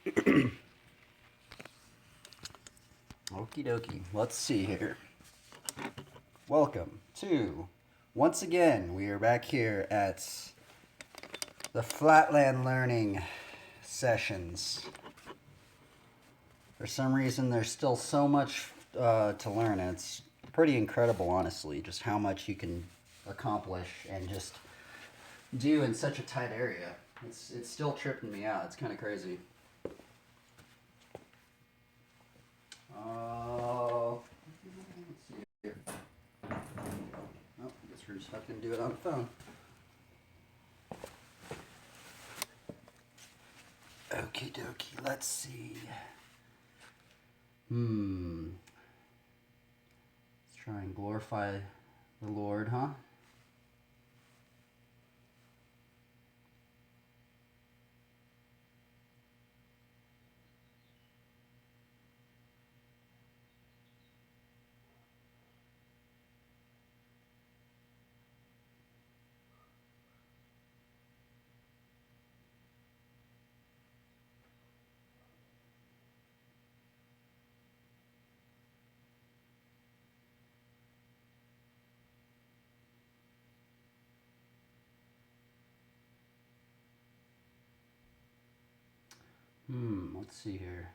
Okie dokie. Let's see here. Welcome to, once again, we are back here at the Flatland Learning sessions. For some reason, there's still so much to learn, and it's pretty incredible, honestly, just how much you can accomplish and just do in such a tight area. It's still tripping me out. It's kind of crazy. Let's see here. Oh, I guess we're just going to do it on the phone. Okie dokie. Let's see. Let's try and glorify the Lord, huh? Let's see here.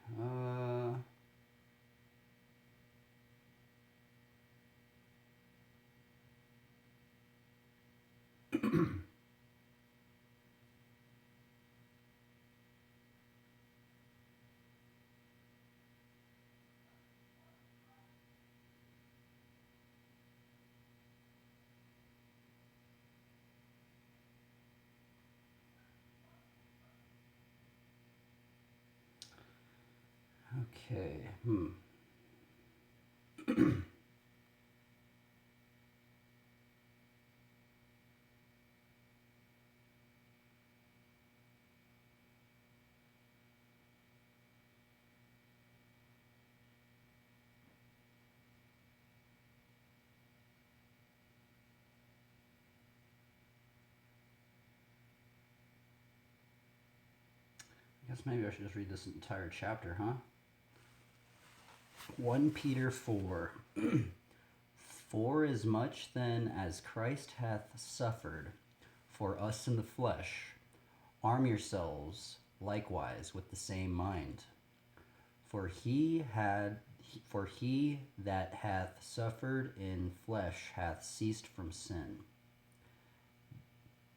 Okay. I guess maybe I should just read this entire chapter, huh? 1 Peter 4. For as much then as Christ hath suffered for us in the flesh, arm yourselves likewise with the same mind. For he that hath suffered in flesh hath ceased from sin,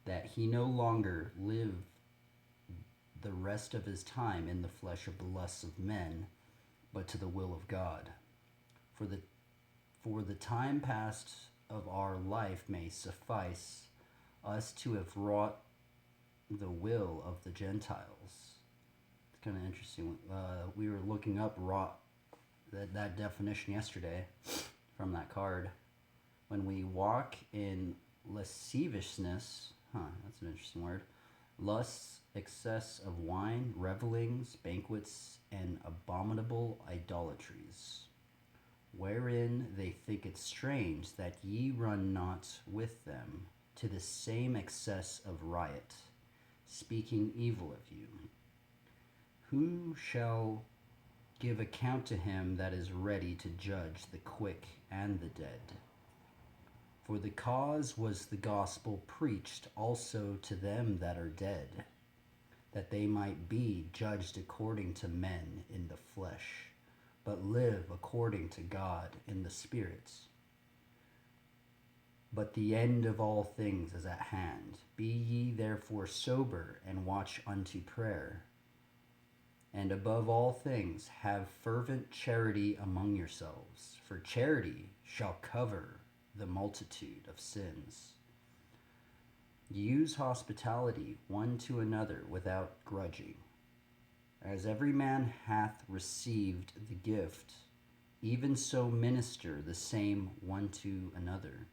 that he no longer live the rest of his time in the flesh of the lusts of men, but to the will of God. For the time past of our life may suffice us to have wrought the will of the Gentiles. It's kind of interesting. We were looking up wrought, that definition yesterday from that card. When we walk in lasciviousness, that's an interesting word, lusts, excess of wine, revelings, banquets, and abominable idolatries, wherein they think it strange that ye run not with them to the same excess of riot, speaking evil of you. Who shall give account to him that is ready to judge the quick and the dead? For the cause was the gospel preached also to them that are dead, that they might be judged according to men in the flesh, but live according to God in the Spirit. But the end of all things is at hand. Be ye therefore sober, and watch unto prayer. And above all things, have fervent charity among yourselves, for charity shall cover the multitude of sins. Use hospitality one to another without grudging. As every man hath received the gift, even so minister the same one to another,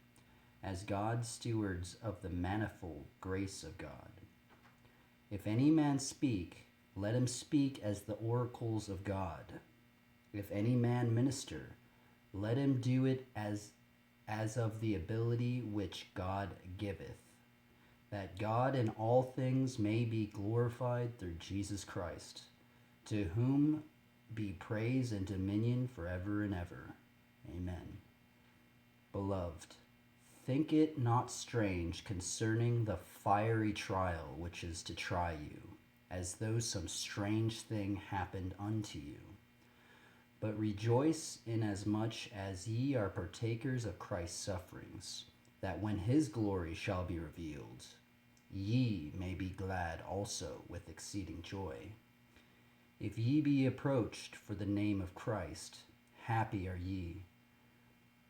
as God's stewards of the manifold grace of God. If any man speak, let him speak as the oracles of God. If any man minister, let him do it as of the ability which God giveth, that God in all things may be glorified through Jesus Christ, to whom be praise and dominion forever and ever. Amen. Beloved, think it not strange concerning the fiery trial which is to try you, as though some strange thing happened unto you. But rejoice inasmuch as ye are partakers of Christ's sufferings, that when his glory shall be revealed, ye may be glad also with exceeding joy. If ye be approached for the name of Christ, happy are ye.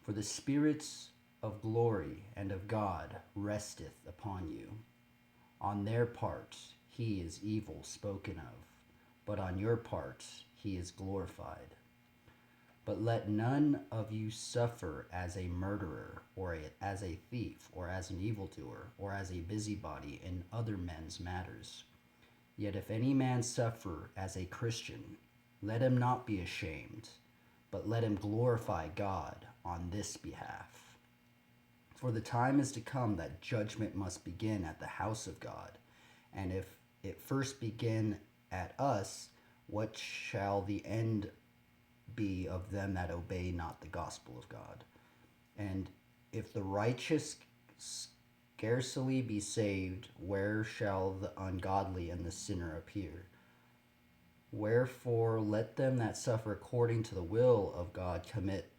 For the spirits of glory and of God resteth upon you. On their part he is evil spoken of, but on your part he is glorified. But let none of you suffer as a murderer, or as a thief, or as an evildoer, or as a busybody in other men's matters. Yet if any man suffer as a Christian, let him not be ashamed, but let him glorify God on this behalf. For the time is to come that judgment must begin at the house of God. And if it first begin at us, what shall the end be of them that obey not the gospel of God? And if the righteous scarcely be saved, where shall the ungodly and the sinner appear? Wherefore let them that suffer according to the will of God commit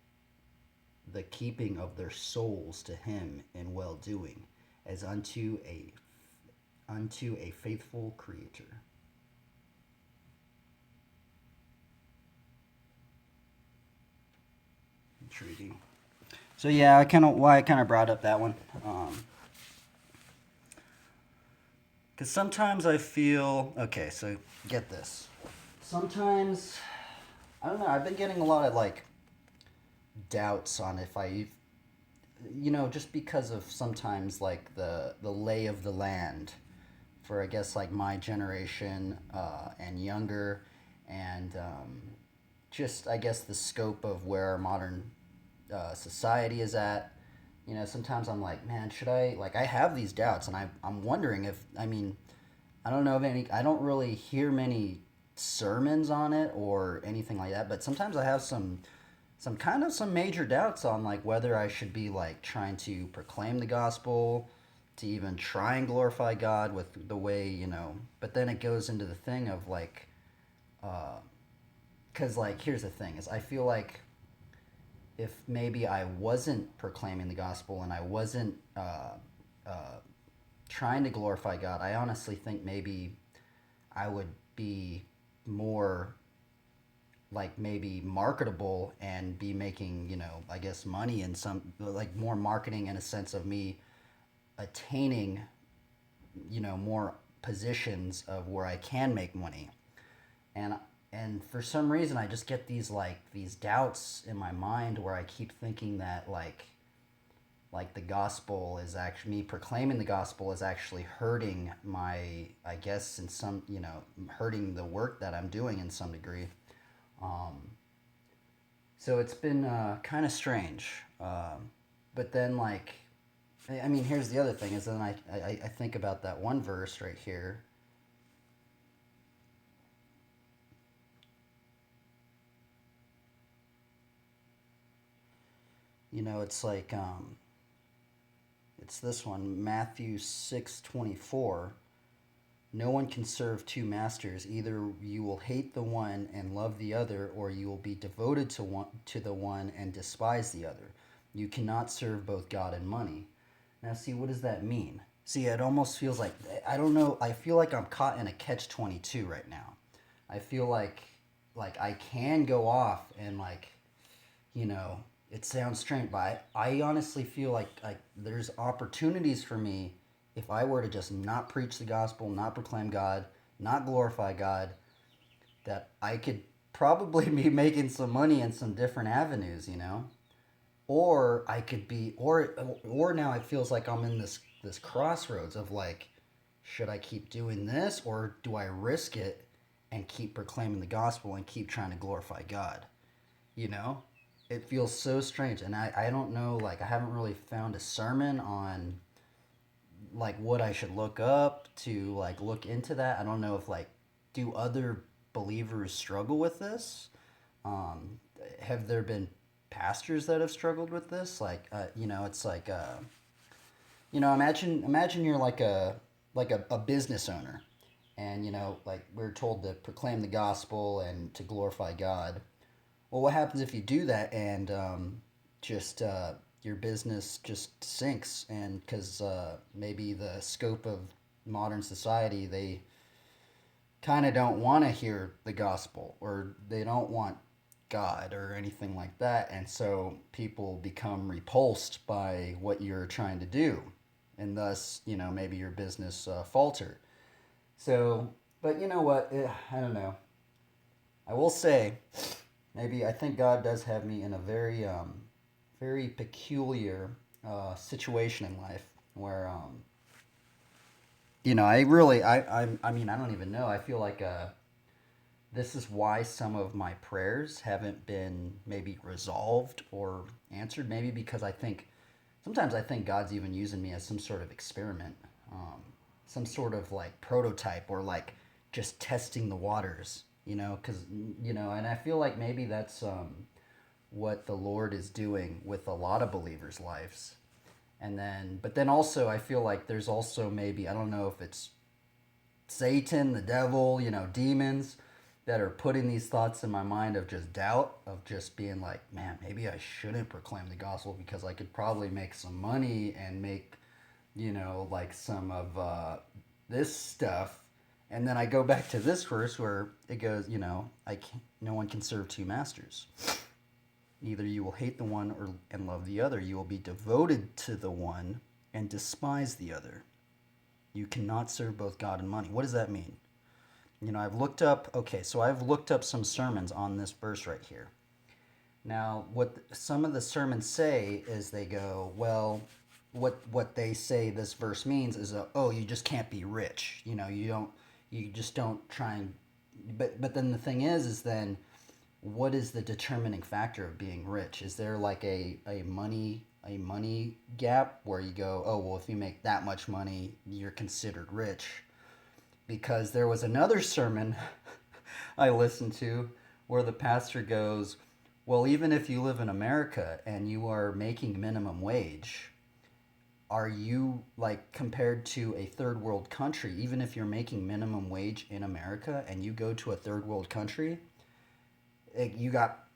the keeping of their souls to him in well-doing, as unto a faithful Creator. Intriguing. So yeah, I kind of brought up that one, because sometimes I feel, okay, so get this. Sometimes, I don't know, I've been getting a lot of like doubts on if I, just because of sometimes like the lay of the land for, I guess, like my generation and younger, and just, I guess, the scope of where our modern society is at. Sometimes I'm like, man, should I, like, I have these doubts, and I'm wondering if, I don't know of any, I don't really hear many sermons on it or anything like that, but sometimes I have some major doubts on, like, whether I should be, like, trying to proclaim the gospel, to even try and glorify God with the way, but then it goes into the thing of, like, because, like, here's the thing, is I feel like if maybe I wasn't proclaiming the gospel and I wasn't trying to glorify God, I honestly think maybe I would be more, like, maybe marketable and be making, I guess, money in some, like, more marketing in a sense of me attaining, more positions of where I can make money. And for some reason I just get these doubts in my mind where I keep thinking that like the gospel is actually, me proclaiming the gospel is actually hurting my, I guess, in some, hurting the work that I'm doing in some degree. So it's been kind of strange. But then, like, here's the other thing, is then I think about that one verse right here. It's like, it's this one, Matthew 6:24. No one can serve two masters. Either you will hate the one and love the other, or you will be devoted to the one and despise the other. You cannot serve both God and money. Now, see, what does that mean? See, it almost feels like, I don't know, I feel like I'm caught in a catch-22 right now. I feel like I can go off and, like, it sounds strange, but I honestly feel like there's opportunities for me, if I were to just not preach the gospel, not proclaim God, not glorify God, that I could probably be making some money in some different avenues, Or I could be, or now it feels like I'm in this crossroads of, like, should I keep doing this, or do I risk it and keep proclaiming the gospel and keep trying to glorify God? It feels so strange, and I don't know, like, I haven't really found a sermon on, like, what I should look up to, like, look into that. I don't know if, like, do other believers struggle with this. Um, have there been pastors that have struggled with this? Like, it's like, imagine you're like a business owner, and like we're told to proclaim the gospel and to glorify God. Well, what happens if you do that and just your business just sinks, and because maybe the scope of modern society, they kind of don't want to hear the gospel, or they don't want God or anything like that, and so people become repulsed by what you're trying to do, and thus maybe your business falter. So, but you know what? I don't know. I will say, maybe I think God does have me in a very peculiar situation in life where I really I mean I don't even know. I feel like this is why some of my prayers haven't been maybe resolved or answered. Maybe because sometimes I think God's even using me as some sort of experiment, some sort of like prototype, or like just testing the waters. Because and I feel like maybe that's what the Lord is doing with a lot of believers' lives. But then also I feel like there's also, maybe, I don't know if it's Satan, the devil, demons that are putting these thoughts in my mind of just doubt, of just being like, man, maybe I shouldn't proclaim the gospel because I could probably make some money and make, like some of this stuff. And then I go back to this verse where it goes, no one can serve two masters. Either you will hate the one and love the other. You will be devoted to the one and despise the other. You cannot serve both God and money. What does that mean? I've looked up some sermons on this verse right here. Now, what some of the sermons say is they go, well, what they say this verse means is, you just can't be rich. You just don't try and, but then the thing is then, what is the determining factor of being rich? Is there like a money gap where you go, oh, well, if you make that much money, you're considered rich? Because there was another sermon I listened to where the pastor goes, well, even if you live in America and you are making minimum wage, are you, like, compared to a third world country, even if you're making minimum wage in America and you go to a third world country, you got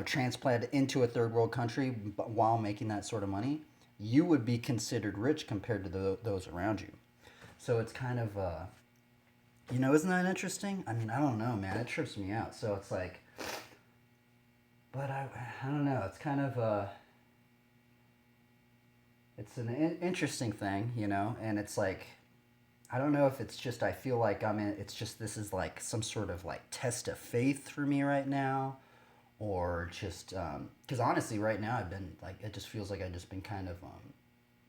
transplanted into a third world country while making that sort of money, you would be considered rich compared to those around you. So it's kind of isn't that interesting? I mean, I don't know, man, it trips me out. So it's like, but I don't know, it's kind of it's an interesting thing, and it's like, I don't know if it's just, I feel like it's just, this is like some sort of like test of faith for me right now, or just, because honestly right now I've been like, it just feels like I've just been kind of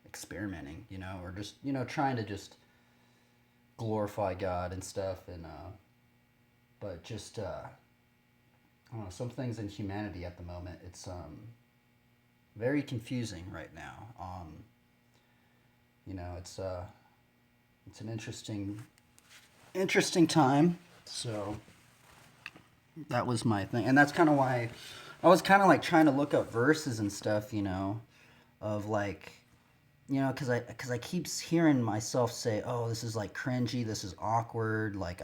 experimenting, or just, trying to just glorify God and stuff, and, but just, I don't know, some things in humanity at the moment, it's, very confusing right now. It's an interesting time. So that was my thing, and that's kind of why I was kind of like trying to look up verses and stuff, of like, because I keep hearing myself say, oh, this is like cringy, this is awkward, like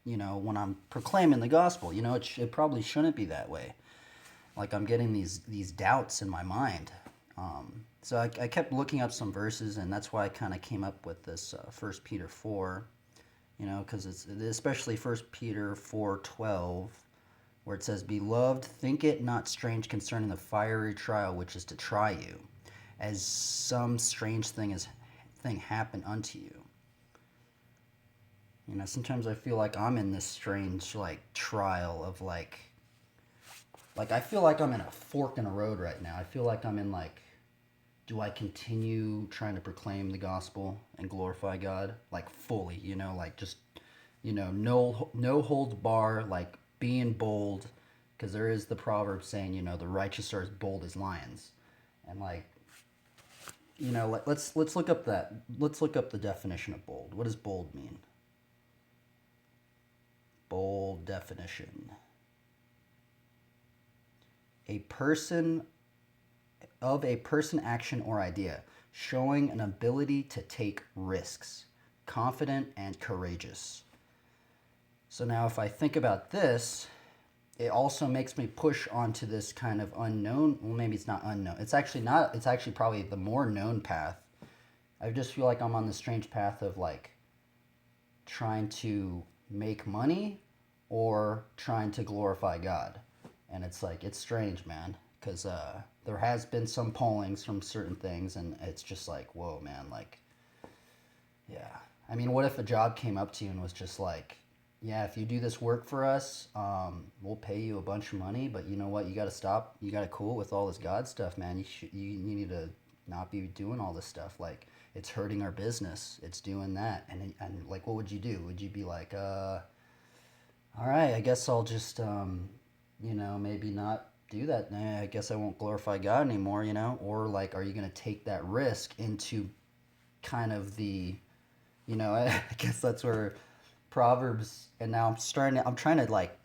when I'm proclaiming the gospel, it probably shouldn't be that way. Like I'm getting these doubts in my mind. So I kept looking up some verses, and that's why I kind of came up with this 1 Peter 4, because it's especially 1 Peter 4:12, where it says, Beloved, think it not strange concerning the fiery trial which is to try you, as some strange thing happen unto you. Sometimes I feel like I'm in this strange like trial of like I feel like I'm in a fork in a road right now. I feel like I'm in like, do I continue trying to proclaim the gospel and glorify God like fully, like just, no holds bar, like being bold, because there is the proverb saying, the righteous are as bold as lions, and like, let's look up the definition of bold. What does bold mean? bold definition. A person, action, or idea, showing an ability to take risks, confident and courageous. So now if I think about this, it also makes me push onto this kind of unknown, well, maybe it's not unknown. It's actually not, it's actually probably the more known path. I just feel like I'm on this strange path of like trying to make money or trying to glorify God. And it's like, it's strange, man, because there has been some pollings from certain things, and it's just like, whoa, man, like, yeah. I mean, what if a job came up to you and was just like, yeah, if you do this work for us, we'll pay you a bunch of money, but you know what? You got to stop. You got to cool with all this God stuff, man. You need to not be doing all this stuff. Like, it's hurting our business. It's doing that. And like, what would you do? Would you be like, all right, I guess I'll just, maybe not do that. I guess I won't glorify God anymore, Or like, are you going to take that risk into kind of the, I guess that's where Proverbs, and now I'm trying to like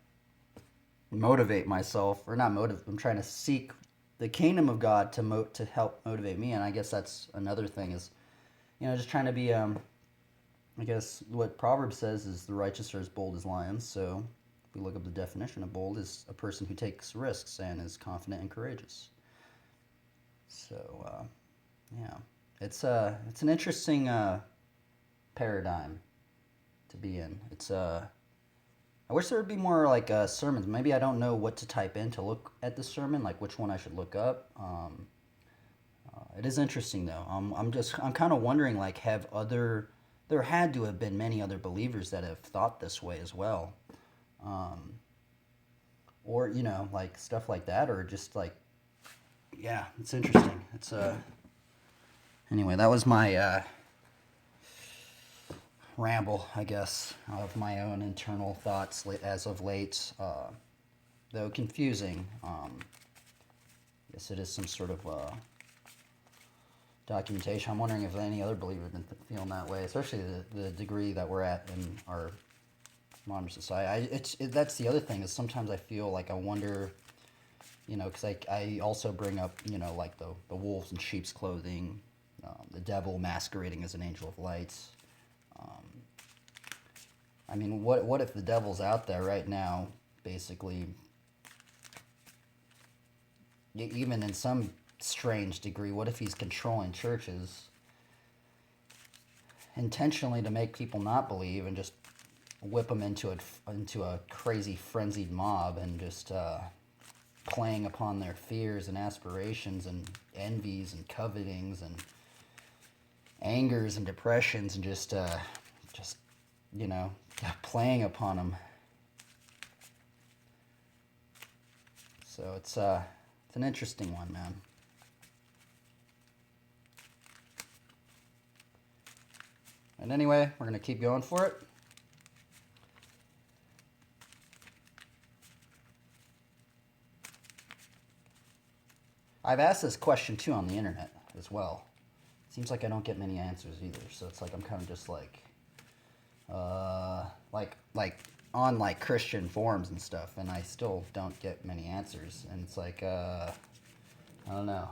motivate myself, or not motivate, I'm trying to seek the kingdom of God to help motivate me. And I guess that's another thing is, just trying to be, I guess what Proverbs says is the righteous are as bold as lions. So if we look up the definition of bold, is a person who takes risks and is confident and courageous. So, yeah, it's an interesting paradigm to be in. It's I wish there would be more like sermons. Maybe I don't know what to type in to look at the sermon, like which one I should look up. It is interesting though. I'm kind of wondering, like, there had to have been many other believers that have thought this way as well, or like stuff like that, or just like, yeah, it's interesting. It's anyway, that was my ramble, I guess, of my own internal thoughts as of late, though confusing. I guess it is some sort of documentation. I'm wondering if any other believer has been feeling that way, especially the degree that we're at in our modern society. That's the other thing, is sometimes I feel like I wonder, because I also bring up, like the wolves in sheep's clothing, the devil masquerading as an angel of light. I mean, what if the devil's out there right now, basically, even in some strange degree, what if he's controlling churches intentionally to make people not believe and just whip them into a crazy frenzied mob, and just playing upon their fears and aspirations and envies and covetings and angers and depressions, and just playing upon them. So it's an interesting one, man. And anyway, we're gonna keep going for it. I've asked this question too on the internet as well. Seems like I don't get many answers either. So it's like I'm kind of just like on like Christian forums and stuff, and I still don't get many answers. And it's like I don't know.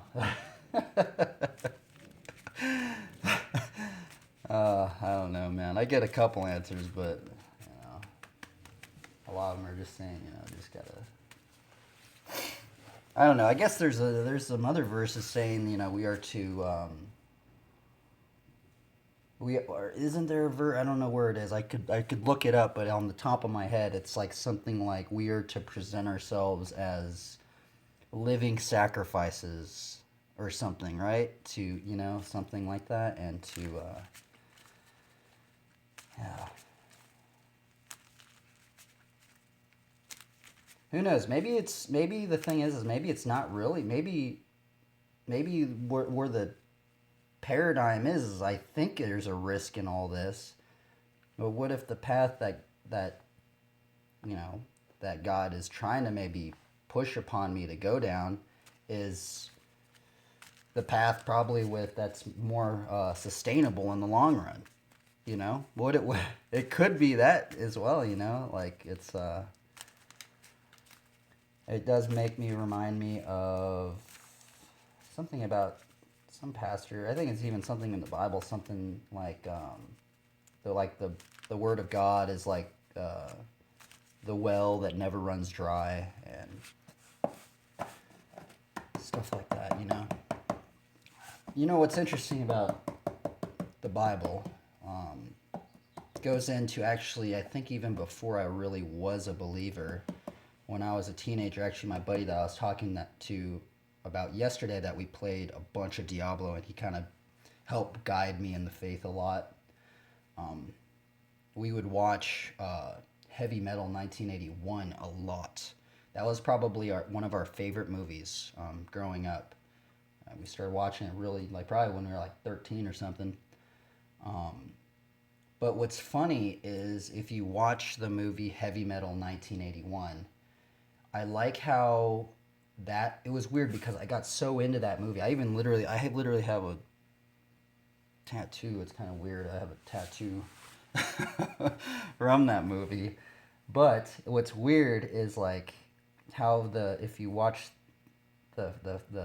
I don't know, man. I get a couple answers, but a lot of them are just saying, just gotta. I don't know. I guess there's some other verses saying, we are to. Isn't there a I don't know where it is. I could look it up, but on the top of my head, it's like something like we are to present ourselves as living sacrifices or something, right? To something like that, and to yeah. Who knows? Maybe the thing is maybe it's not really. Maybe where the paradigm is I think there's a risk in all this. But what if the path that God is trying to maybe push upon me to go down is the path probably that's more sustainable in the long run? you know, it could be that as well, you know, like it does make me remind me of something about some pastor. I think it's even something in the Bible, something like the word of God is like the well that never runs dry and stuff like that, you know. You know what's interesting about the Bible goes into actually, I think even before I really was a believer, when I was a teenager, actually my buddy that I was talking to about yesterday that we played a bunch of Diablo and he kind of helped guide me in the faith a lot. We would watch Heavy Metal 1981 a lot. That was probably one of our favorite movies growing up. We started watching it really, like probably when we were like 13 or something. But what's funny is if you watch the movie Heavy Metal 1981, I like how that it was weird because I got so into that movie. I literally have a tattoo. It's kind of weird. I have a tattoo from that movie. But what's weird is like how if you watch the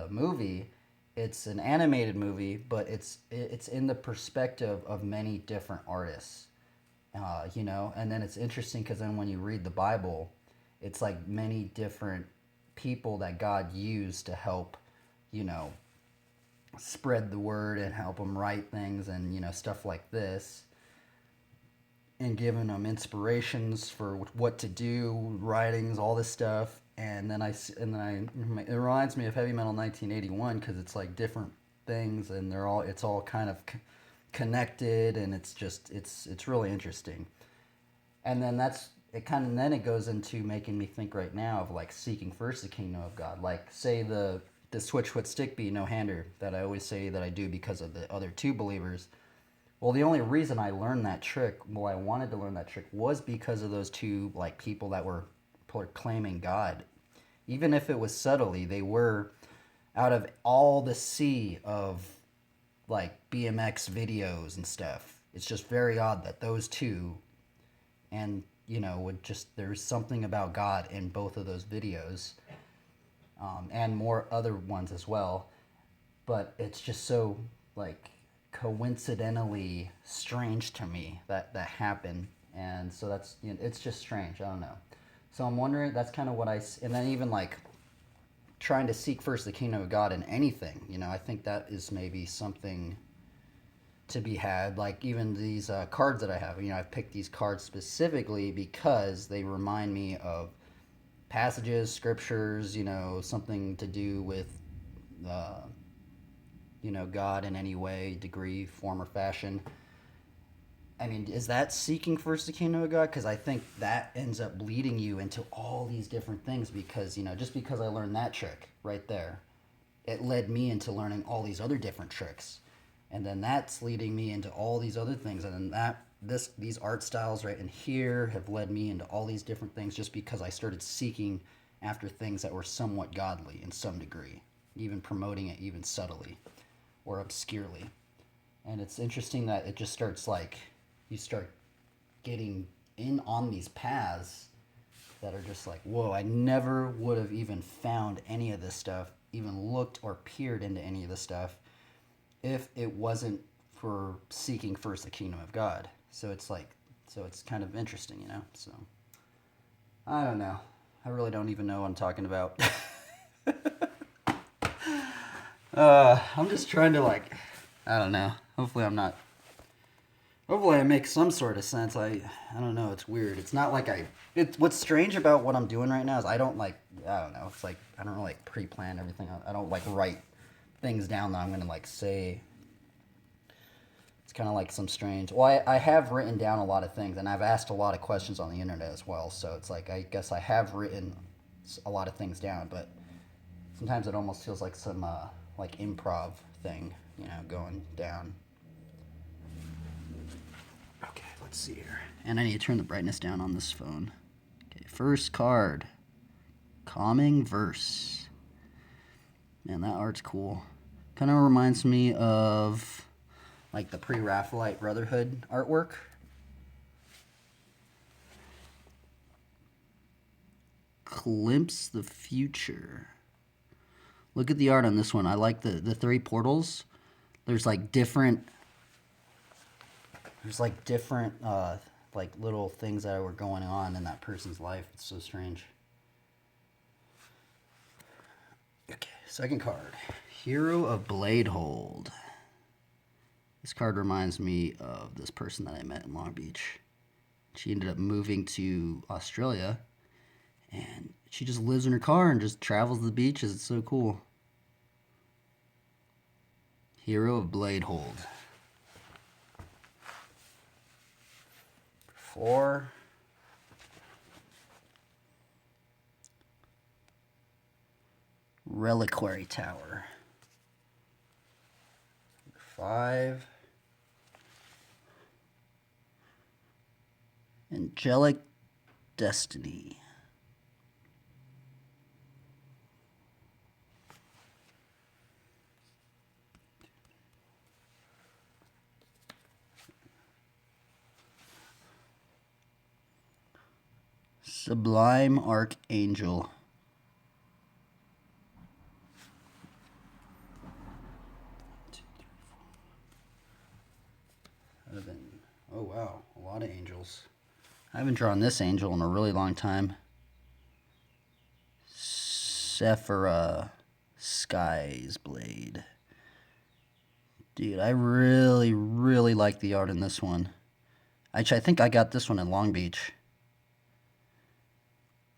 movie, it's an animated movie, but it's in the perspective of many different artists, you know. And then it's interesting because then when you read the Bible, it's like many different people that God used to help, you know, spread the word and help them write things and, you know, stuff like this, and giving them inspirations for what to do, writings, all this stuff. And then it reminds me of Heavy Metal 1981 because it's like different things and it's all kind of connected, and it's really interesting. And then then it goes into making me think right now of like seeking first the kingdom of God. Like say the switch foot stick beat no hander that I always say that I do because of the other two believers. Well, the only reason I learned that trick, I wanted to learn that trick, was because of those two like people that were proclaiming God. Even if it was subtly, they were out of all the sea of like BMX videos and stuff. It's just very odd that those two, and you know, there's something about God in both of those videos, and more other ones as well. But it's just so like coincidentally strange to me that happened, and so that's, you know, it's just strange. I don't know. So I'm wondering, that's kind of what and then even like trying to seek first the kingdom of God in anything, you know, I think that is maybe something to be had. Like even these cards that I have, you know, I've picked these cards specifically because they remind me of passages, scriptures, you know, something to do with, you know, God in any way, degree, form, or fashion. I mean, is that seeking first the kingdom of God? Because I think that ends up leading you into all these different things because, you know, just because I learned that trick right there, it led me into learning all these other different tricks. And then that's leading me into all these other things. And then these art styles right in here have led me into all these different things just because I started seeking after things that were somewhat godly in some degree, even promoting it even subtly or obscurely. And it's interesting that it just starts like, you start getting in on these paths that are just like, whoa, I never would have even found any of this stuff, even looked or peered into any of this stuff if it wasn't for seeking first the kingdom of God. So it's kind of interesting, you know? So I don't know. I really don't even know what I'm talking about. I'm just trying to like, I don't know. Hopefully I make some sort of sense. I don't know. It's weird. It's not like what's strange about what I'm doing right now is I don't know. It's like, I don't really like pre-plan everything. I don't like write things down that I'm going to like say. It's kind of like some strange, well, I have written down a lot of things and I've asked a lot of questions on the internet as well. So it's like, I guess I have written a lot of things down, but sometimes it almost feels like some, like improv thing, you know, going down. Okay, let's see here. And I need to turn the brightness down on this phone. Okay, first card. Calming Verse. Man, that art's cool. Kind of reminds me of like the pre-Raphaelite Brotherhood artwork. Glimpse the future. Look at the art on this one. I like the three portals. There's like different. There's like different like little things that were going on in that person's life. It's so strange. Okay, second card. Hero of Bladehold. This card reminds me of this person that I met in Long Beach. She ended up moving to Australia, and she just lives in her car and just travels the beaches. It's so cool. Hero of Bladehold. 4. Reliquary Tower. 5. Angelic Destiny. Sublime Archangel. Oh wow, a lot of angels. I haven't drawn this angel in a really long time. Sephira Sky's Blade. Dude, I really, really like the art in this one. Actually, I think I got this one in Long Beach.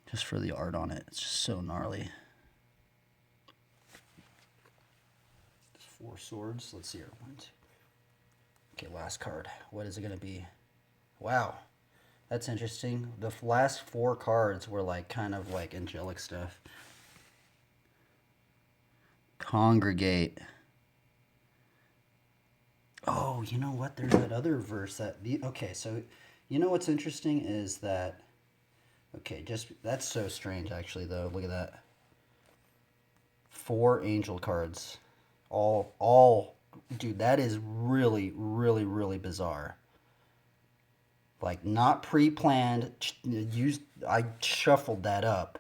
Just for the art on it. It's just so gnarly. 4 swords. Let's see here. 1, 2. Okay, last card. What is it going to be? Wow. That's interesting. The last 4 cards were like kind of like angelic stuff. Congregate. Oh, you know what? There's that other verse that... Okay, so you know what's interesting is that... Okay, just... That's so strange, actually, though. Look at that. 4 angel cards. All... Dude, that is really, really, really bizarre. Like, not pre-planned. I shuffled that up.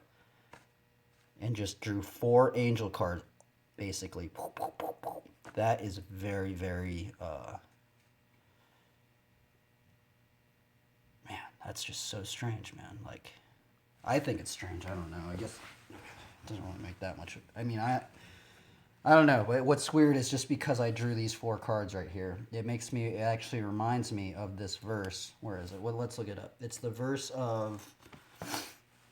And just drew 4 angel cards, basically. That is very, very... Man, that's just so strange, man. Like, I think it's strange. I don't know. I guess it doesn't really make that much... I mean, I don't know. What's weird is just because I drew these 4 cards right here, it actually reminds me of this verse. Where is it? Well, let's look it up. It's the verse of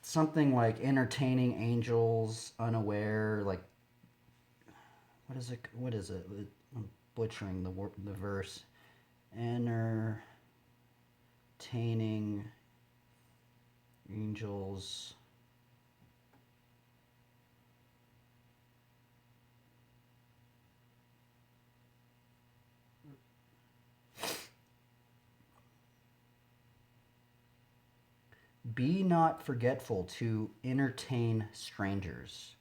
something like entertaining angels unaware, like, what is it? I'm butchering the verse. Entertaining angels be not forgetful to entertain strangers,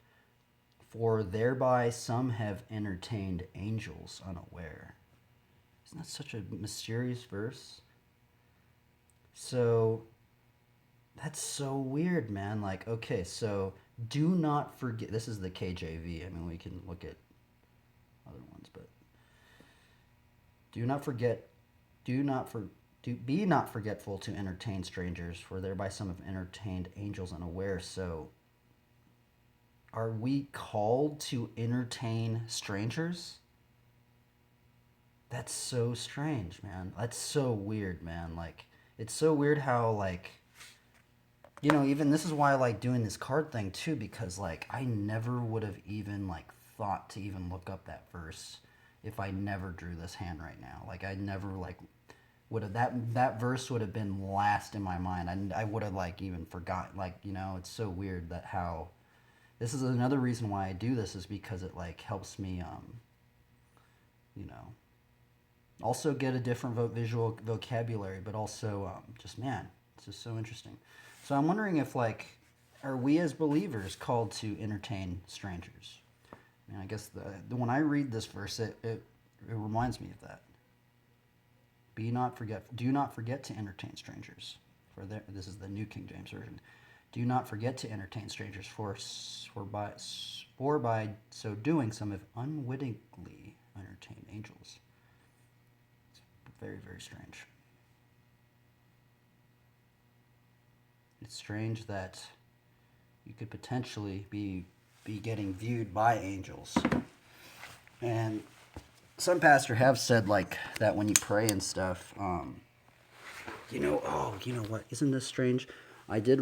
for thereby some have entertained angels unaware. Isn't that such a mysterious verse? So, that's so weird, man. Like, okay, so do not forget. This is the KJV. I mean, we can look at other ones, but do not forget. Be not forgetful to entertain strangers, for thereby some have entertained angels unaware. So, are we called to entertain strangers? That's so strange, man. That's so weird, man. Like, it's so weird how, like, you know, even this is why I like doing this card thing too, because like I never would have even like thought to even look up that verse if I never drew this hand right now. Like I never like would have that verse would have been last in my mind. I would have like even forgotten. Like, you know, it's so weird that how this is another reason why I do this, is because it like helps me you know, also get a different visual vocabulary, but also just, man, it's just so interesting. So I'm wondering if, like, are we as believers called to entertain strangers? I mean, I guess when I read this verse, it reminds me of that. Do not forget to entertain strangers. This is the New King James Version. Do not forget to entertain strangers, for by so doing, some have unwittingly entertained angels. It's very, very strange. It's strange that you could potentially be getting viewed by angels. And some pastors have said like that when you pray and stuff. You know what? Isn't this strange? I did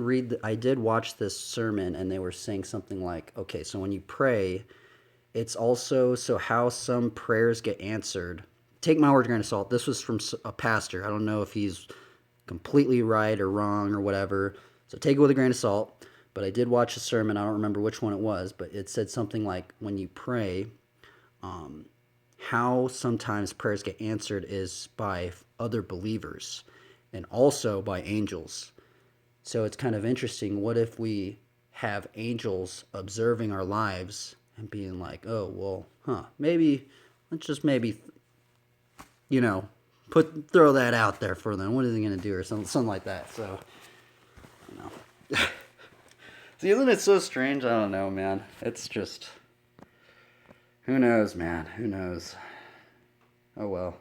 watch this sermon, and they were saying something like, okay, so when you pray, it's also so how some prayers get answered. Take my word with a grain of salt. This was from a pastor. I don't know if he's completely right or wrong or whatever. So take it with a grain of salt. But I did watch a sermon. I don't remember which one it was, but it said something like when you pray, how sometimes prayers get answered is by other believers and also by angels. So it's kind of interesting. What if we have angels observing our lives and being like, oh, well, maybe, let's just maybe, throw that out there for them. What is he going to do? Or something like that. So, See, isn't it so strange? I don't know, man. It's just, who knows, man? Who knows? Oh, well.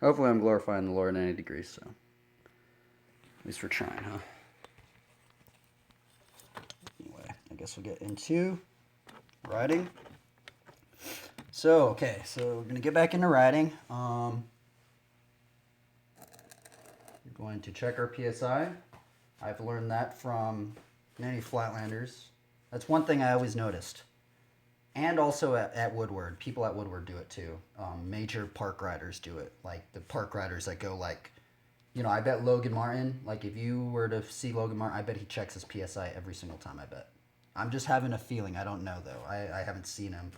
Hopefully I'm glorifying the Lord in any degree, so. At least we're trying, huh? Anyway, I guess we'll get into writing. So, okay, so we're going to get back into writing. We're going to check our PSI. I've learned that from many Flatlanders. That's one thing I always noticed. And also at Woodward. People at Woodward do it too. Major park riders do it. Like the park riders that go like, I bet Logan Martin, like if you were to see Logan Martin, I bet he checks his PSI every single time, I bet. I'm just having a feeling. I don't know though. I haven't seen him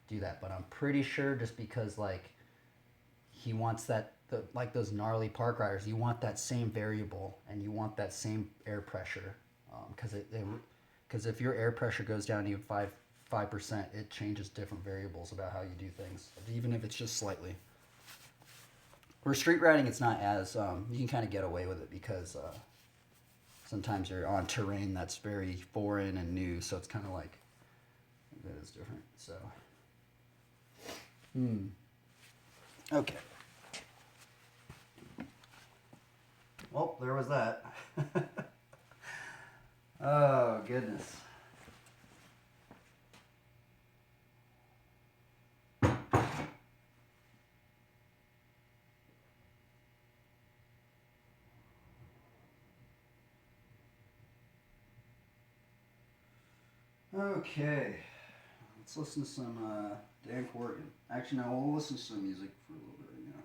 do that. But I'm pretty sure just because like he wants that, like those gnarly park riders, you want that same variable and you want that same air pressure. Because if your air pressure goes down even 5%, it changes different variables about how you do things, even if it's just slightly. For street riding, it's not as, you can kind of get away with it because sometimes you're on terrain that's very foreign and new, so it's kind of like, that is different, so. Okay. Well, there was that. Oh, goodness. Okay. Let's listen to some Dan Corrigan. Actually, no, we'll listen to some music for a little bit right now.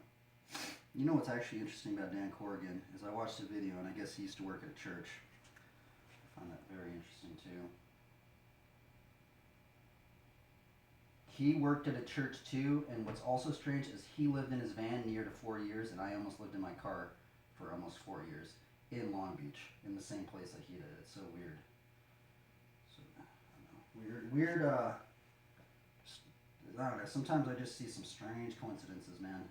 You know what's actually interesting about Dan Corrigan is I watched a video, and I guess he used to work at a church. I find that very interesting, too. He worked at a church, too, and what's also strange is he lived in his van near to 4 years, and I almost lived in my car for almost 4 years in Long Beach, in the same place that he did. It's so weird. So, I don't know. Weird, I don't know. Sometimes I just see some strange coincidences, man.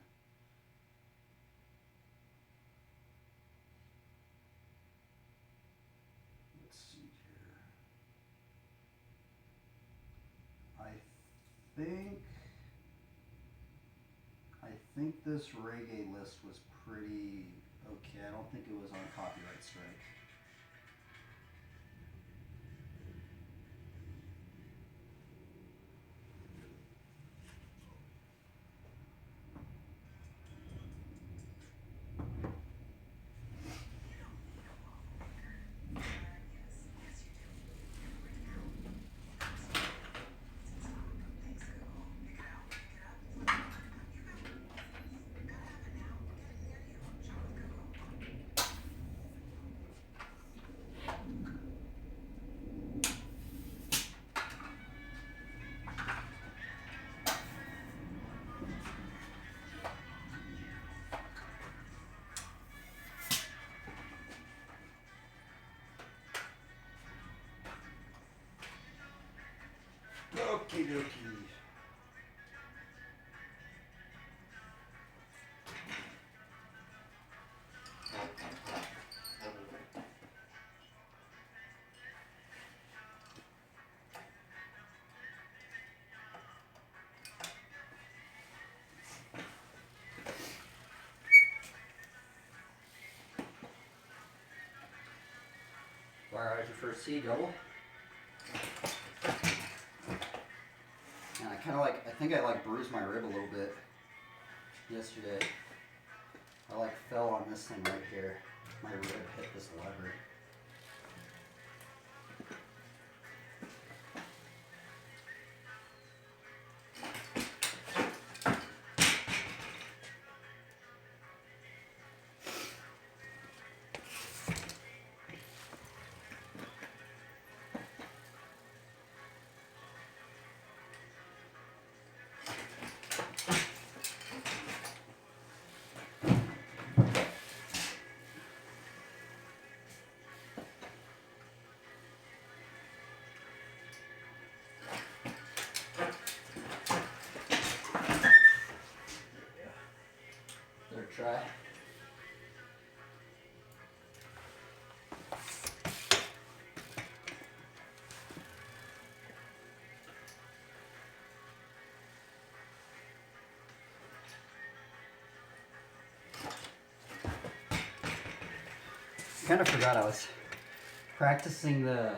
Let's see here. I think this reggae list was pretty okay. I don't think it was on copyright strike. Okie dokie. for C double. And I think I bruised my rib a little bit yesterday. I fell on this thing right here. My rib hit this lever. Try. I kind of forgot I was practicing the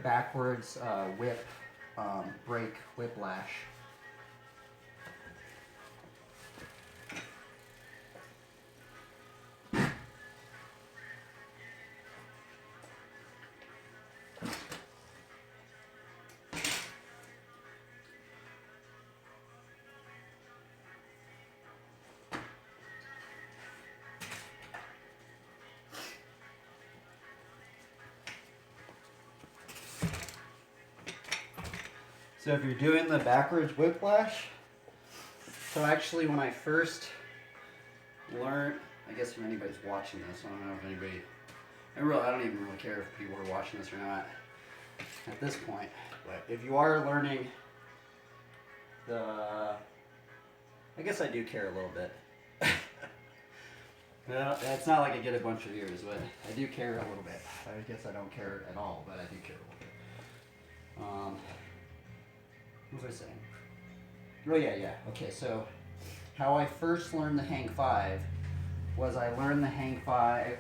backwards whip break whiplash. So if you're doing the backwards whiplash, so actually when I first learned, I guess if anybody's watching this, I don't know if anybody, I don't even really care if people are watching this or not at this point, but if you are learning I guess I do care a little bit. Well, it's not like I get a bunch of views, but I do care a little bit. I guess I don't care at all, but I do care a little bit. What was I saying? Oh yeah. Okay, so how I first learned the hang 5 was I learned the hang 5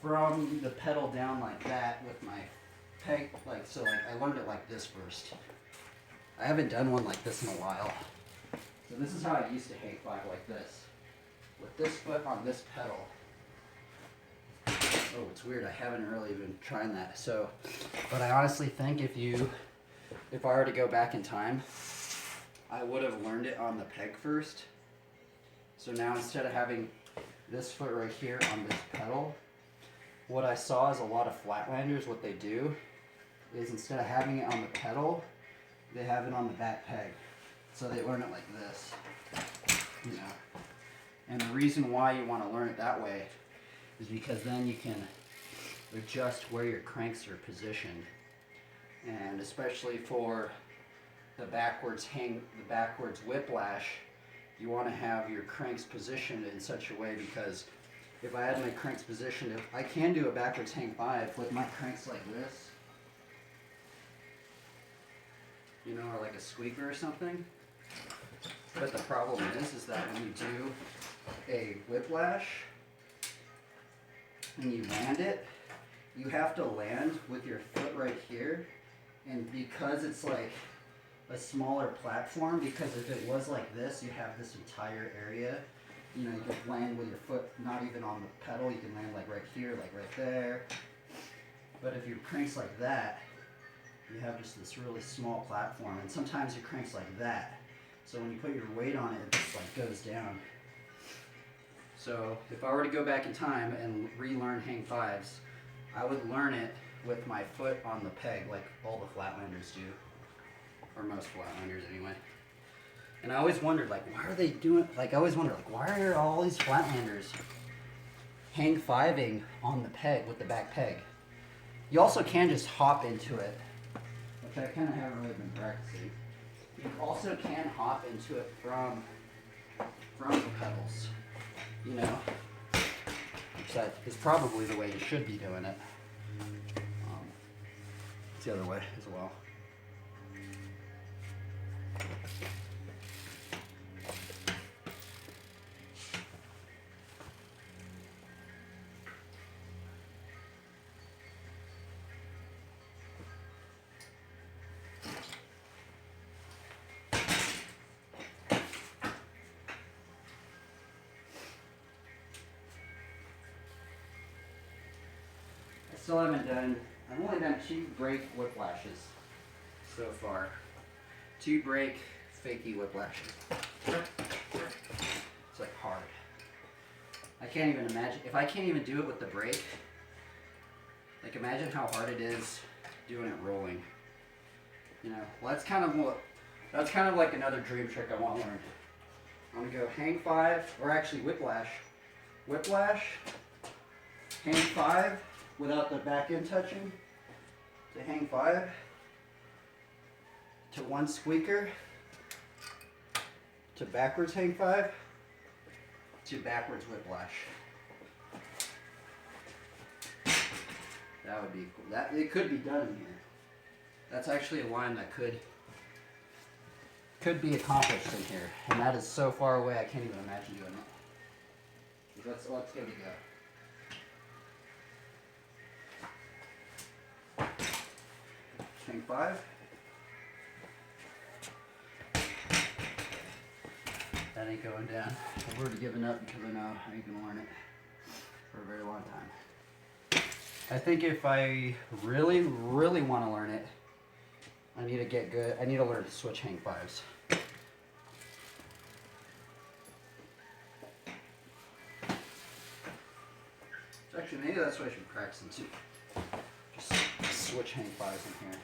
from the pedal down like that with my peg, I learned it like this first. I haven't done one like this in a while. So this is how I used to hang 5, like this. With this foot on this pedal. Oh, it's weird, I haven't really been trying that. So, but I honestly think if I were to go back in time, I would have learned it on the peg first. So now instead of having this foot right here on this pedal, what I saw is a lot of flatlanders, what they do is instead of having it on the pedal, they have it on the back peg. So they learn it like this, you know. And the reason why you want to learn it that way is because then you can adjust where your cranks are positioned. And especially for the backwards whiplash, you want to have your cranks positioned in such a way, because if I had my cranks positioned, I can do a backwards hang 5 with my cranks like this, you know, or like a squeaker or something. But the problem is that when you do a whiplash and you land it, you have to land with your foot right here. And because it's like a smaller platform, because if it was like this, you have this entire area, you know, you can land with your foot not even on the pedal, you can land like right here, like right there. But if your crank's like that, you have just this really small platform, and sometimes your crank's like that. So when you put your weight on it, it just like goes down. So if I were to go back in time and relearn hang 5s, I would learn it with my foot on the peg like all the flatlanders do, or most flatlanders anyway. And I always wondered, like, why are they doing, like, I always wondered, like, why are all these flatlanders hang 5ing on the peg with the back peg? You also can just hop into it, which I kind of haven't really been practicing. You also can hop into it from the pedals, you know, which that is probably the way you should be doing it. It's the other way as well. still haven't done, I've only done 2 brake whiplashes so far. 2 brake fakey whiplashes. It's like hard. I can't even imagine, if I can't even do it with the brake, like imagine how hard it is doing it rolling. You know, well that's kind of like another dream trick I want to learn. I'm gonna go hang 5, or actually whiplash. Whiplash, hang 5 without the back end touching, to hang 5, to 1 squeaker, to backwards hang 5, to backwards whiplash. That would be cool. That it could be done in here. That's actually a line that could be accomplished in here, and that is so far away I can't even imagine doing it. Let's give it a go. Hang 5. That ain't going down. I've already given up because I know I ain't gonna learn it for a very long time. I think if I really, really want to learn it, I need to get good. I need to learn to switch hang 5s. Actually, maybe that's what I should practice into. Just switch hang 5s in here.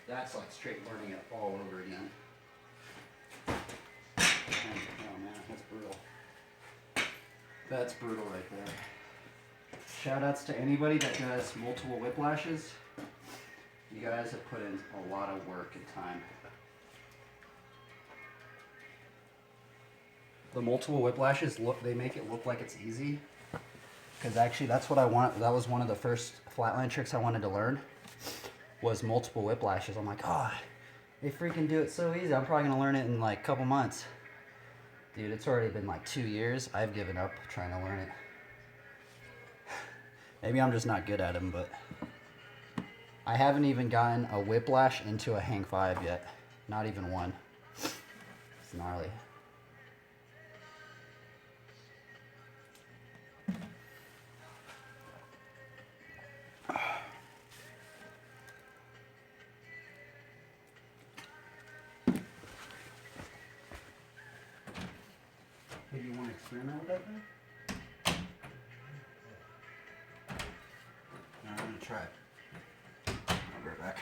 That's like straight learning it all over again. Oh man, that's brutal. That's brutal right there. Shout outs to anybody that does multiple whiplashes. You guys have put in a lot of work and time. The multiple whiplashes, they make it look like it's easy. Because actually that's what I want. That was one of the first flatland tricks I wanted to learn. Was multiple whiplashes. I'm like, oh, they freaking do it so easy. I'm probably going to learn it in like a couple months. Dude, it's already been like 2 years. I've given up trying to learn it. Maybe I'm just not good at them, but I haven't even gotten a whiplash into a hang 5 yet. Not even one. It's gnarly. Hey, you want to experiment with that thing? No, I'm going to try it. I'll be right back.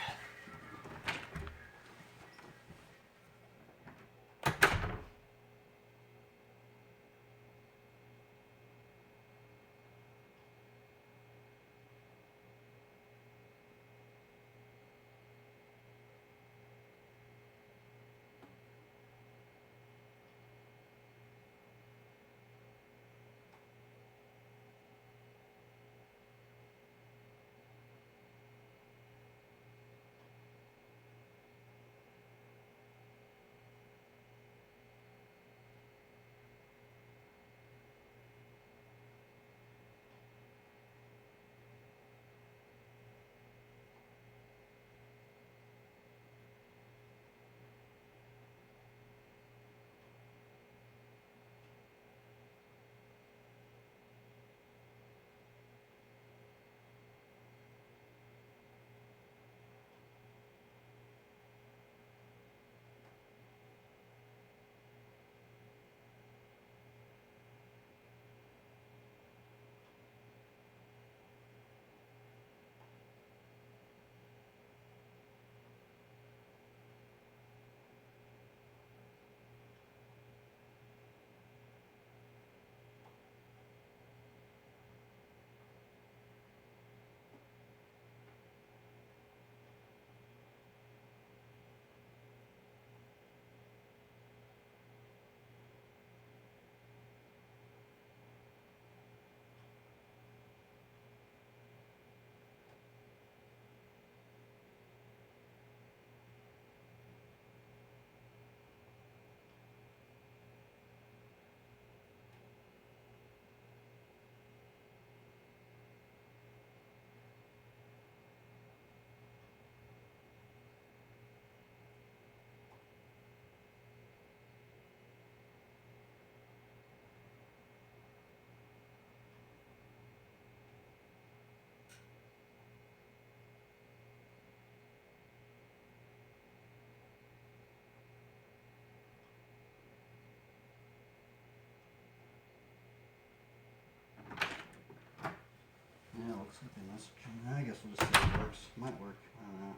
Something messaging. I guess we'll just see if it works. Might work. I don't know.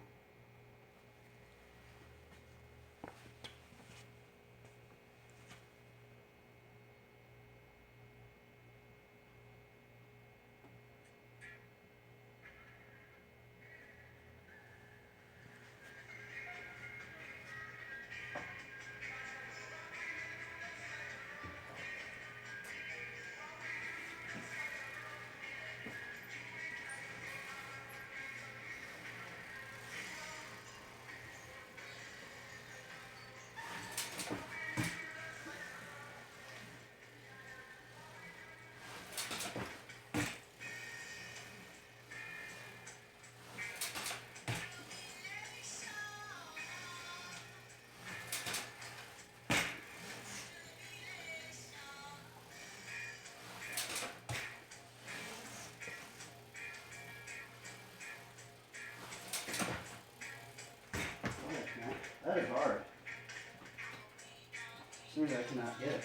That is hard. As soon as I cannot get it.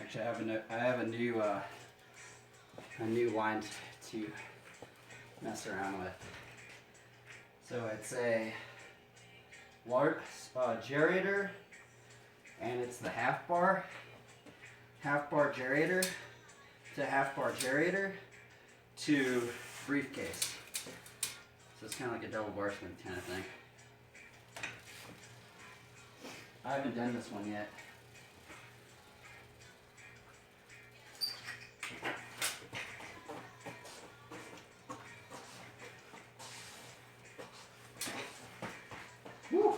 Actually, I have a new line to mess around with. So it's a gerator, and it's the half bar gerator to half bar gerator to briefcase. So it's kind of like a double bar smith kind of thing. I haven't done this one yet. Woo.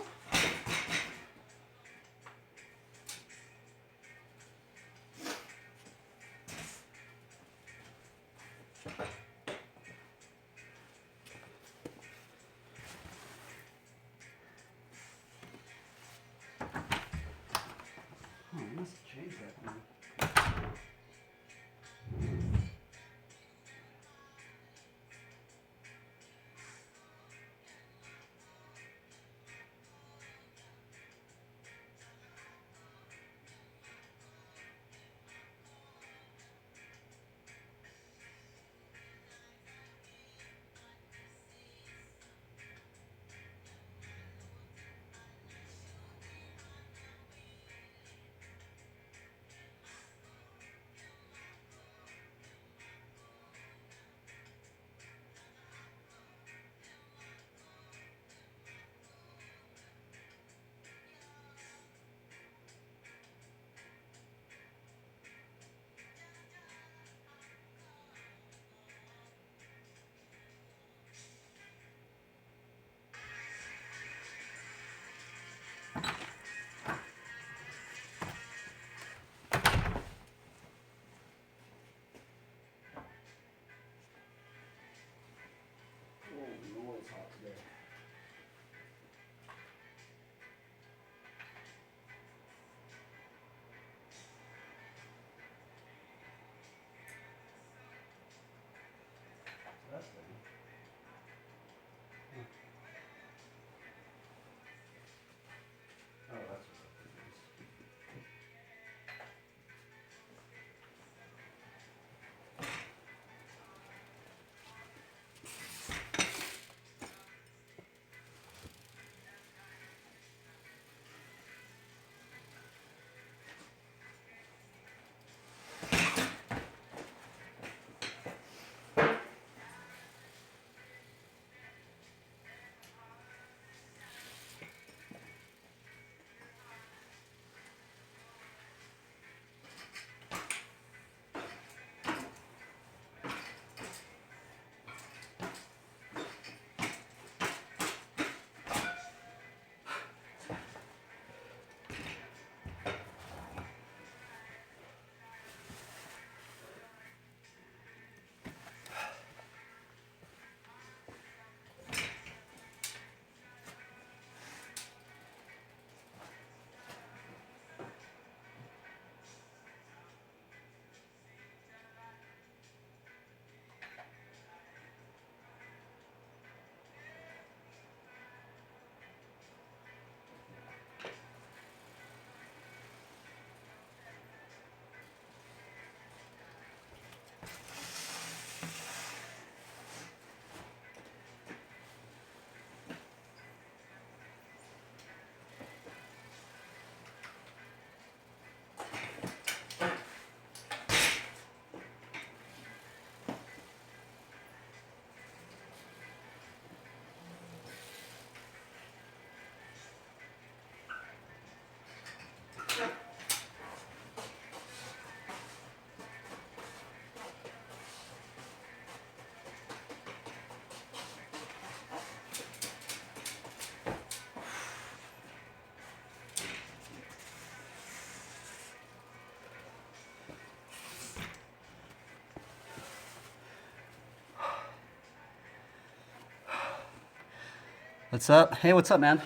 What's up? Hey, what's up, man?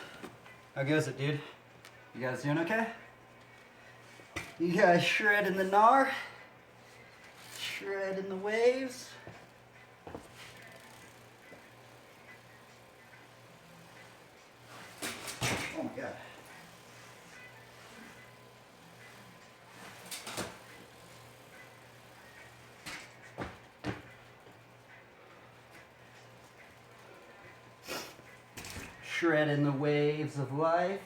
How goes it, dude? You guys doing okay? You guys shredding the gnar? Shredding the waves? Oh my god. Shredding the waves of life.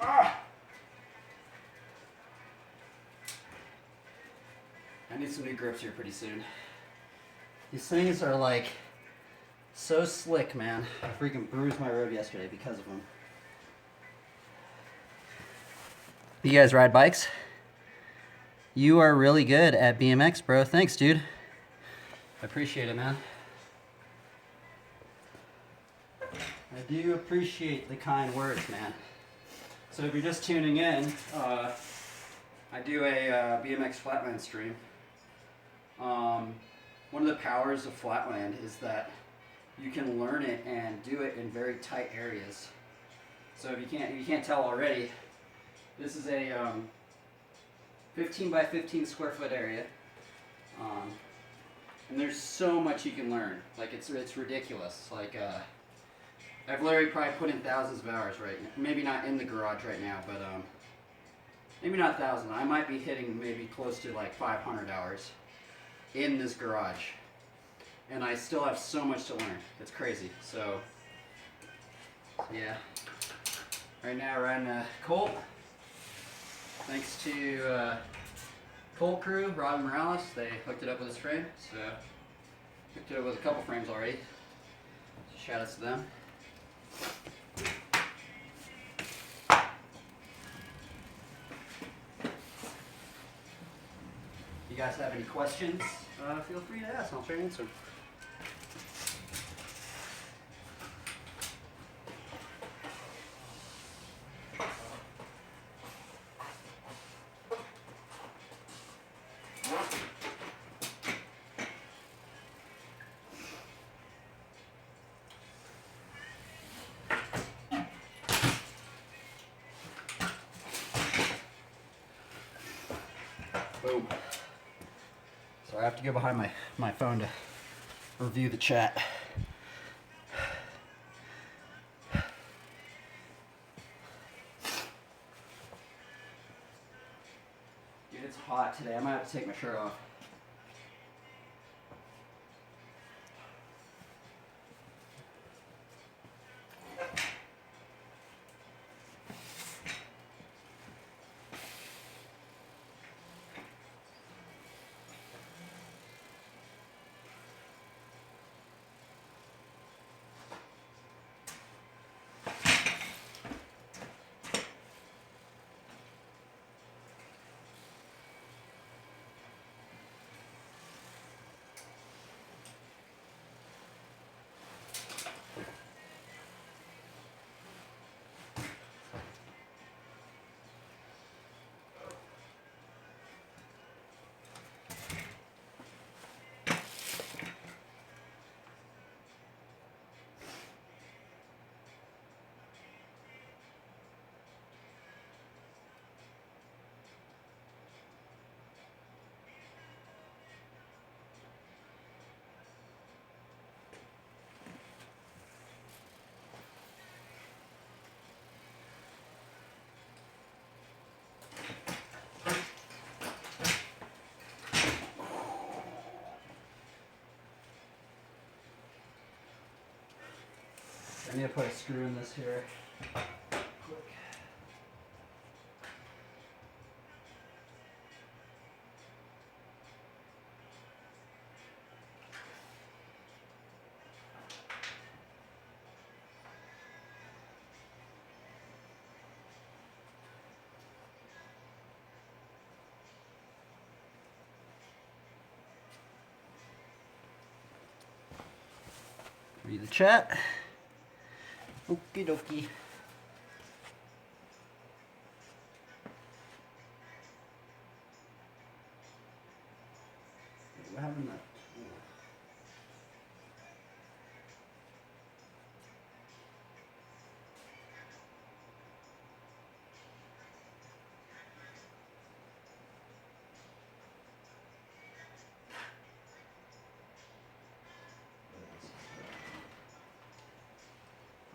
I need some new grips here pretty soon. These things are like so slick, man. I freaking bruised my road yesterday because of them. You guys ride bikes? You are really good at BMX, bro. Thanks, dude. I appreciate it, man. I do appreciate the kind words, man. So if you're just tuning in, I do a BMX flatland stream. One of the powers of flatland is that you can learn it and do it in very tight areas. So if you can't tell already, this is a 15 by 15 square foot area, and there's so much you can learn. Like it's ridiculous. Like I've literally probably put in thousands of hours right now. Maybe not in the garage right now, but maybe not 1,000. I might be hitting maybe close to like 500 hours in this garage, and I still have so much to learn. It's crazy. So yeah, right now riding a Colt. Thanks to Colt Crew, Rob Morales, they hooked it up with this frame. So hooked it up with a couple frames already. So shout outs to them. If you guys have any questions, feel free to ask. I'll try to answer. Boom. So I have to go behind my phone to review the chat. Dude, it's hot today. I might have to take my shirt off. I need to put a screw in this here. Quick. Read the chat. Okie dokie.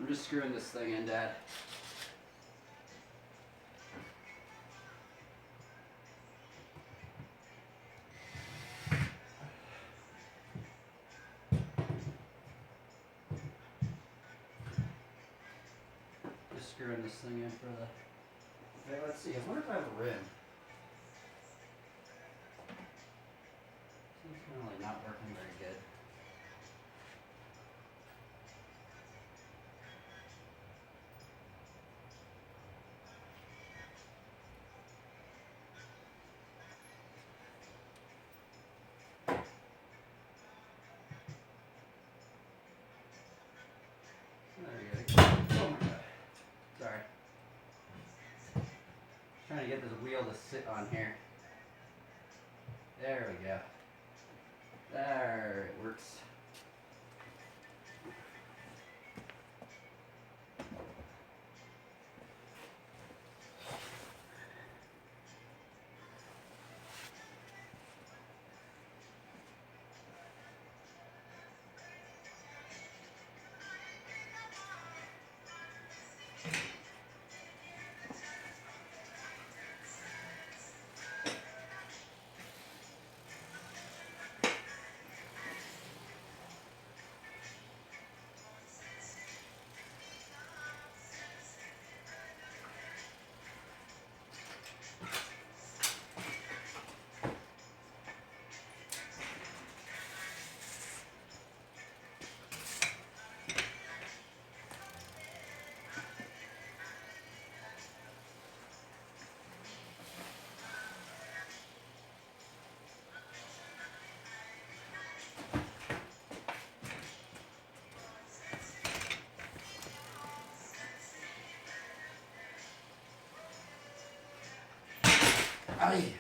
I'm just screwing this thing in, Dad. Just screwing this thing in for the... Okay, let's see. I wonder if I have a rim. Seems really not working very good. There we go. Oh my god. Sorry. Trying to get this wheel to sit on here. There we go. There, it works. Aye.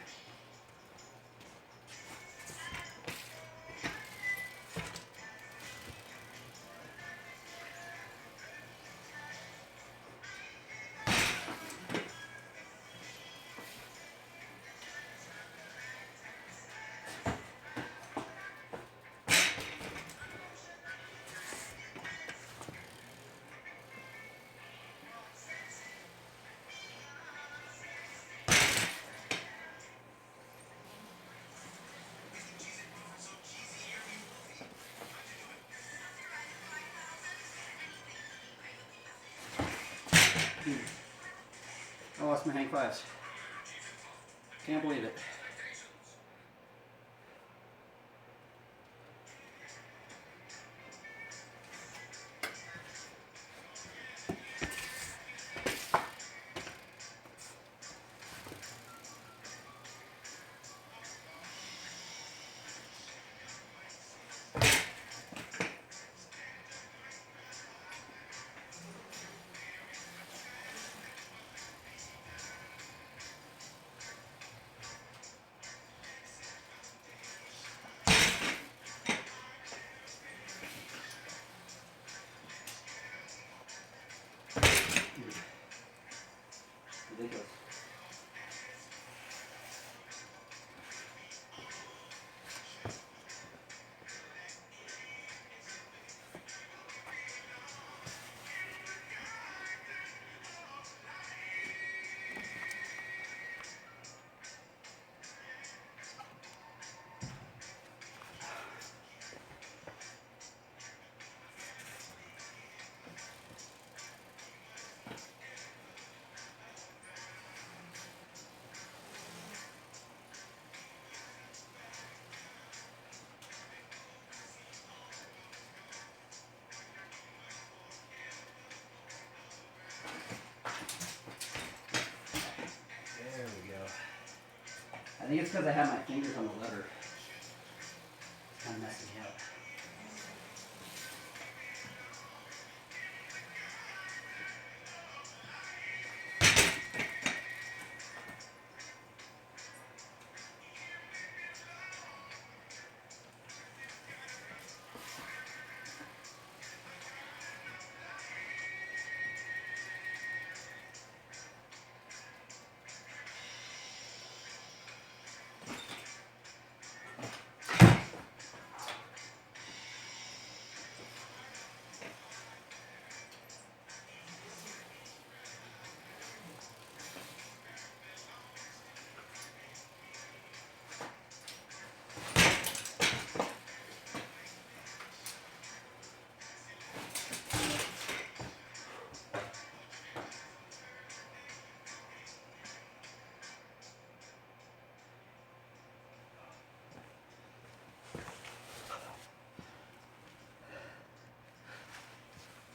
I lost my hang fives. Can't believe it. Ridiculous. There we go. I think it's because I have my fingers on the lever. It's kind of messing me up.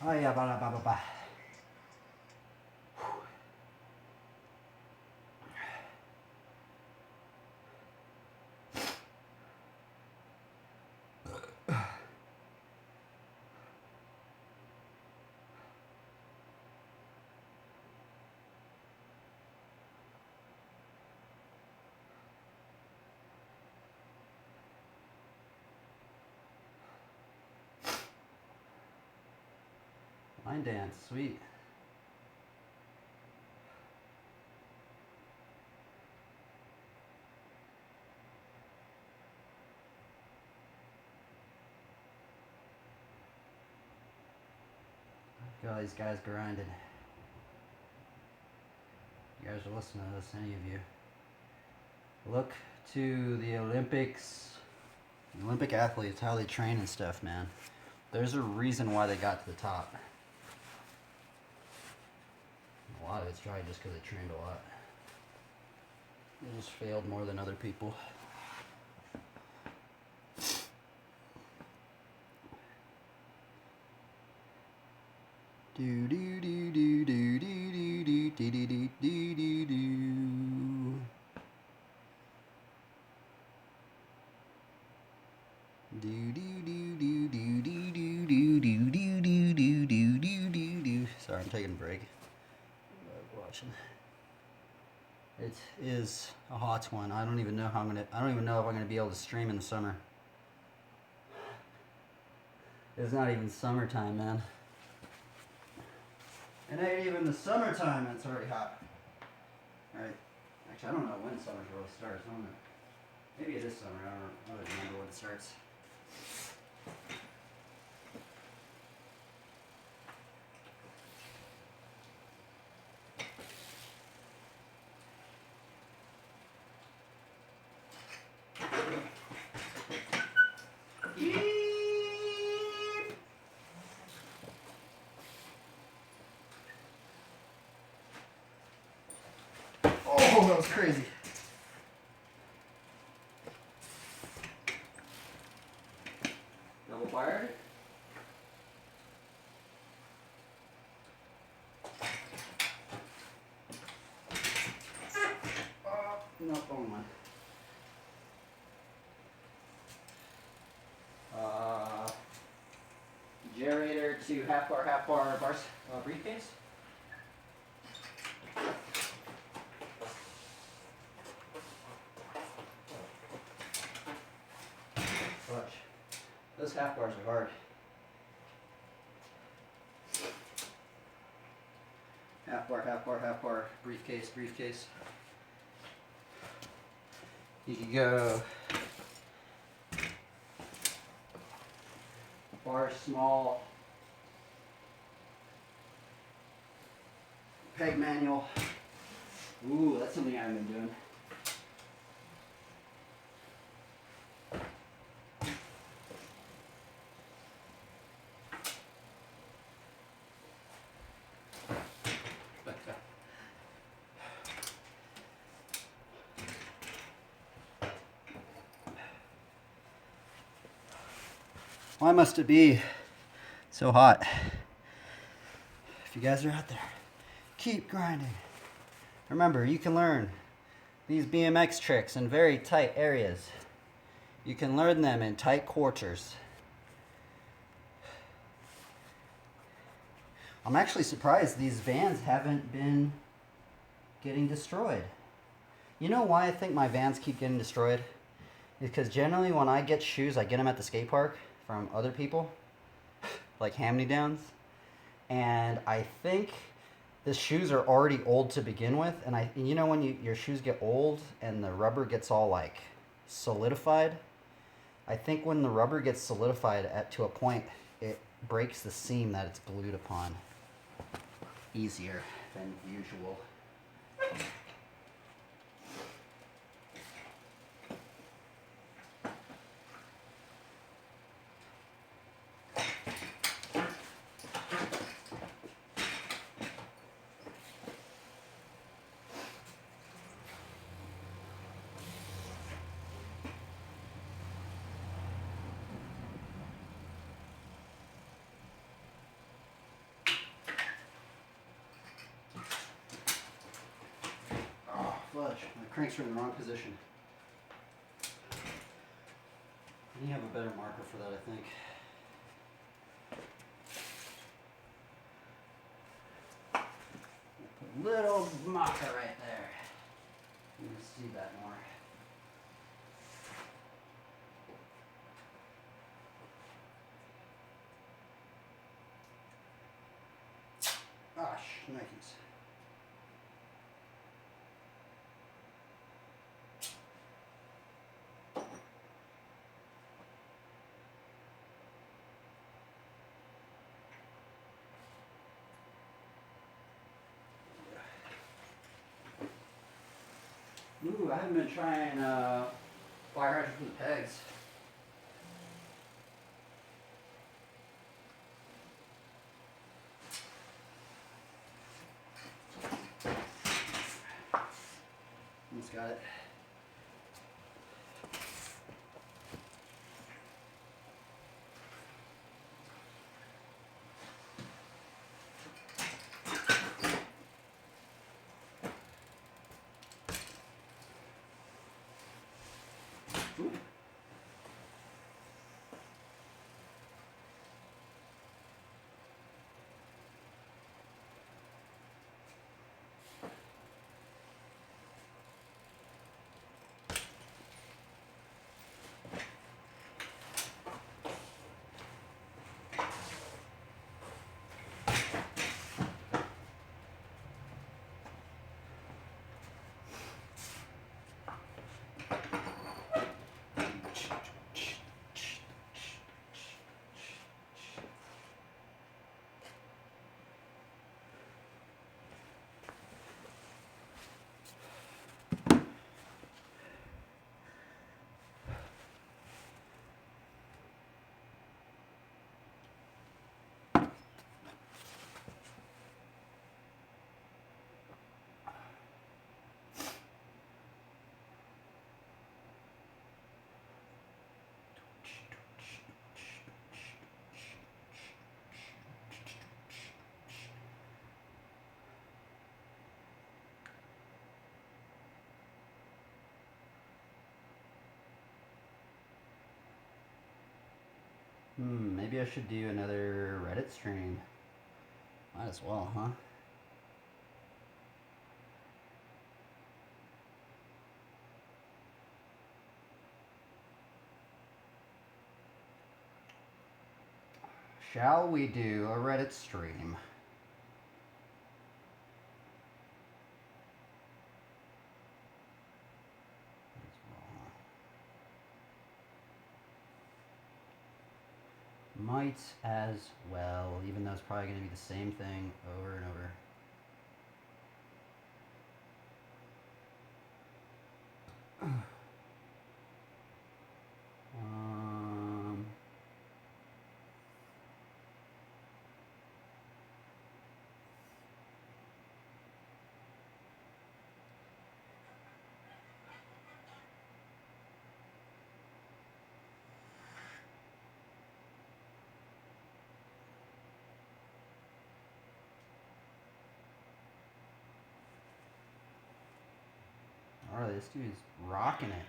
Oh yeah, blah blah blah blah. Line dance, sweet. Look at all these guys grinding. You guys are listening to this, any of you. Look to the Olympics, Olympic athletes, how they train and stuff, man. There's a reason why they got to the top. A lot of it's probably just because they trained a lot. They just failed more than other people. Do do do do do do do do do do do do do. Do do do do do do do do do do do do do do do. Sorry, I'm taking a break. Watching. It is a hot one. I don't even know how I'm gonna. I don't even know if I'm gonna be able to stream in the summer. It's not even summertime, man. It ain't even the summertime and it's already hot. Alright. Actually, I don't know when summer really starts. I don't know. Maybe it is summer. I don't remember when it starts. Oh, that was crazy. Double fired. Oh, not on one. Generator to half bar briefcase. Watch. Those half bars are hard. Half bar, briefcase. You can go bar small, peg manual. Ooh, that's something I haven't been doing. Why must it be so hot? If you guys are out there, keep grinding. Remember, you can learn these BMX tricks in very tight areas. You can learn them in tight quarters. I'm actually surprised these vans haven't been getting destroyed. You know why I think my vans keep getting destroyed? Because generally when I get shoes, I get them at the skate park from other people, like hand-me-downs, and I think the shoes are already old to begin with, and you know when your shoes get old and the rubber gets all like solidified, I think when the rubber gets solidified to a point, it breaks the seam that it's glued upon easier than usual. clutch. My cranks are in the wrong position. And you have a better marker for that, I think. Put a little marker right there. You can see that more. Gosh, Nikes. Ooh, I haven't been trying fire hydrant for the pegs. Almost got it. Ooh. Maybe I should do another Reddit stream. Might as well, huh? Shall we do a Reddit stream? Might as well, even though it's probably going to be the same thing over and over. Alright, this dude is rocking it.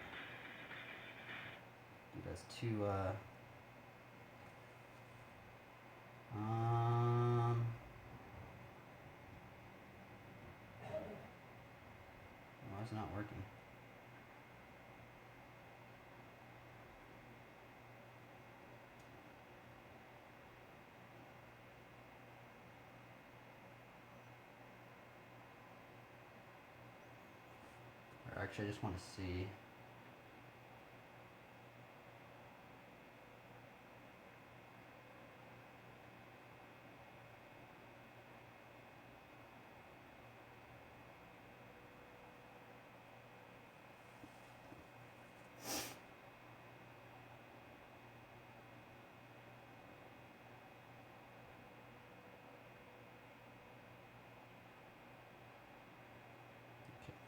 He does two, why is it not working? Actually, I just want to see.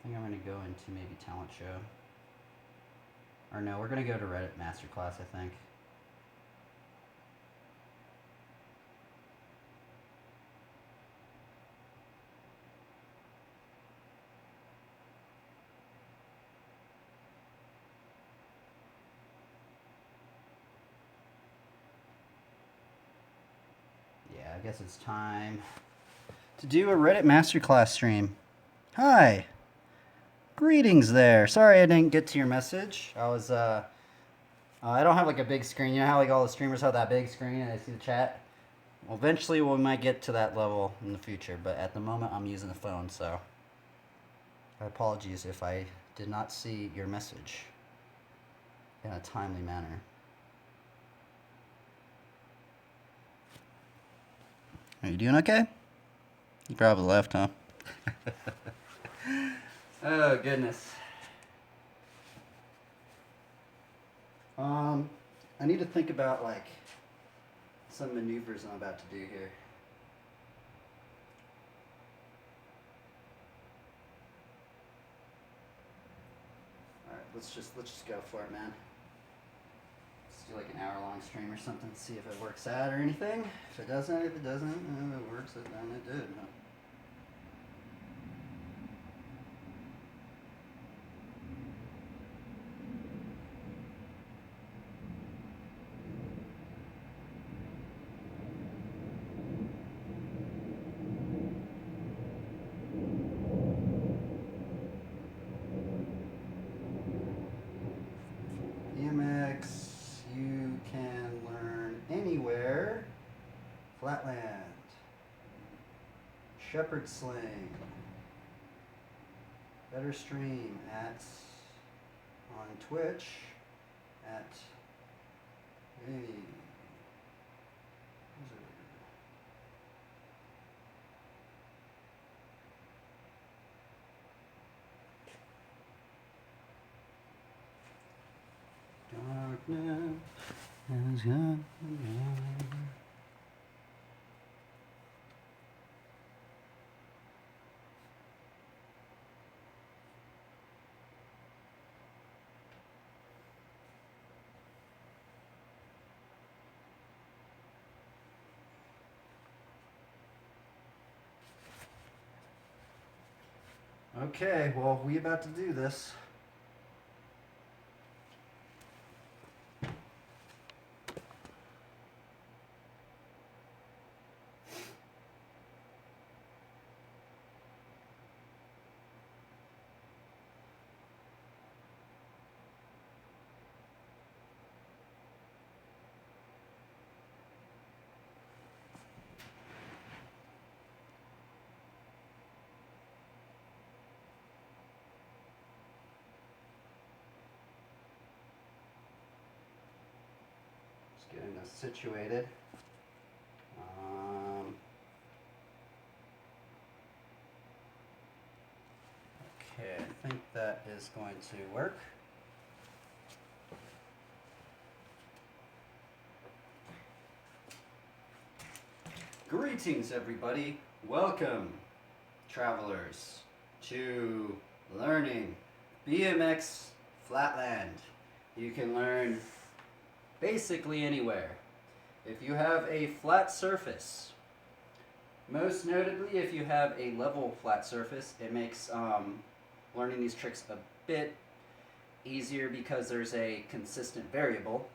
I think I'm going to go into maybe talent show. Or no, we're going to go to Reddit Masterclass, I think. I guess it's time to do a Reddit Masterclass stream. Hi. Greetings there. Sorry I didn't get to your message. I was, I don't have like a big screen. You know how like all the streamers have that big screen and I see the chat? Well, eventually we might get to that level in the future, but at the moment I'm using the phone, so apologies if I did not see your message in a timely manner. Are you doing okay? You probably left, huh? Oh, goodness. I need to think about, like, some maneuvers I'm about to do here. Alright, let's just go for it, man. Let's do like an hour-long stream or something, see if it works out or anything. If it doesn't, and if it works, then it did. BMX, you can learn anywhere. Flatland. Shepard Sling. Better stream on Twitch at darkness has gone. Okay, well, we about to do this. Getting us situated. Okay, I think that is going to work. Greetings, everybody. Welcome, travelers, to learning BMX Flatland. You can learn basically anywhere. If you have a flat surface, most notably if you have a level flat surface, it makes learning these tricks a bit easier because there's a consistent variable.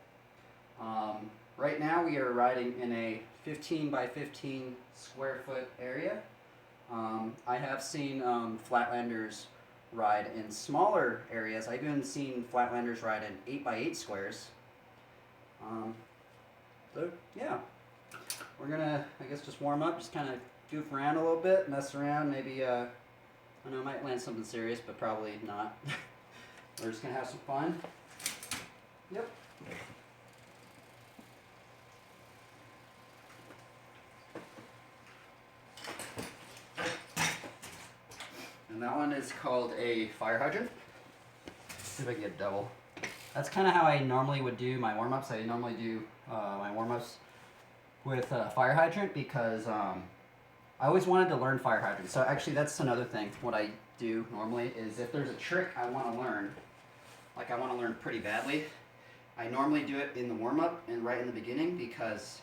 Right now we are riding in a 15 by 15 square foot area. I have seen flatlanders ride in smaller areas. I've even seen flatlanders ride in 8 by 8 squares. So yeah, we're gonna, I guess, just warm up, just kind of goof around a little bit, mess around, maybe, I know I might land something serious, but probably not. We're just gonna have some fun. Yep. And that one is called a fire hydrant. See if I can get double. That's kind of how I normally would do my warm-ups. I normally do my warm-ups with fire hydrant because I always wanted to learn fire hydrant. So actually that's another thing. What I do normally is if there's a trick I want to learn, like I want to learn pretty badly, I normally do it in the warm-up and right in the beginning because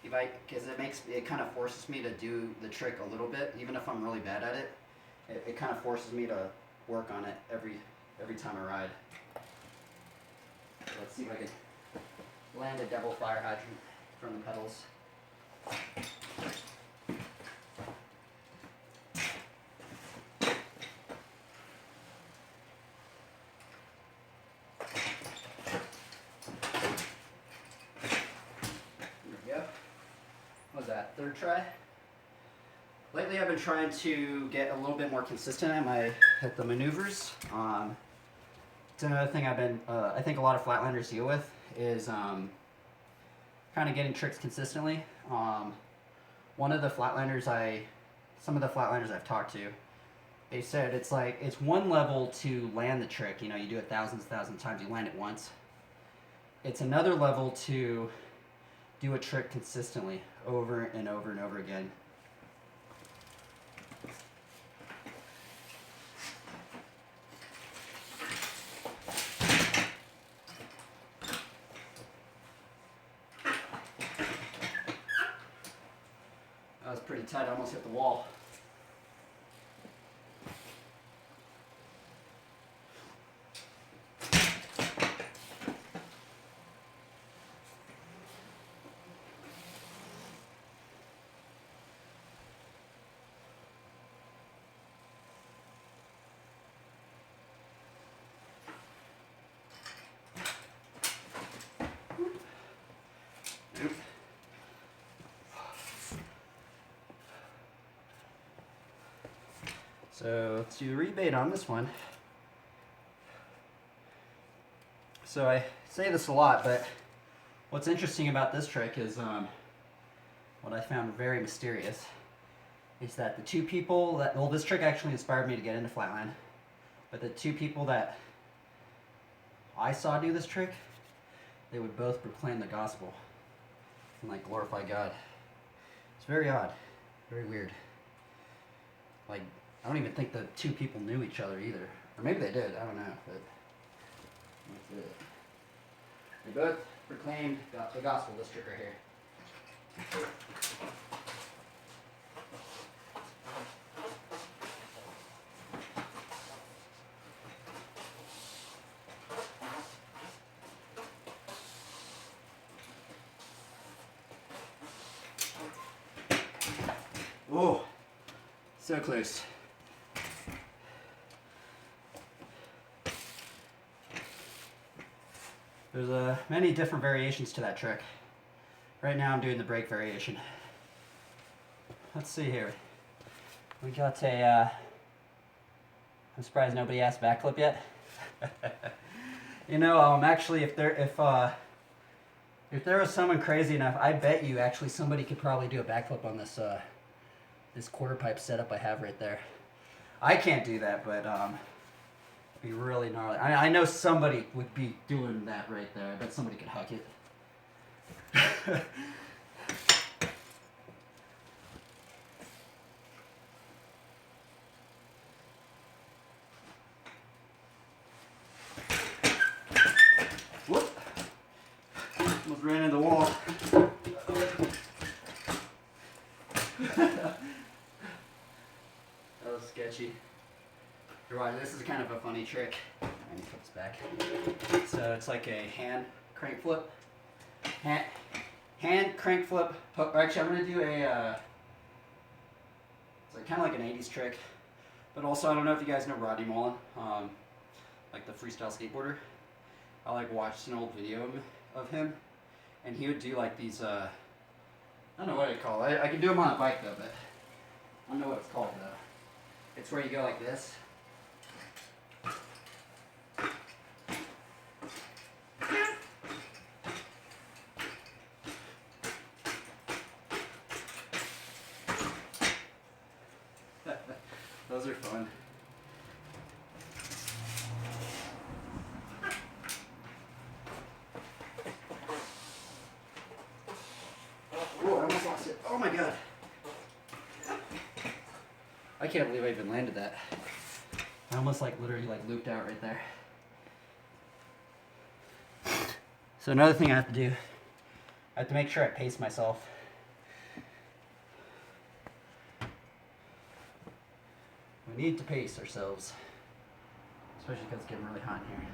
it kind of forces me to do the trick a little bit, even if I'm really bad at it. It kind of forces me to work on it every time I ride. Let's see if I can land a double fire hydrant from the pedals. that third try. Lately I've been trying to get a little bit more consistent at the maneuvers. It's another thing I think a lot of flatlanders deal with is kind of getting tricks consistently. Some of the flatlanders I've talked to, they said it's one level to land the trick. You know, you do it thousands of times, you land it once. It's another level to do a trick consistently over and over and over again. That was pretty tight, I almost hit the wall. So to rebait on this one, so I say this a lot, but what's interesting about this trick is what I found very mysterious is that the two people that, well, this trick actually inspired me to get into flatland, but the two people that I saw do this trick, they would both proclaim the gospel and like glorify God. It's very odd, very weird. Like, I don't even think the two people knew each other either. Or maybe they did, I don't know. But that's it. They both proclaimed the gospel, this trick right here. Oh, so close. There's many different variations to that trick. Right now I'm doing the break variation. Let's see here. We got a, I'm surprised nobody asked backflip yet. You know, actually if there was someone crazy enough, I bet you actually somebody could probably do a backflip on this this quarter pipe setup I have right there. I can't do that, but be really gnarly. I know somebody would be doing that right there. I bet somebody could huck it. Whoop! Almost ran into the wall. That was sketchy. This is kind of a funny trick. Let me put this back. So it's like a hand crank flip. Hand crank flip. Actually, I'm going to do a, it's like kind of like an 80s trick. But also, I don't know if you guys know Rodney Mullen, like the freestyle skateboarder. I like watched an old video of him, and he would do like these, I don't know what I call it. I can do them on a bike though, but I don't know what it's called though. It's where you go like this. Those are fun. Oh, I almost lost it. Oh my god. I can't believe I even landed that. I almost literally looped out right there. So another thing I have to do, I have to make sure I pace myself. We need to pace ourselves, especially because it's getting really hot in here.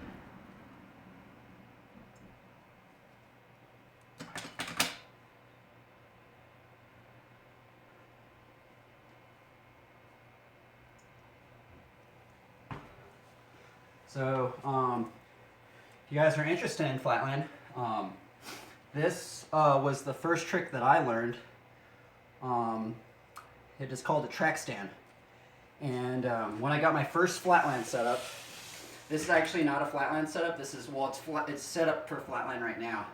So, if you guys are interested in flatland, this was the first trick that I learned It is called a track stand. And when I got my first flatland setup, this is actually not a flatland setup. This is, well, it's set up for flatland right now,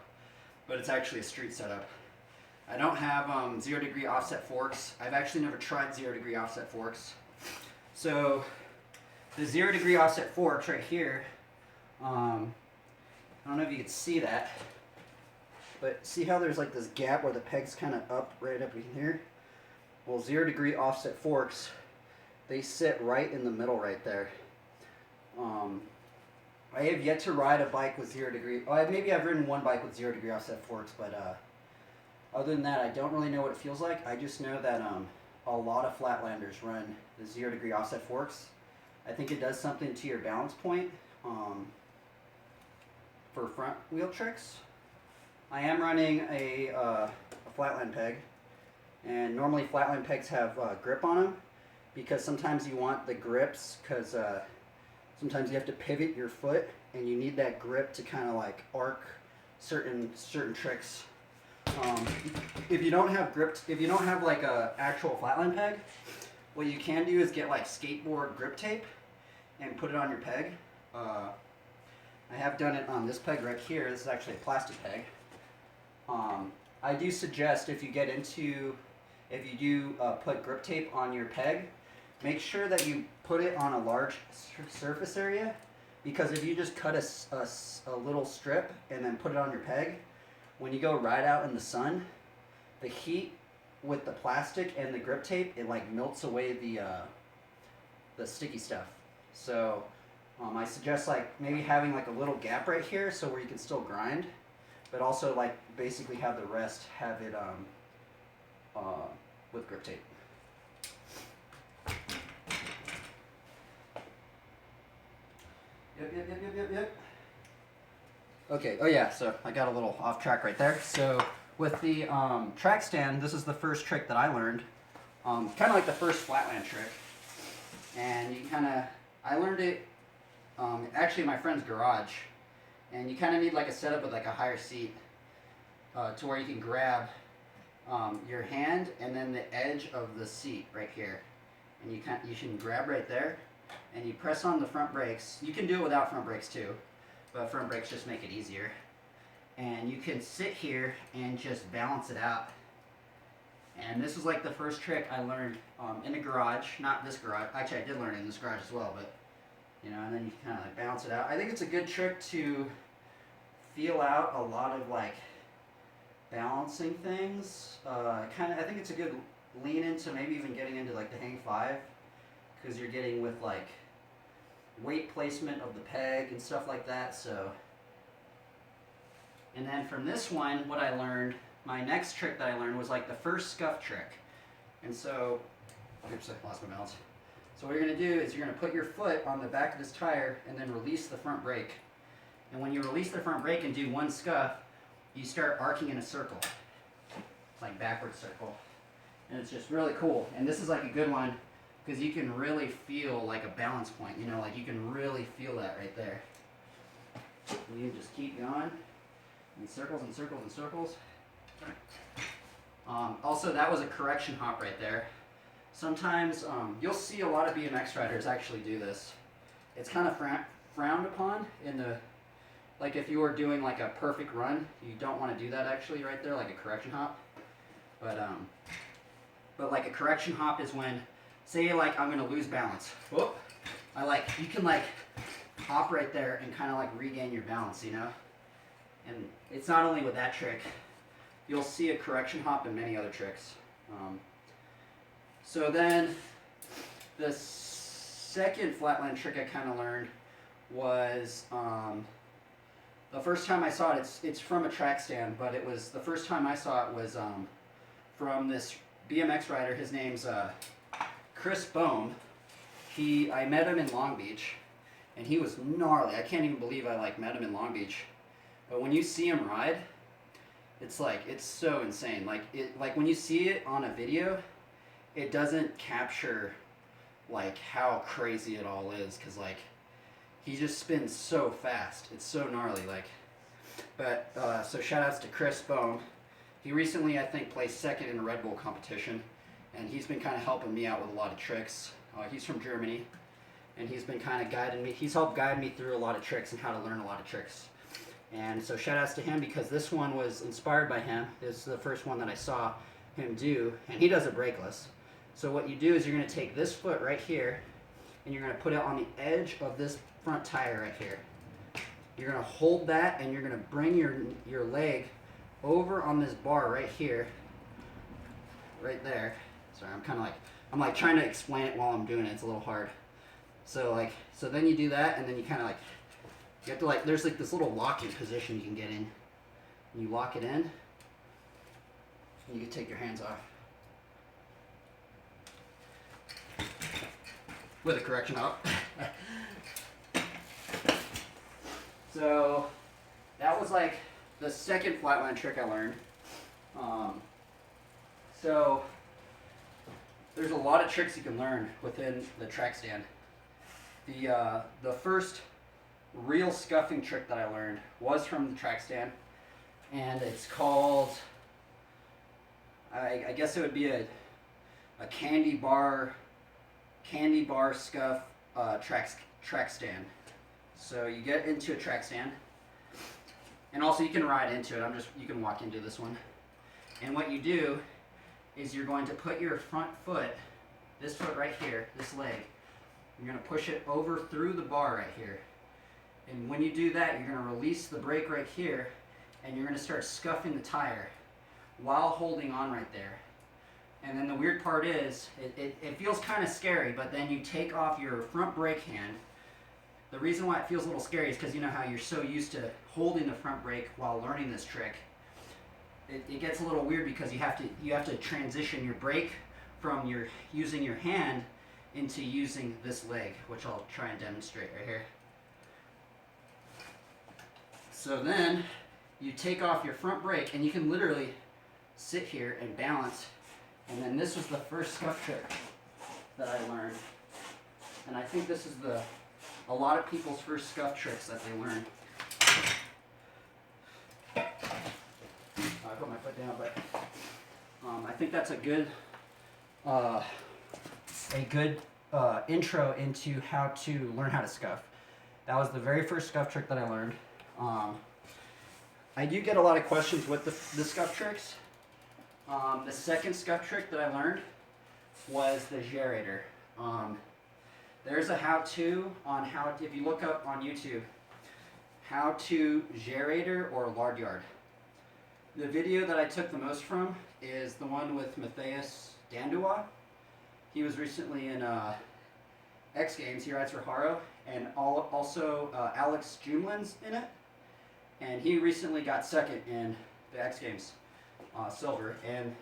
but it's actually a street setup. I don't have 0 degree offset forks. I've actually never tried 0 degree offset forks. So the 0 degree offset forks right here, I don't know if you can see that, but see how there's like this gap where the peg's kind of up, right up in here? Well, 0 degree offset forks, they sit right in the middle right there. I have yet to ride a bike with 0 degree. Oh, maybe I've ridden one bike with 0 degree offset forks, but other than that, I don't really know what it feels like. I just know that a lot of flatlanders run the 0 degree offset forks. I think it does something to your balance point for front wheel tricks. I am running a flatland peg, and normally flatland pegs have grip on them because sometimes you want the grips because sometimes you have to pivot your foot and you need that grip to kind of like arc certain tricks. If you don't have if you don't have like a actual flatland peg, what you can do is get like skateboard grip tape and put it on your peg. I have done it on this peg right here. This is actually a plastic peg. I do suggest if you do put grip tape on your peg, make sure that you put it on a large surface area, because if you just cut a little strip and then put it on your peg, when you go ride out in the sun, the heat with the plastic and the grip tape, it like melts away the sticky stuff. So I suggest like maybe having like a little gap right here so where you can still grind, but also like basically have the rest have it with grip tape. Yep. Okay, oh yeah, so I got a little off track right there. So with the track stand, this is the first trick that I learned. Kind of like the first flatland trick. And I learned it actually in my friend's garage. And you kind of need like a setup with like a higher seat to where you can grab your hand and then the edge of the seat right here. And you can grab right there and you press on the front brakes. You can do it without front brakes too, but front brakes just make it easier. And you can sit here and just balance it out. And this was like the first trick I learned in a garage, not this garage. Actually, I did learn it in this garage as well, but you know, and then you kind of like balance it out. I think it's a good trick to feel out a lot of like balancing things. I think it's a good lean into maybe even getting into like the hang 5, because you're getting with like weight placement of the peg and stuff like that. So, and then from this one, what I learned, my next trick that I learned was like the first scuff trick. And so, oops, I lost my balance. So what you're going to do is you're going to put your foot on the back of this tire and then release the front brake. And when you release the front brake and do one scuff, you start arcing in a circle, like backward circle. And it's just really cool. And this is like a good one because you can really feel like a balance point, you know, like you can really feel that right there. And you just keep going in circles and circles and circles. Also, that was a correction hop right there. Sometimes you'll see a lot of BMX riders actually do this. It's kind of frowned upon in the, like if you were doing like a perfect run, you don't want to do that actually right there, like a correction hop. But like a correction hop is when, say like I'm gonna lose balance. Whoop! You can like hop right there and kind of like regain your balance, you know. And it's not only with that trick. You'll see a correction hop in many other tricks. So then, the second flatland trick I kind of learned was the first time I saw it. It's from a track stand, but it was the first time I saw it was from this BMX rider. His name's Chris Bohm. I met him in Long Beach, and he was gnarly. I can't even believe I met him in Long Beach. But when you see him ride, it's so insane. Like when you see it on a video, it doesn't capture like how crazy it all is, because like he just spins so fast. It's so gnarly. So shout outs to Chris Bohm. He recently, I think, placed second in a Red Bull competition, and he's been kind of helping me out with a lot of tricks. He's from Germany, and he's been kind of guiding me. He's helped guide me through a lot of tricks and how to learn a lot of tricks. And so shout outs to him, because this one was inspired by him. This is the first one that I saw him do, and he does it brakeless. So what you do is you're going to take this foot right here, and you're going to put it on the edge of this front tire right here. You're going to hold that, and you're going to bring your leg over on this bar right here, right there. Sorry, I'm like trying to explain it while I'm doing it. It's a little hard. So then you do that, and then you kind of you have to there's this little locking position you can get in. And you lock it in, and you can take your hands off. With a correction up. So that was like the second flatland trick I learned. So there's a lot of tricks you can learn within the track stand. The first real scuffing trick that I learned was from the track stand, and it's called, I guess it would be a candy bar scuff track stand. So you get into a track stand, and also you can ride into it. You can walk into this one. And what you do is you're going to put your front foot, this foot right here, this leg, you're going to push it over through the bar right here. And when you do that, you're going to release the brake right here, and you're going to start scuffing the tire while holding on right there. And then the weird part is, it feels kind of scary, but then you take off your front brake hand. The reason why it feels a little scary is because you know how you're so used to holding the front brake while learning this trick. It gets a little weird because you have to transition your brake from using your hand into using this leg, which I'll try and demonstrate right here. So then you take off your front brake, and you can literally sit here and balance. And then this was the first scuff trick that I learned. And I think this is a lot of people's first scuff tricks that they learn. I put my foot down, but I think that's a good intro into how to learn how to scuff. That was the very first scuff trick that I learned. I do get a lot of questions with the scuff tricks. The second scuff trick that I learned was the gyrator. There's a how-to on if you look up on YouTube, how to gyrator or lard yard. The video that I took the most from is the one with Matthias Dandua. He was recently in X Games. He rides for Haro, and also Alex Jumlin's in it. And he recently got second in the X Games, silver. And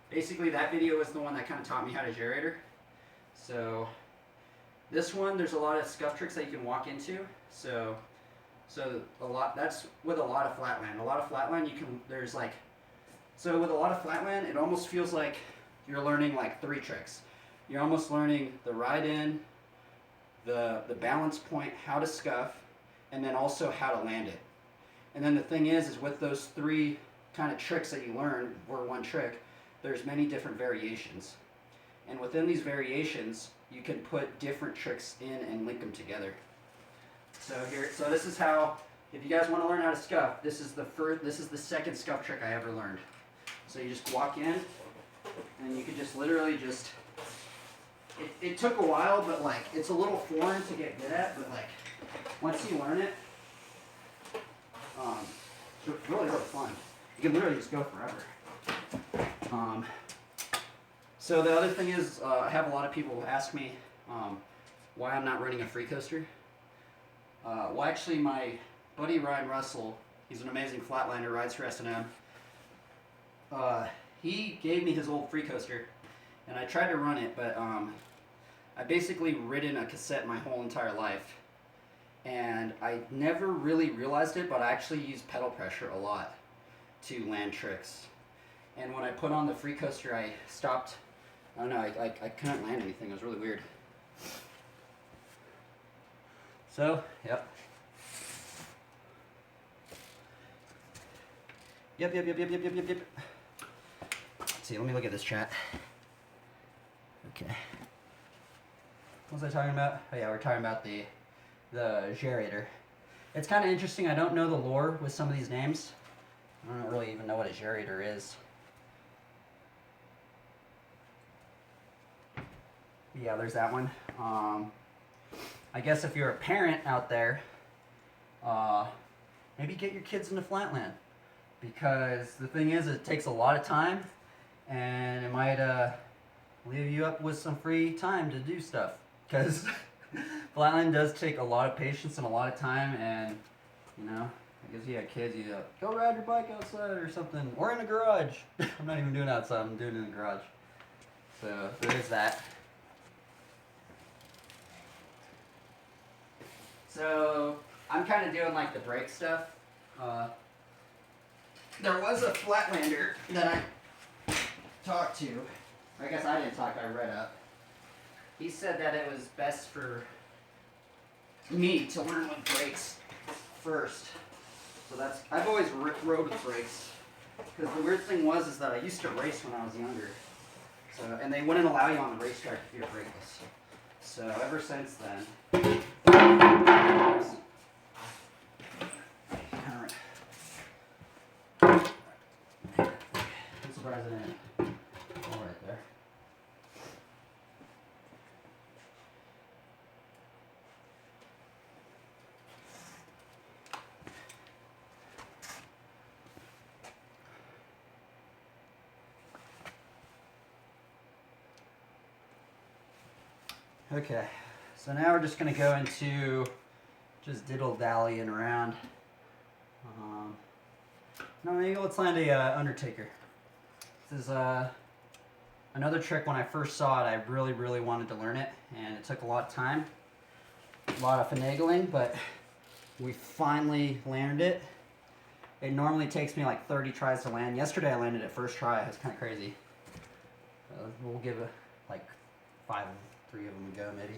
basically that video was the one that kind of taught me how to gyrator. So this one, there's a lot of scuff tricks that you can walk into. So that's with a lot of flatland. A lot of flatland with a lot of flatland, it almost feels like you're learning like 3 tricks. You're almost learning the ride in, the balance point, how to scuff, and then also how to land it. And then the thing is with those 3 kind of tricks that you learn, or one trick, there's many different variations. And within these variations, you can put different tricks in and link them together. So this is how, if you guys want to learn how to scuff, this is the second scuff trick I ever learned. So you just walk in, and you can just literally it took a while, but it's a little foreign to get good at, but once you learn it, it's really, really fun. You can literally just go forever. So the other thing is, I have a lot of people ask me why I'm not running a free coaster. Well, actually, my buddy Ryan Russell, he's an amazing flatlander, rides for S&M. He gave me his old free coaster, and I tried to run it, but I basically ridden a cassette my whole entire life, and I never really realized it, but I actually use pedal pressure a lot to land tricks. And when I put on the free coaster, I stopped. I don't know, I couldn't land anything. It was really weird. So, yep. Yep. see, let me look at this chat. Okay. What was I talking about? Oh yeah, we're talking about the gerator. It's kind of interesting. I don't know the lore with some of these names. I don't really even know what a gerator is. Yeah, there's that one. I guess if you're a parent out there, maybe get your kids into flatland, because the thing is, it takes a lot of time, and it might leave you up with some free time to do stuff. Because flatland does take a lot of patience and a lot of time, and you know, I guess you have kids, you go ride your bike outside or something, or in a garage. I'm not even doing it outside, I'm doing it in the garage. So there is that. So I'm kind of doing like the brake stuff. There was a flatlander that I talked to. I guess I didn't talk, I read up. He said that it was best for me to learn with brakes first. So that's, I've always rode with brakes. Because the weird thing is that I used to race when I was younger. So, and they wouldn't allow you on the racetrack if you're brakeless. So ever since then, I'm surprised I didn't. All right there. Okay, so now we're just going to go into just diddle-dallying around. No, maybe let's land a Undertaker. This is another trick. When I first saw it, I really, really wanted to learn it, and it took a lot of time, a lot of finagling, but we finally landed it. It normally takes me like 30 tries to land. Yesterday I landed it first try. It's kind of crazy. We'll give it like 3 of them a go, maybe.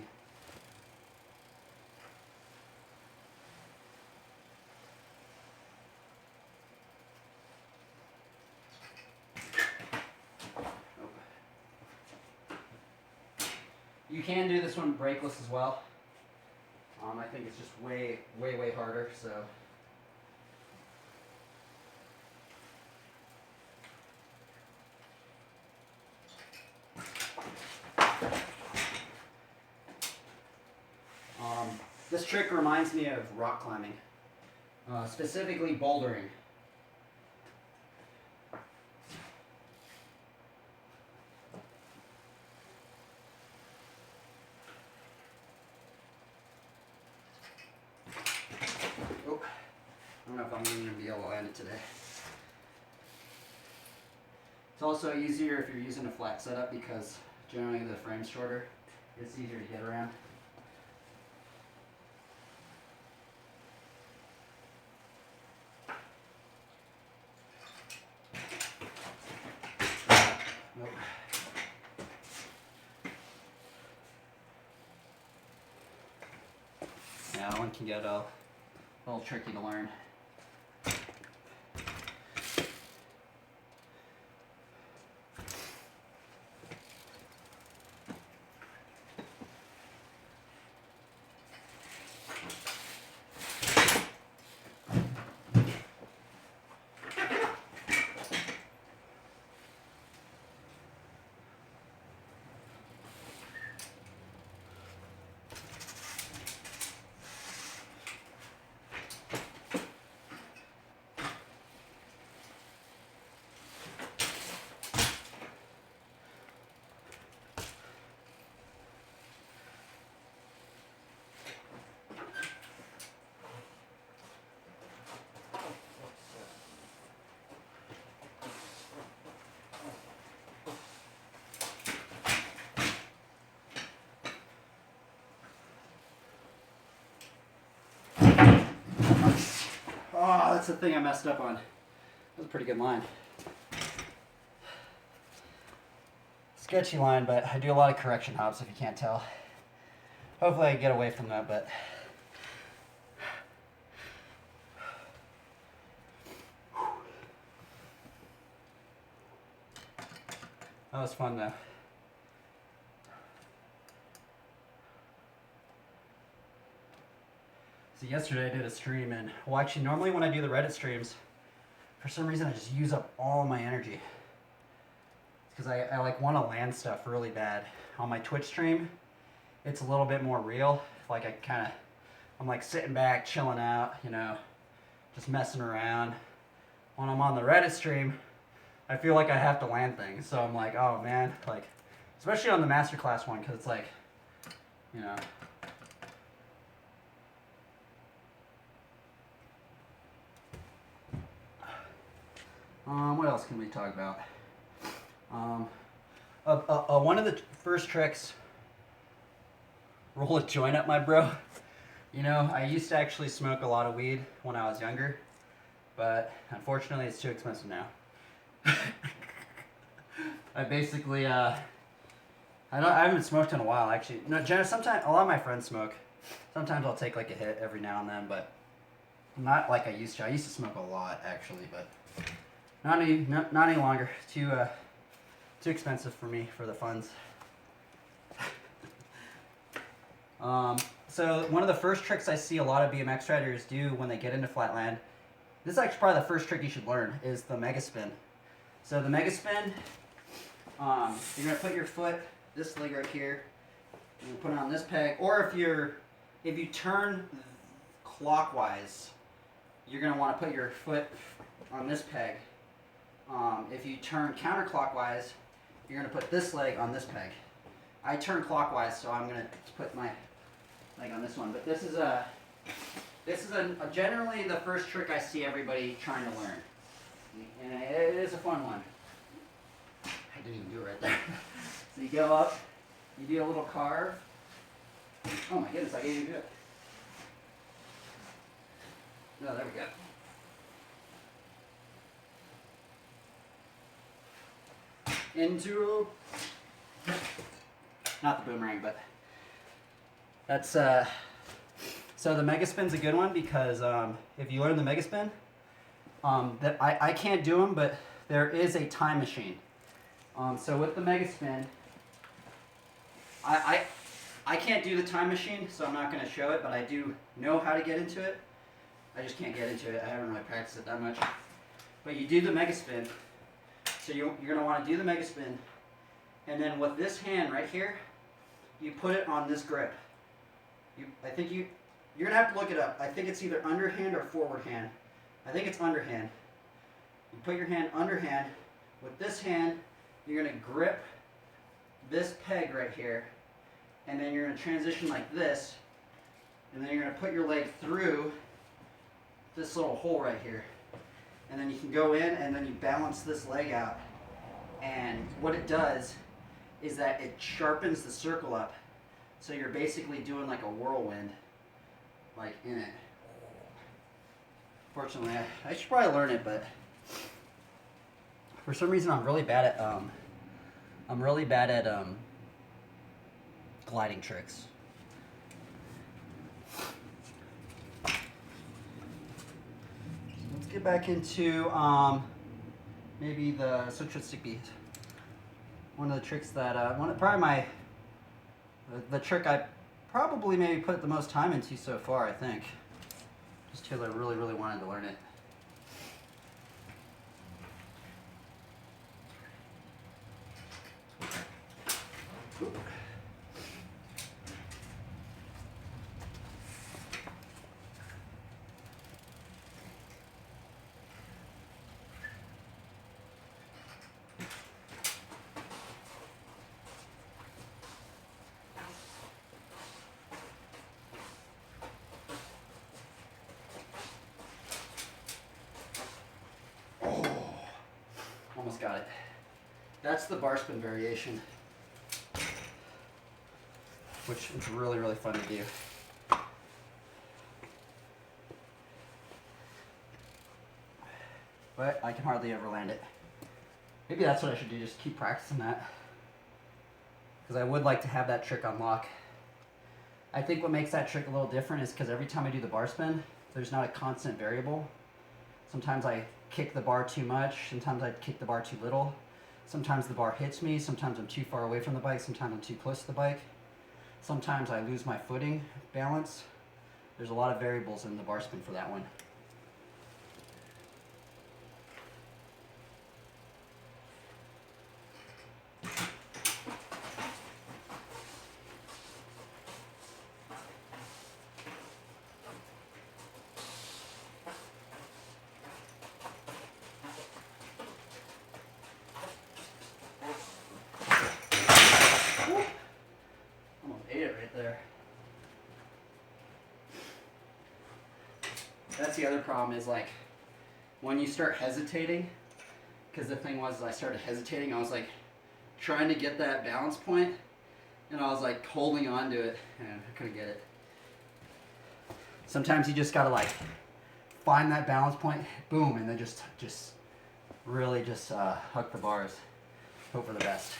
You can do this one brakeless as well. I think it's just way, way, way harder, so. This trick reminds me of rock climbing, specifically bouldering. Oh, I don't know if I'm even going to be able to land it today. It's also easier if you're using a flat setup because generally the frame's shorter. It's easier to get around. Yeah, one can get a little tricky to learn. Oh, that's the thing I messed up on. That was a pretty good line. Sketchy line, but I do a lot of correction hops if you can't tell. Hopefully I get away from that, but... That was fun though. So yesterday I did a stream, and well, actually normally when I do the Reddit streams, for some reason I just use up all my energy. Because I like want to land stuff really bad. On my Twitch stream, it's a little bit more real. Like I'm like sitting back, chilling out, you know, just messing around. When I'm on the Reddit stream, I feel like I have to land things. So I'm like, oh man, like, especially on the masterclass one, because it's like, you know. What else can we talk about? One of the first tricks, roll a joint up my bro. You know, I used to actually smoke a lot of weed when I was younger, but unfortunately it's too expensive now. I basically, I haven't smoked in a while actually. No, sometimes, a lot of my friends smoke. Sometimes I'll take like a hit every now and then, but not like I used to. I used to smoke a lot actually, but not any longer. Too expensive for me for the funds. So one of the first tricks I see a lot of BMX riders do when they get into flatland, this is actually probably the first trick you should learn, is the mega spin. So the mega spin, you're gonna put your foot, this leg right here, and put it on this peg, or if you turn clockwise, you're gonna want to put your foot on this peg. If you turn counterclockwise, you're gonna put this leg on this peg. I turn clockwise, so I'm gonna put my leg on this one. But this is generally the first trick I see everybody trying to learn, and it is a fun one. I didn't even do it right there. So you go up, you do a little carve. Oh my goodness, I can't even do it. No, there we go. Into, not the boomerang, but that's so the mega spin's a good one because if you learn the mega spin, that I can't do them, but there is a time machine. So with the mega spin, I can't do the time machine, so I'm not going to show it, but I do know how to get into it. I just can't get into it. I haven't really practiced it that much. But you do the mega spin. So you're going to want to do the mega spin, and then with this hand right here, you put it on this grip. You're going to have to look it up. I think it's either underhand or forward hand. I think it's underhand. You put your hand underhand. With this hand, you're going to grip this peg right here, and then you're going to transition like this, and then you're going to put your leg through this little hole right here. And then you can go in and then you balance this leg out. And what it does is that it sharpens the circle up. So you're basically doing like a whirlwind, like in it. Fortunately, I should probably learn it, but for some reason I'm really bad at gliding tricks. Get back into maybe the sutra stick beat. One of the tricks that the trick I probably maybe put the most time into so far, I think, just because I really wanted to learn it. Ooh. Almost got it. That's the bar spin variation, which is really fun to do. But I can hardly ever land it. Maybe that's what I should do, just keep practicing that. Because I would like to have that trick on lock. I think what makes that trick a little different is because every time I do the bar spin, there's not a constant variable. Sometimes I kick the bar too much, sometimes I kick the bar too little. Sometimes the bar hits me, sometimes I'm too far away from the bike, sometimes I'm too close to the bike. Sometimes I lose my footing balance. There's a lot of variables in the bar spin for that one. That's the other problem is like when you start hesitating, because the thing was I started hesitating, I was like trying to get that balance point and I was like holding on to it and I couldn't get it. Sometimes you just gotta like find that balance point, boom, and then just really just hook the bars, hope for the best.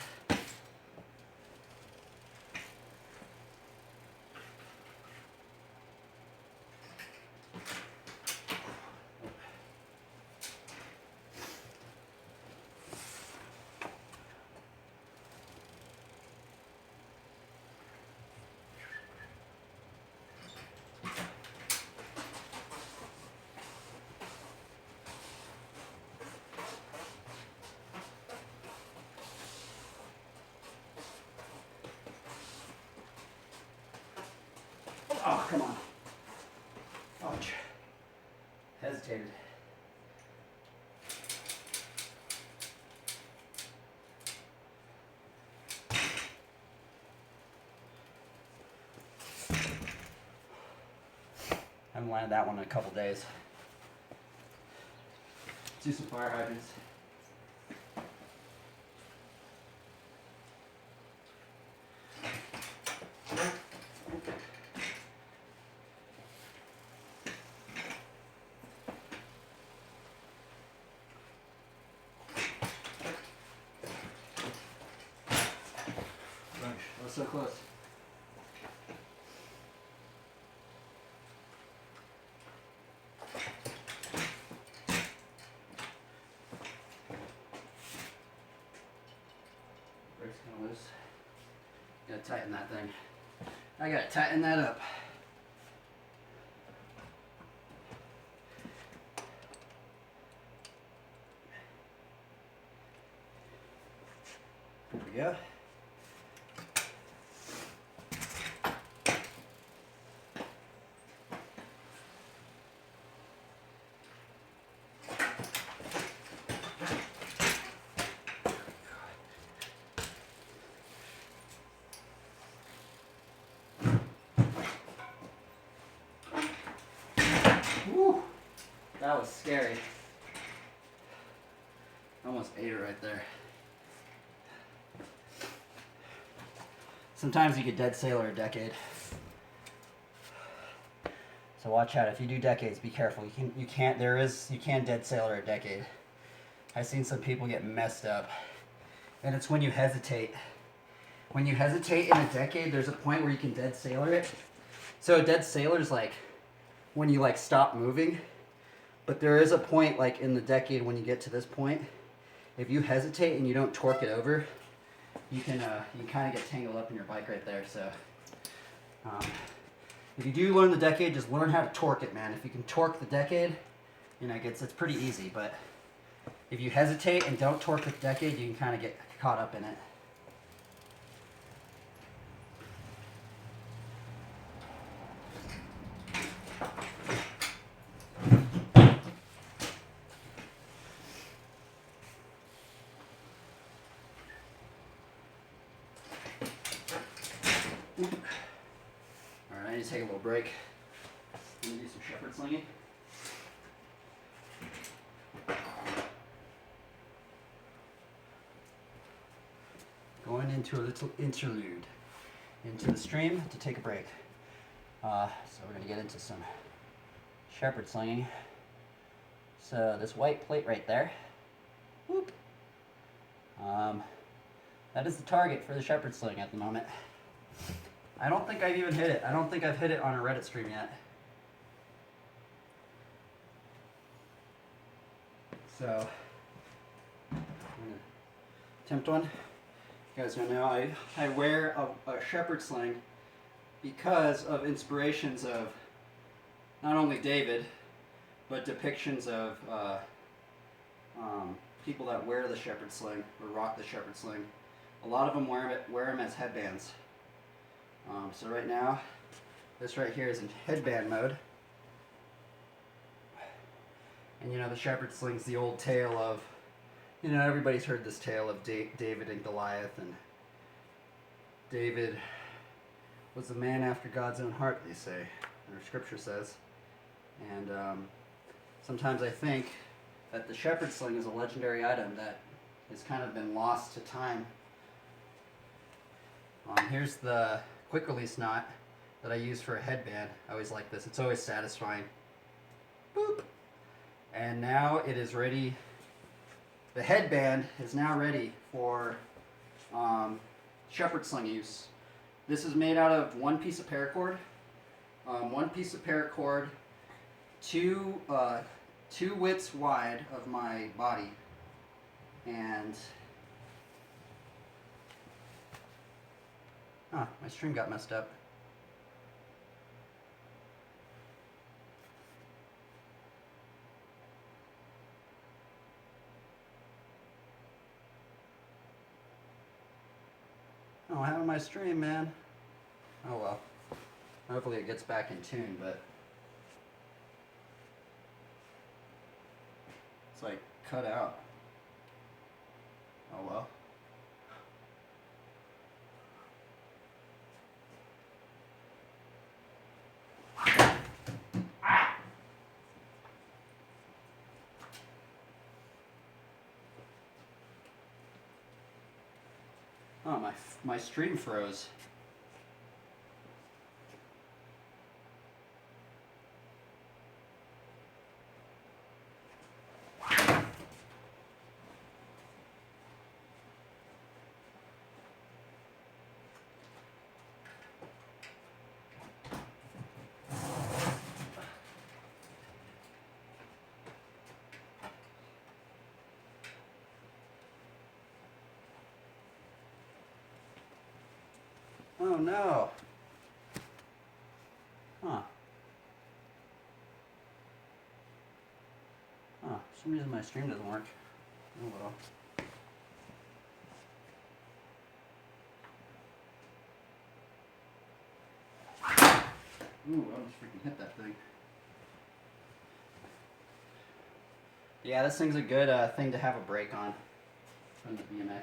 Oh, come on. Ouch. Hesitated. I haven't landed that one in a couple days. Let's do some fire hydrants. That was so close. Brake's kind of loose. Gotta tighten that thing. I gotta tighten that up. There we go. Woo, that was scary. Almost ate it right there. Sometimes you get dead sailor a decade. So watch out. If you do decades, be careful. You can dead sailor a decade. I've seen some people get messed up. And it's when you hesitate. When you hesitate in a decade, there's a point where you can dead sailor it. So a dead sailor is like when you like stop moving. But there is a point like in the decade when you get to this point, if you hesitate and you don't torque it over, you can kind of get tangled up in your bike right there. So if you do learn the decade, just learn how to torque it, man. If you can torque the decade, you know, it's pretty easy. But if you hesitate and don't torque the decade, you can kind of get caught up in it. Alright, I need to take a little break. I'm going to do some Shepard Slinging. Going into a little interlude into the stream to take a break. So we're going to get into some Shepard Slinging. So this white plate right there, whoop, that is the target for the Shepard Sling at the moment. I don't think I've even hit it. I don't think I've hit it on a Reddit stream yet. So I'm gonna attempt one. You guys don't know, I wear a Shepard Sling because of inspirations of not only David, but depictions of people that wear the Shepard Sling or rock the Shepard Sling. A lot of them wear them as headbands. So right now, this right here is in headband mode. And you know, the Shepard Sling's the old tale of, you know, everybody's heard this tale of David and Goliath, and David was a man after God's own heart, they say, or scripture says. And sometimes I think that the Shepard Sling is a legendary item that has kind of been lost to time. Here's the quick release knot that I use for a headband. I always like this. It's always satisfying. Boop. And now it is ready. The headband is now ready for Shepard Sling use. This is made out of one piece of paracord. One piece of paracord, two widths wide of my body, and my string got messed up. Oh, what happened to my stream, man? Oh well. Hopefully it gets back in tune, but it's like cut out. Oh well. Oh, my stream froze. Oh no. Huh. For some reason my stream doesn't work. Oh well. Ooh, I almost freaking hit that thing. Yeah, this thing's a good thing to have a break on from the BMX.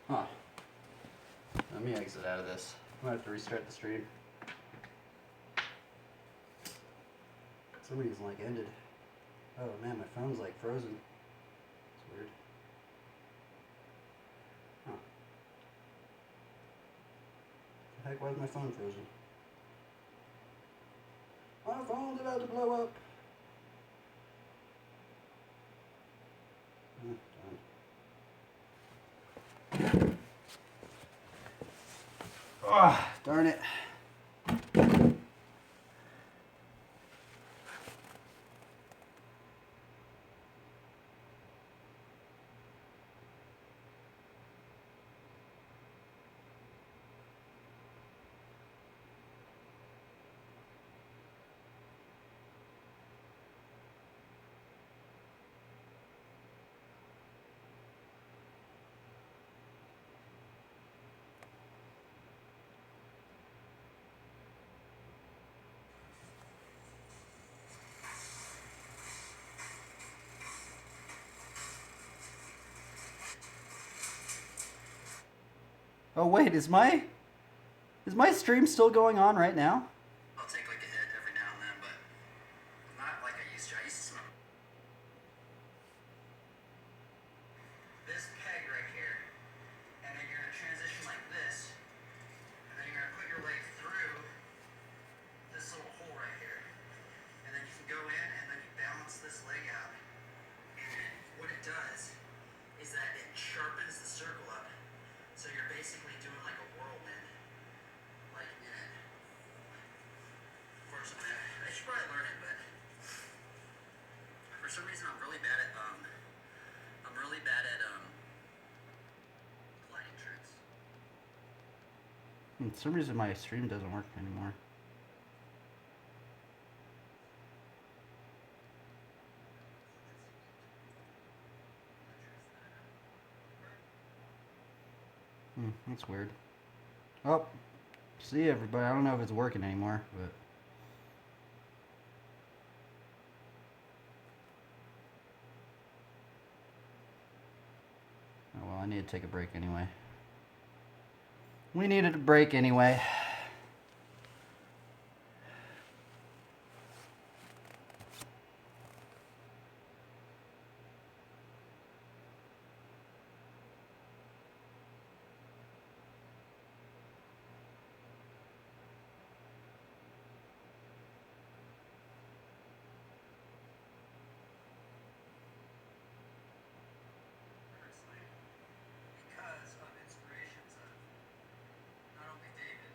Huh. Let me exit out of this. I'm gonna have to restart the stream. Somebody's like ended. Oh man, my phone's like frozen. It's weird. Huh. The heck, why is my phone frozen? My phone's about to blow up. Oh, darn it. Oh wait, is my stream still going on right now? I'll take like a hit every now and then, but not like I used to. I used to smoke. This For some reason my stream doesn't work anymore. That's weird. Oh, see everybody. I don't know if it's working anymore, but. Oh well, I need to take a break anyway. We needed a break anyway. Shepard Sling, because of inspirations of not only David,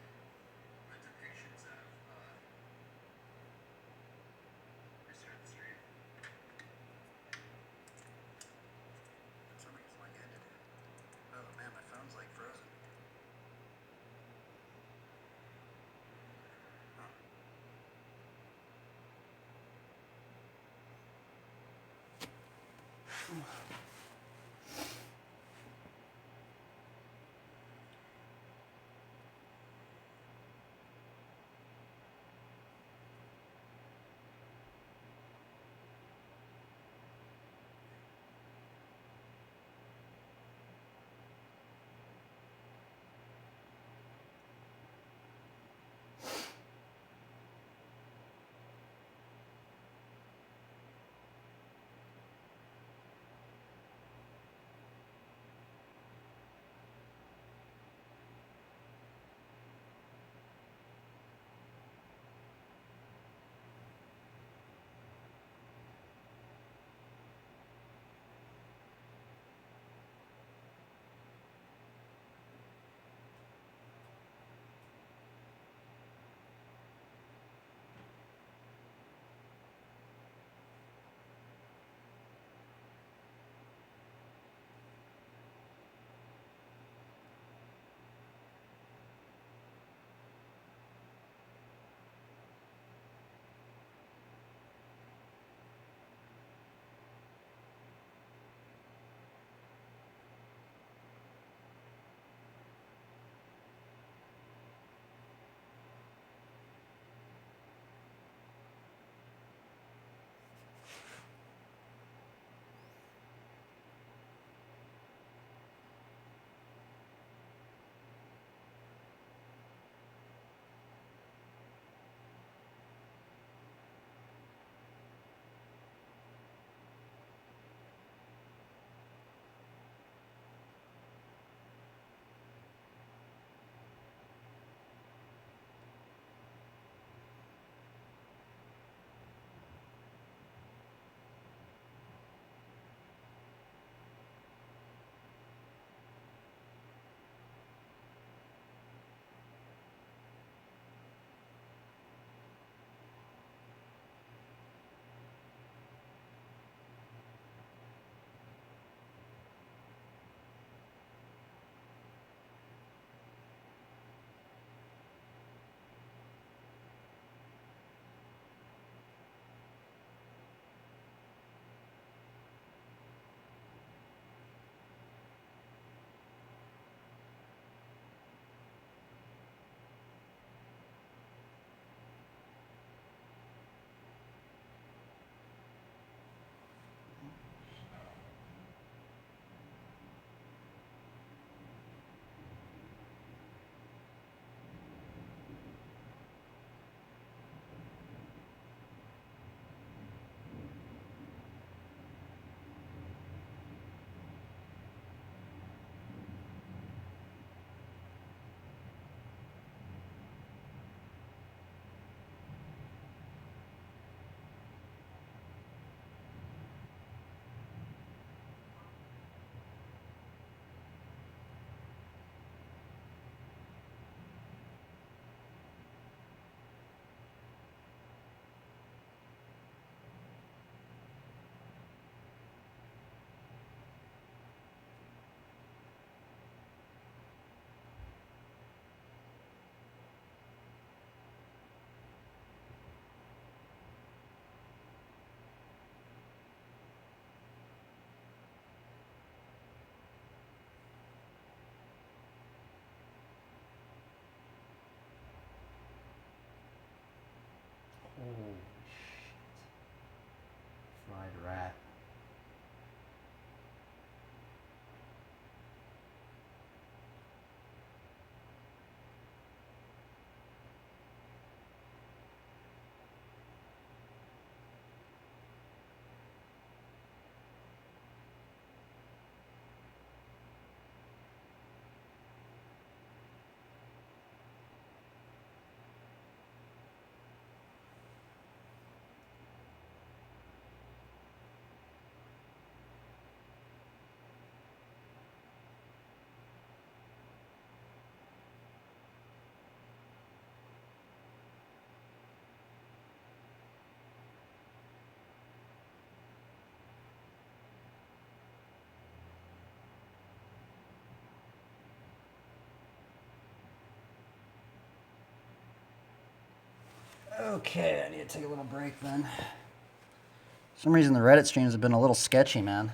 Okay, I need to take a little break then. For some reason the Reddit streams have been a little sketchy, man.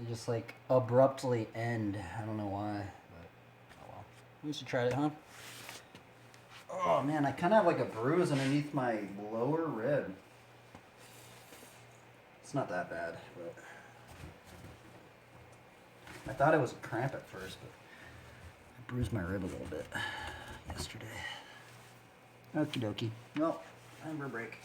They just like abruptly end. I don't know why, but oh well. We should try it, huh? Oh man, I kind of have like a bruise underneath my lower rib. It's not that bad, but I thought it was a cramp at first, but I bruised my rib a little bit yesterday. Okie dokie. Well, time for a break.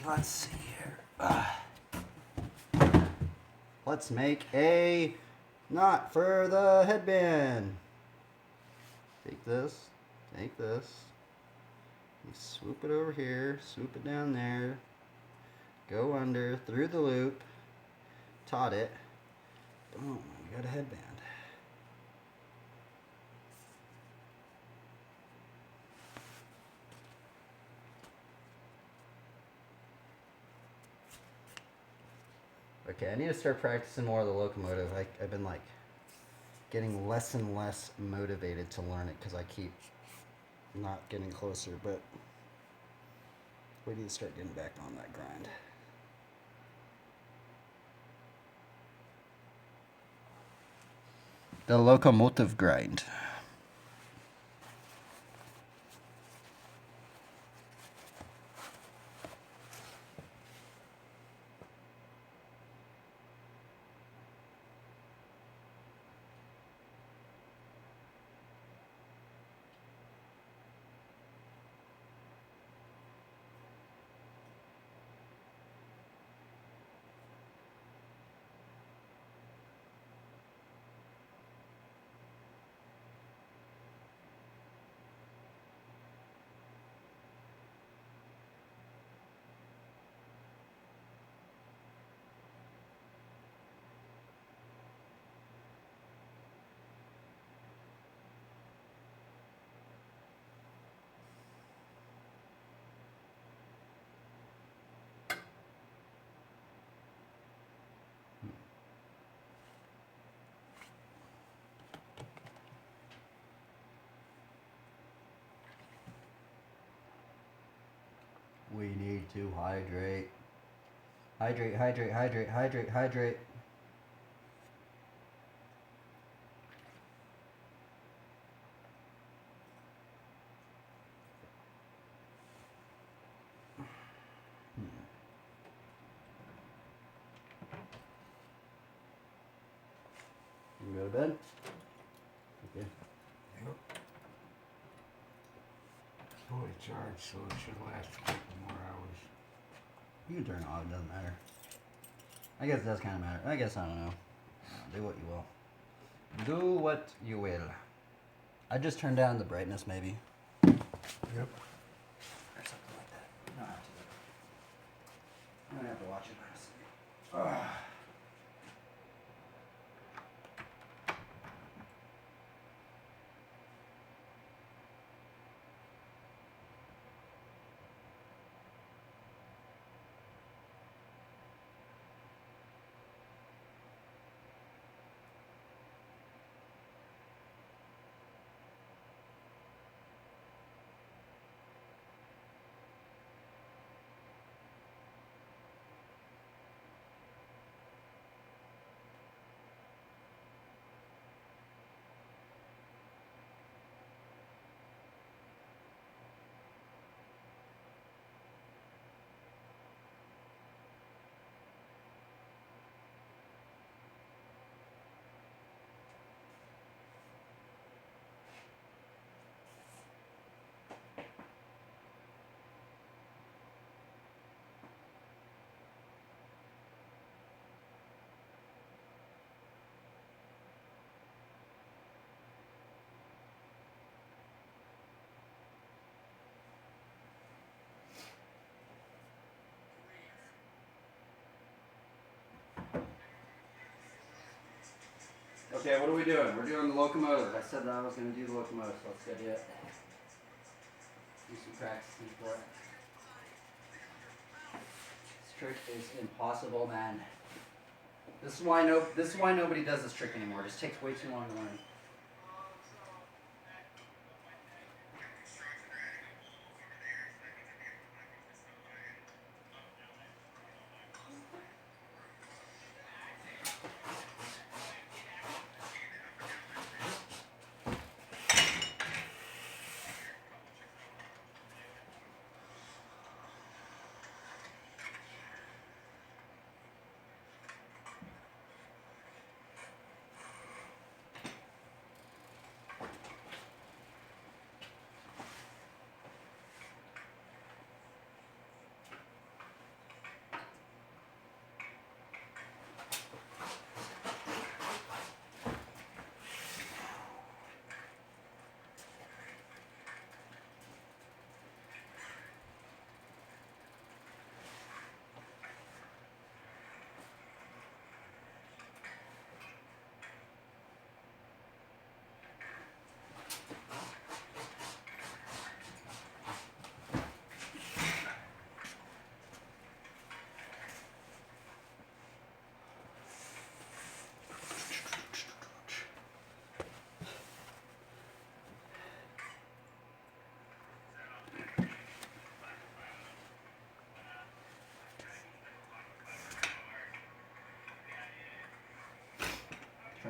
let's see here. Let's make a knot for the headband. Take this, you swoop it over here, swoop it down there, go under, through the loop, taut it. Boom, you got a headband. Okay, I need to start practicing more of the locomotive. I've been like getting less and less motivated to learn it because I keep not getting closer, but we need to start getting back on that grind. The locomotive grind. We need to hydrate. Hydrate, hydrate, hydrate, hydrate, hydrate. You go to bed? Okay. Yep. Fully charged, so it should last a couple more hours. You can turn it off, it doesn't matter. I guess it does kind of matter. I guess I don't know. Do what you will. Do what you will. I just turned down the brightness, maybe. Yep. Or something like that. You don't have to. You don't have to watch it, honestly. Okay, what are we doing? We're doing the locomotive. I said that I was going to do the locomotive, so let's get it. Do some practicing for it. This trick is impossible, man. This is why nobody does this trick anymore. It just takes way too long to learn.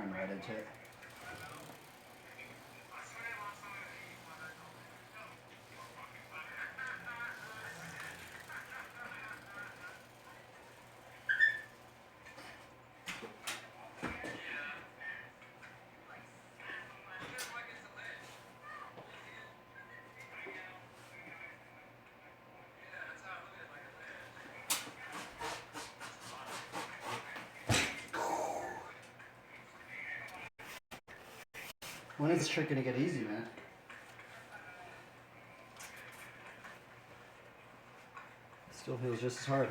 run right into it. When is this trick gonna get easy, man? Still feels just as hard.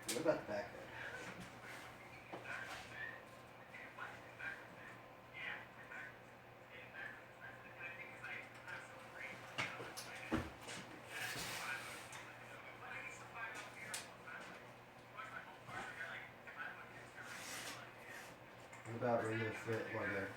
What about the back there? What about radio foot while there?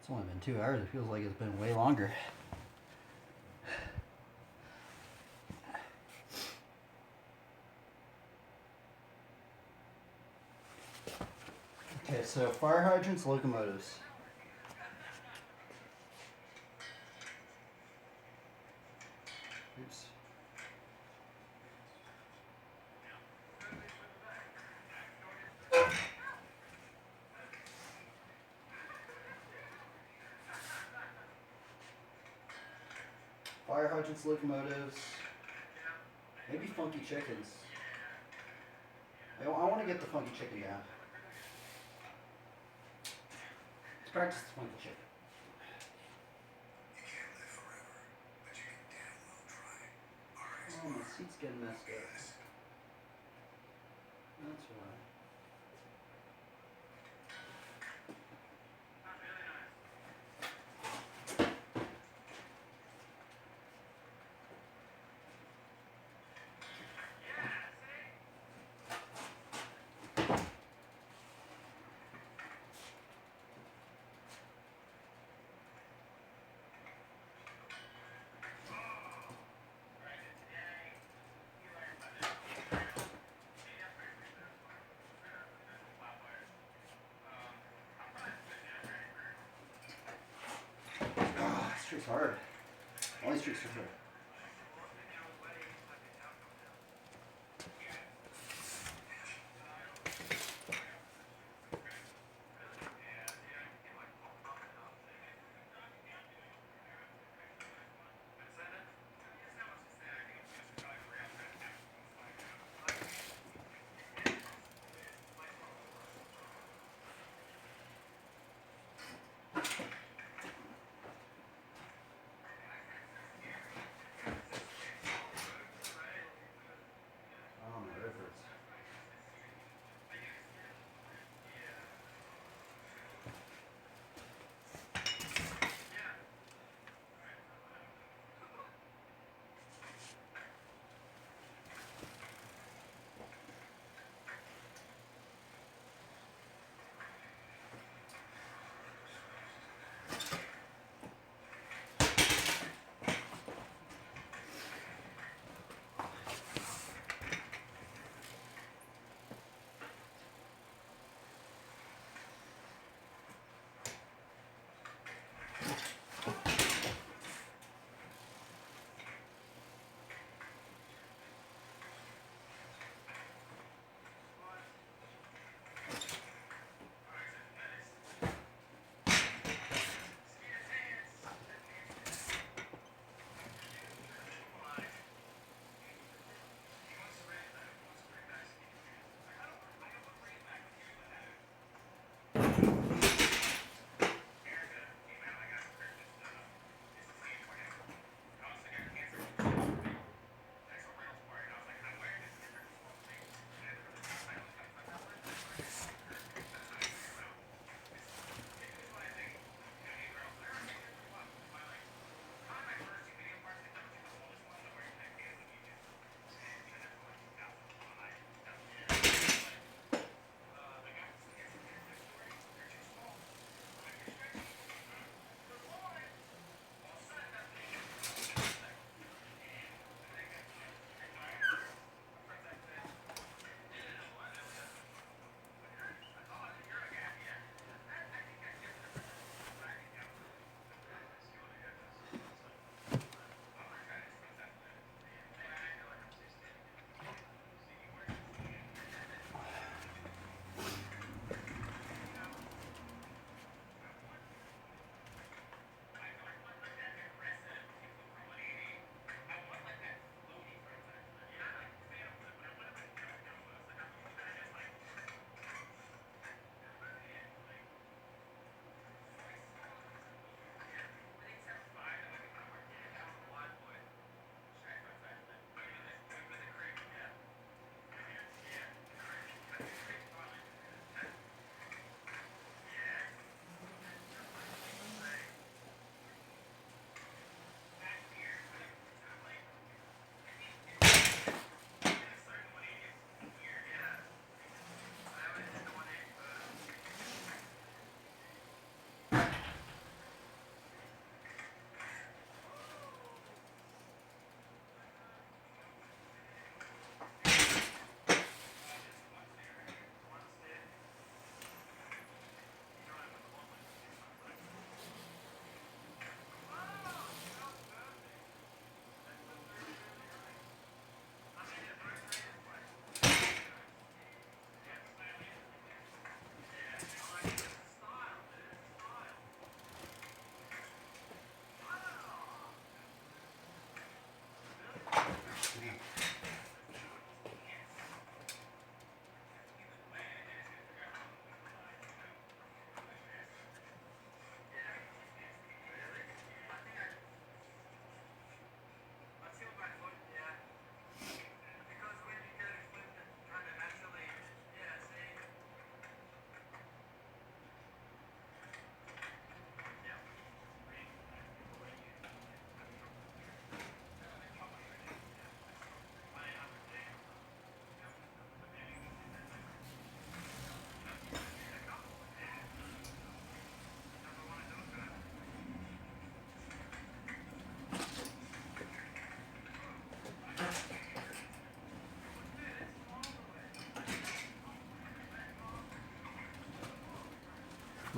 It's only been 2 hours. It feels like it's been way longer. Okay, so fire hydrants, locomotives. Oops. Fire hydrants, locomotives, maybe funky chickens. I want to get the funky chicken down. Let's practice the funky chicken. You can't live forever, but you can damn well try. Alright. Oh, my seat's getting messed up. That's why. This trick's hard. All these tricks are hard.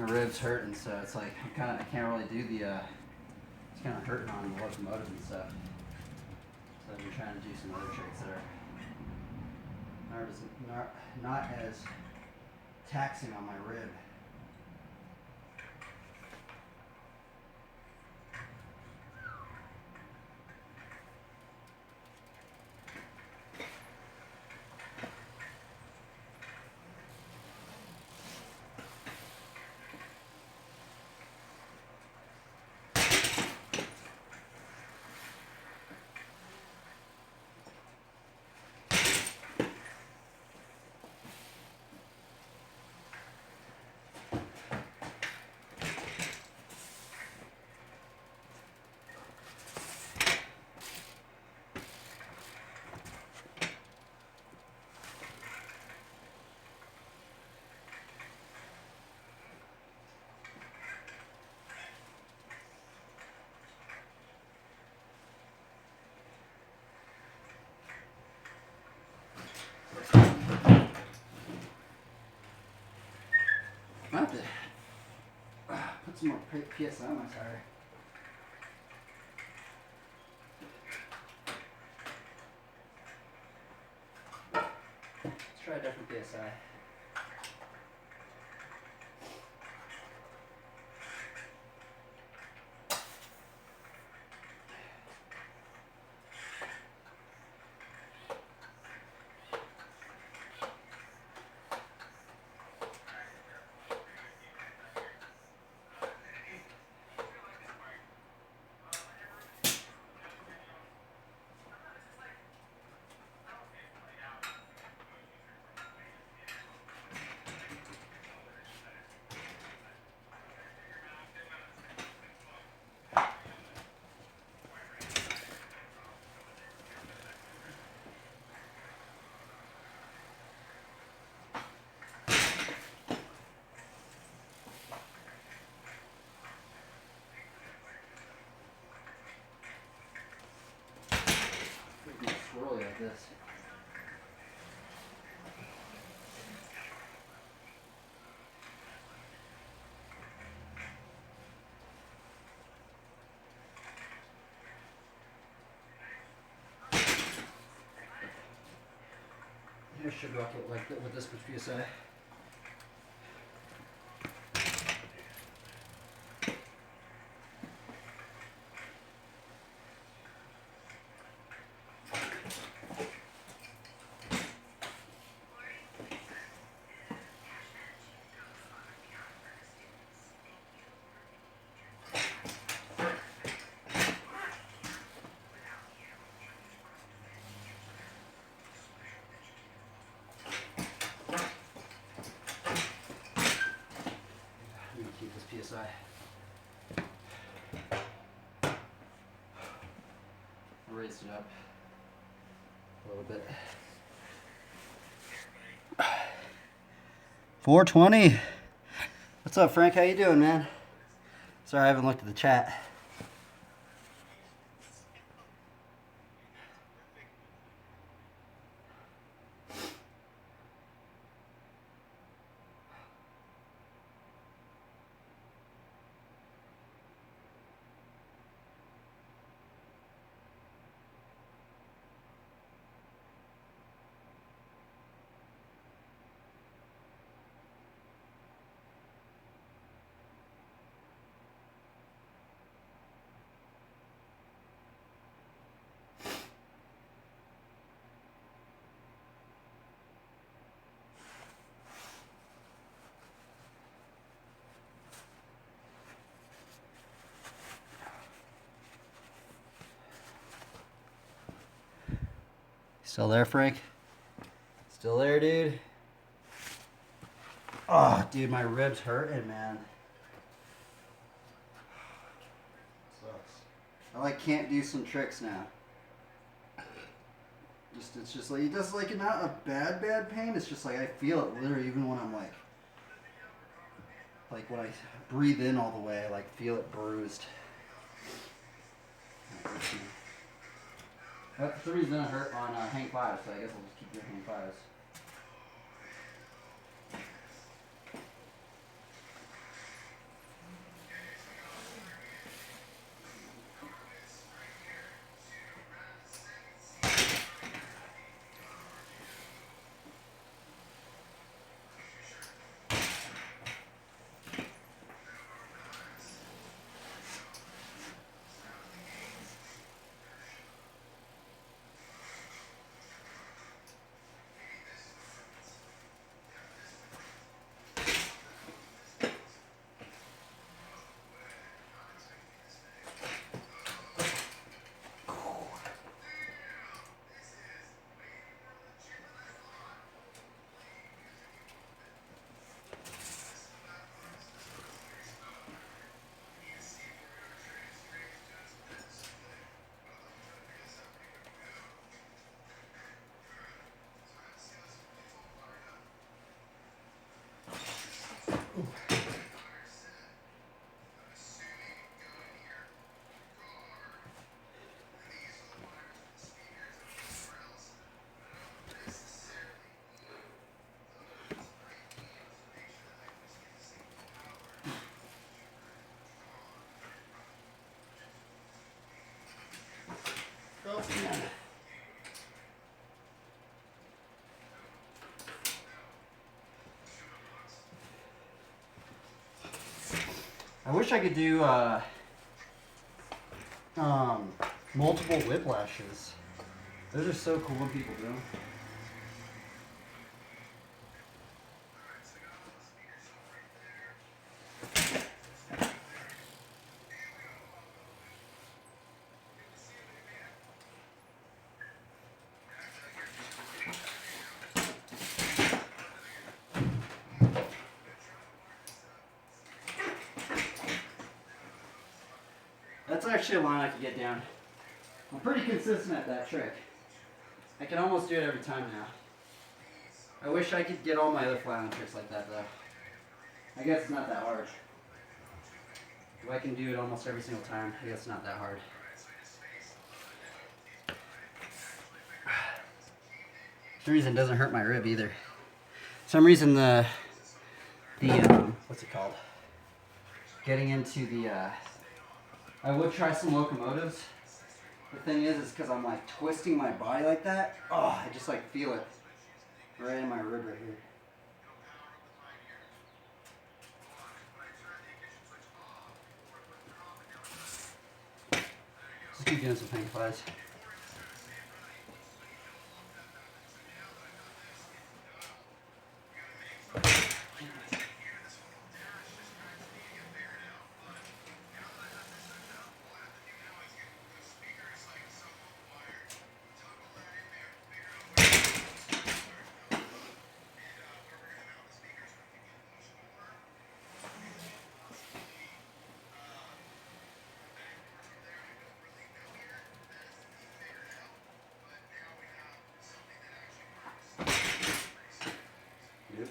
My ribs hurting, so it's like I can't really do the. It's kind of hurting on the locomotive and stuff. So I've been trying to do some other tricks that are not as taxing on my rib. I have to put some more PSI on my tire. Let's try a different PSI. Swirly like this. Here's sugar bucket like that with this much PSI. PSI. I raised it up a little bit. 420. What's up, Frank? How you doing, man? Sorry, I haven't looked at the chat. Still there, Frank? Still there, dude? Oh, dude, my ribs hurting, man. Sucks. I like can't do some tricks now. It's just like, it does like not a bad pain. It's just like I feel it literally even when I'm like when I breathe in all the way, I like feel it bruised. That's the reason it hurt on hang 5, so I guess I'll just keep your hang 5s. I wish I could do multiple whiplashes. Those are so cool when people do them. That's actually a line I could get down. I'm pretty consistent at that trick. I can almost do it every time now. I wish I could get all my other flatland tricks like that though. I guess it's not that hard. If I can do it almost every single time, I guess it's not that hard. For some reason it doesn't hurt my rib either. For some reason the what's it called? Getting into the I would try some locomotives. The thing is because I'm like twisting my body like that. Oh, I just like feel it right in my rib right here. Just keep doing some hang flies. Yep.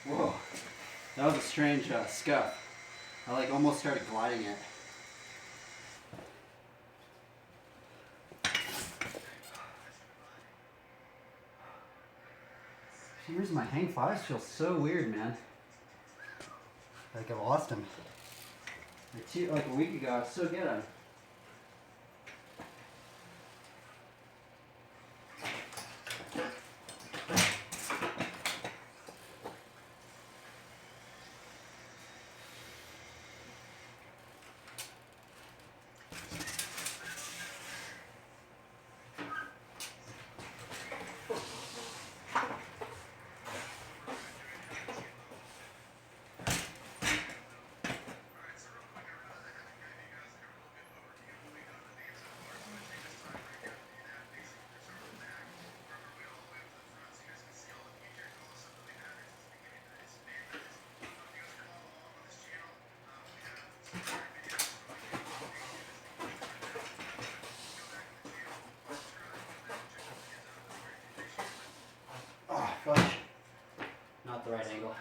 Whoa, that was a strange scuff. I like almost started gliding it. For some reason my hang fives feel so weird, man. Like I lost him. Like a week ago, I was so good at him. Oh, fudge. Not the right angle.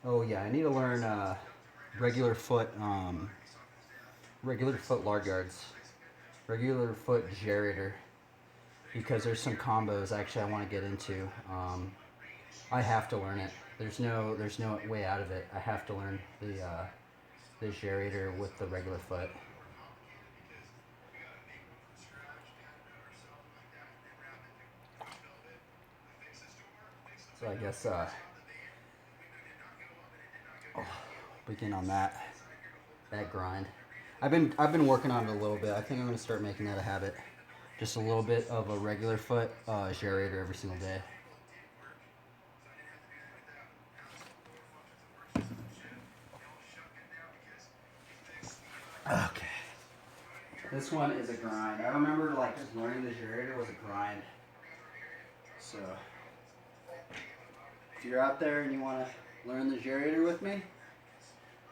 Oh yeah, I need to learn regular foot lard yards, regular foot gyrator, because there's some combos actually I want to get into. I have to learn it. There's no way out of it. I have to learn the gyrator with the regular foot. So I guess begin on that grind. I've been working on it a little bit. I think I'm gonna start making that a habit. Just a little bit of a regular foot gyrator every single day. Okay. This one is a grind. I remember like just learning the gyrator was a grind. So if you're out there and you want to learn the gyrator with me, you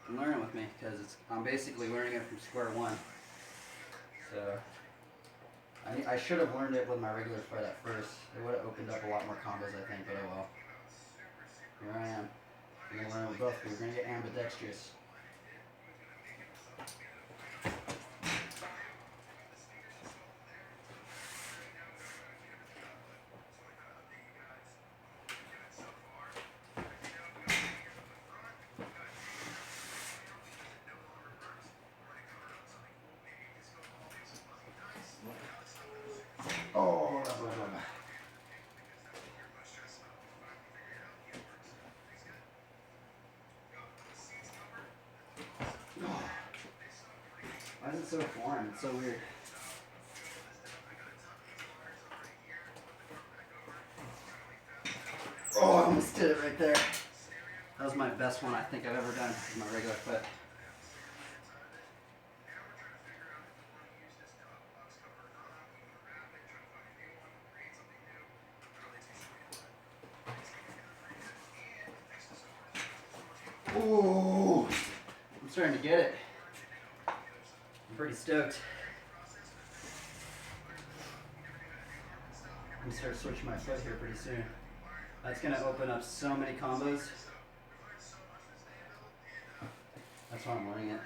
can learn it with me because I'm basically learning it from square one. So I should have learned it with my regular foot at first. It would have opened up a lot more combos, I think, but oh well. Here I am. I'm going to learn it with both. We're going to get ambidextrous. Oh, why is it so foreign? It's so weird. Oh, I almost did it right there. That was my best one I think I've ever done with my regular foot. Ooh, I'm starting to get it. I'm pretty stoked. I'm going to start switching my foot here pretty soon. That's going to open up so many combos. That's why I'm learning it.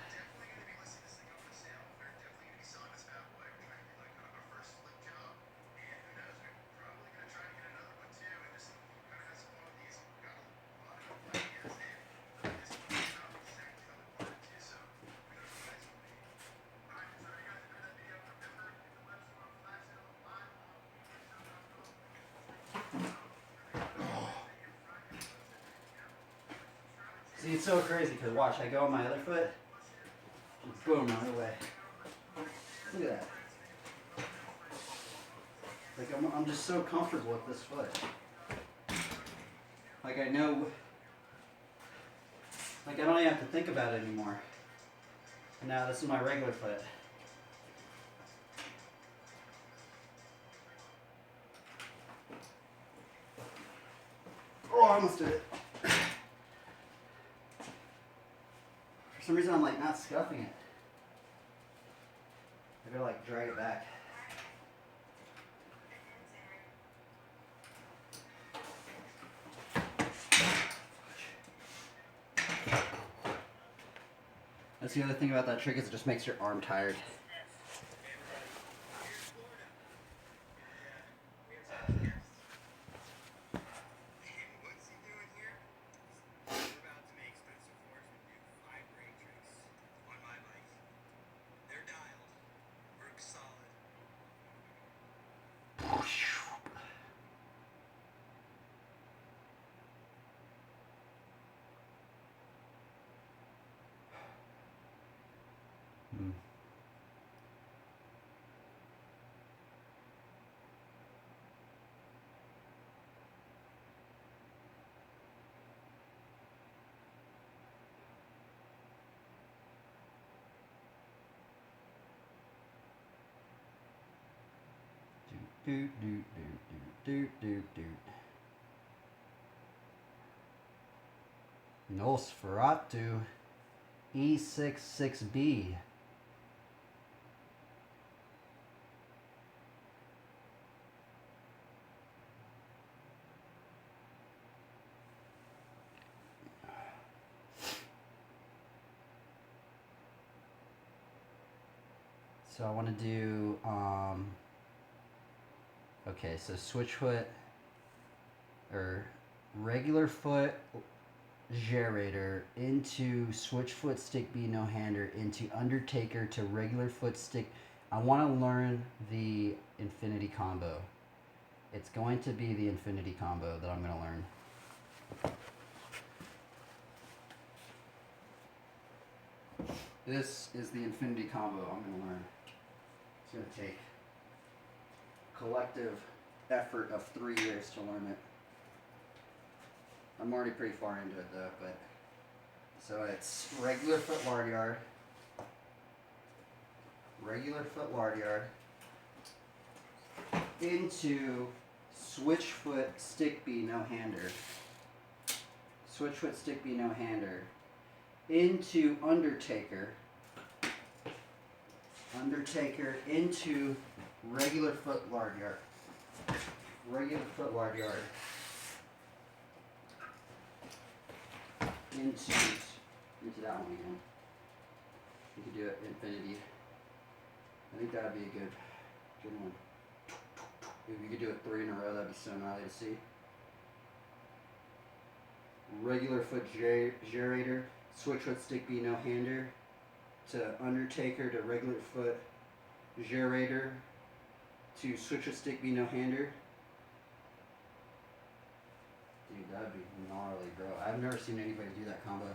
See, it's so crazy because watch, I go on my other foot, and boom, the other way. Look at that. Like I'm just so comfortable with this foot. Like I know, like I don't even have to think about it anymore. And now this is my regular foot. Oh, I almost did it. For some reason I'm like not scuffing it. I gotta like drag it back. That's the other thing about that trick is it just makes your arm tired. Do do do do do do. Nosferatu E66B. So I want to do, okay, so switch foot, or regular foot, gyrator, into switch foot, stick B, no hander, into undertaker to regular foot, stick. I want to learn the infinity combo. It's going to be the infinity combo that I'm going to learn. This is the infinity combo I'm going to learn. It's going to take collective effort of 3 years to learn it. I'm already pretty far into it though, but so it's regular foot lard yard, into switch foot stick B no hander, into undertaker into regular foot lard yard, into that one again. You could do it infinity. I think that'd be a good one. If you could do it 3 in a row, that'd be so gnarly to see. Regular foot gyrator, switch foot stick B no hander, to undertaker to regular foot gyrator, to switch foot stick B no hander. Dude, that'd be gnarly, bro. I've never seen anybody do that combo.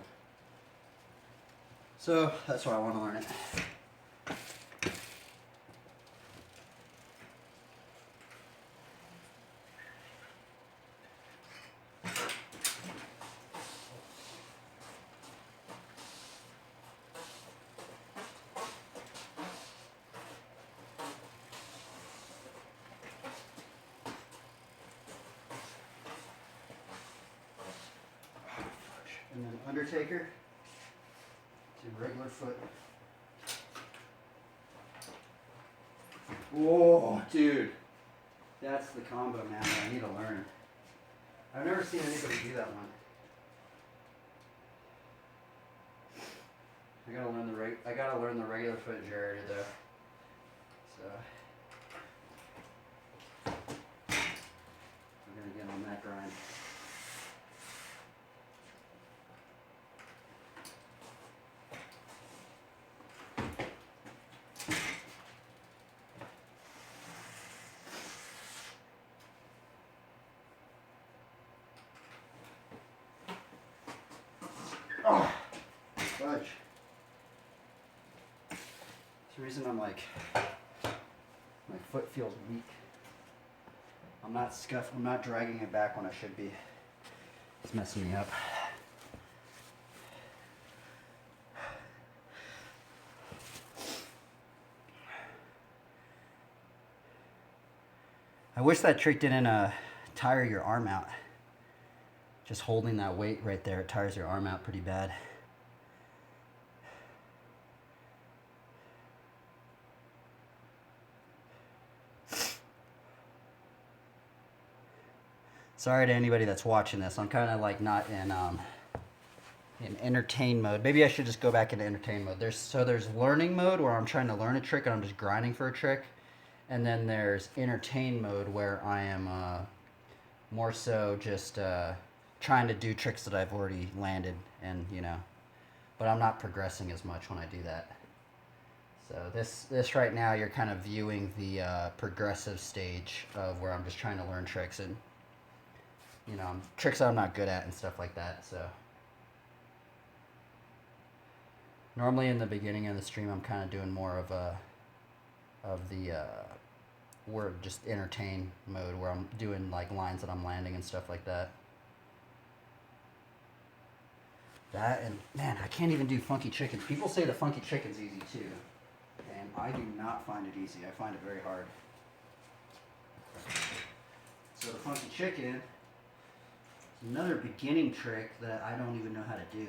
So that's why I want to learn it. And then undertaker to regular foot. Whoa, dude. That's the combo, man, that I need to learn. I've never seen anybody do that one. I gotta learn the regular foot gyrator though. So we're gonna get on that grind. Oh, fudge. For some reason I'm like, my foot feels weak. I'm not dragging it back when I should be. It's messing me up. I wish that trick didn't tire your arm out. Just holding that weight right there, it tires your arm out pretty bad. Sorry to anybody that's watching this. I'm kind of like not in entertain mode. Maybe I should just go back into entertain mode. There's learning mode where I'm trying to learn a trick and I'm just grinding for a trick. And then there's entertain mode where I am more so just trying to do tricks that I've already landed, and but I'm not progressing as much when I do that. So this right now, you're kind of viewing the progressive stage of where I'm just trying to learn tricks and tricks that I'm not good at and stuff like that. So normally in the beginning of the stream, I'm kind of doing more of the word just entertain mode where I'm doing like lines that I'm landing and stuff like that. That, and man, I can't even do funky chickens. People say the funky chicken's easy too, and I do not find it easy. I find it very hard. So the funky chicken is another beginning trick that I don't even know how to do.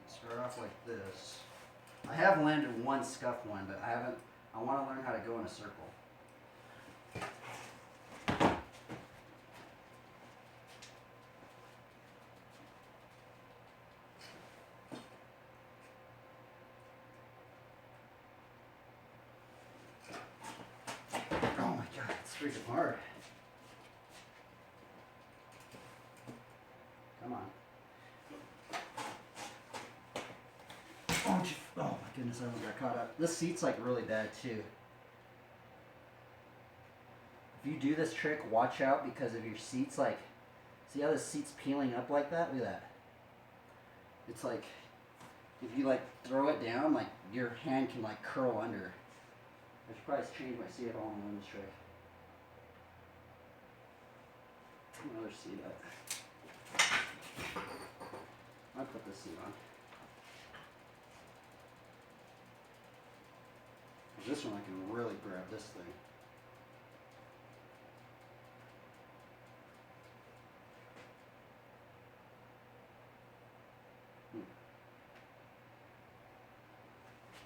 Start off like this. I have landed one scuff one, but I want to learn how to go in a circle. freaking hard. Come on. Oh my goodness, I almost got caught up. This seat's like really bad too. If you do this trick, watch out because if your seat's like, see how the seat's peeling up like that? Look at that. It's like, if you like throw it down, like your hand can like curl under. I should probably change my seat while I'm on this trick. Another seat up. I'll put this seat on. This one I can really grab this thing.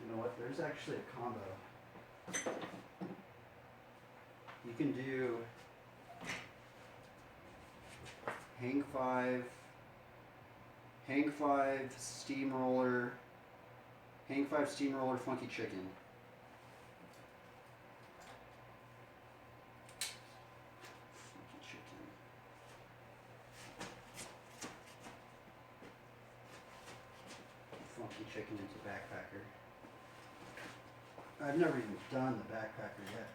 You know what? There's actually a combo. You can do hang five, steamroller, funky chicken. Funky chicken into backpacker. I've never even done the backpacker yet.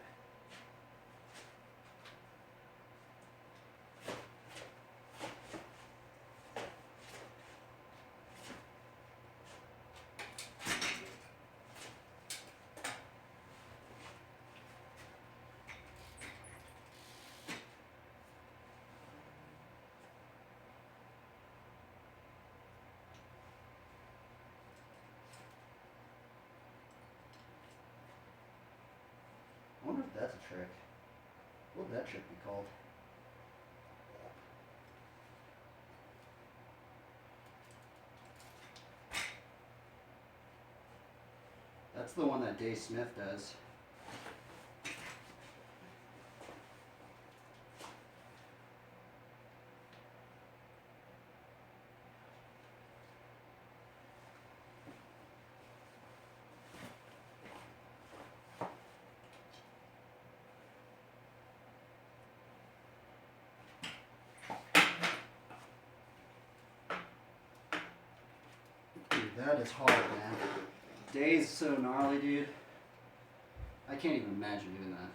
I wonder if that's a trick. What would that trick be called? That's the one that Dave Smith does. That is hard, man. Dave's so gnarly, dude. I can't even imagine doing that.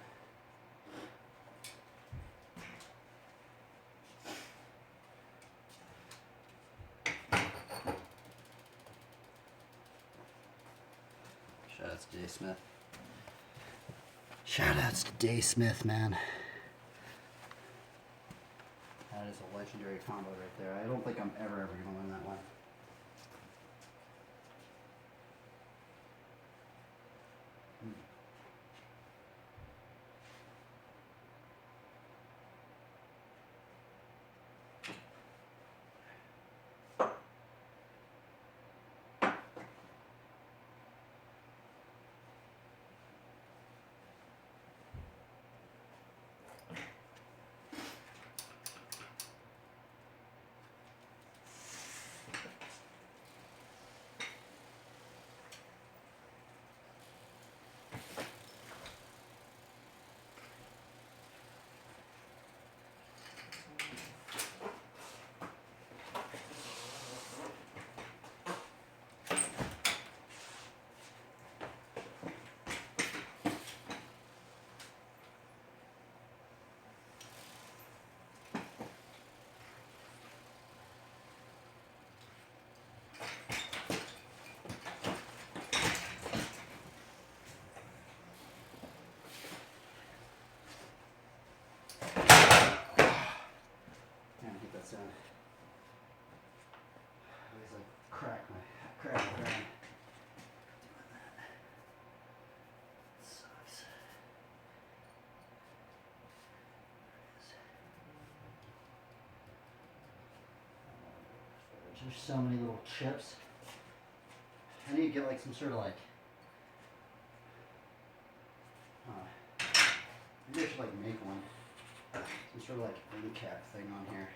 Shoutouts to Dave Smith. Shoutouts to Dave Smith, man. That is a legendary combo right there. I don't think I'm ever going to win that one. Sound. I always like crack my ground. Doing that. It sucks. There's so many little chips. I need to get like some sort of like maybe I should like make one. Some sort of like end cap thing on here.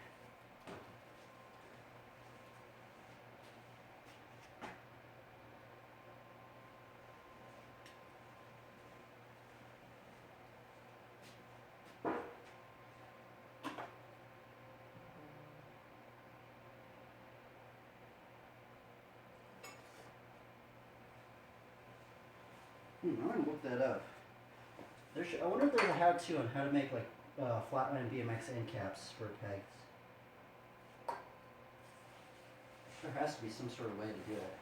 I'm gonna look that up. I wonder if there's a how-to on how to make like flatland BMX end caps for pegs. There has to be some sort of way to do it.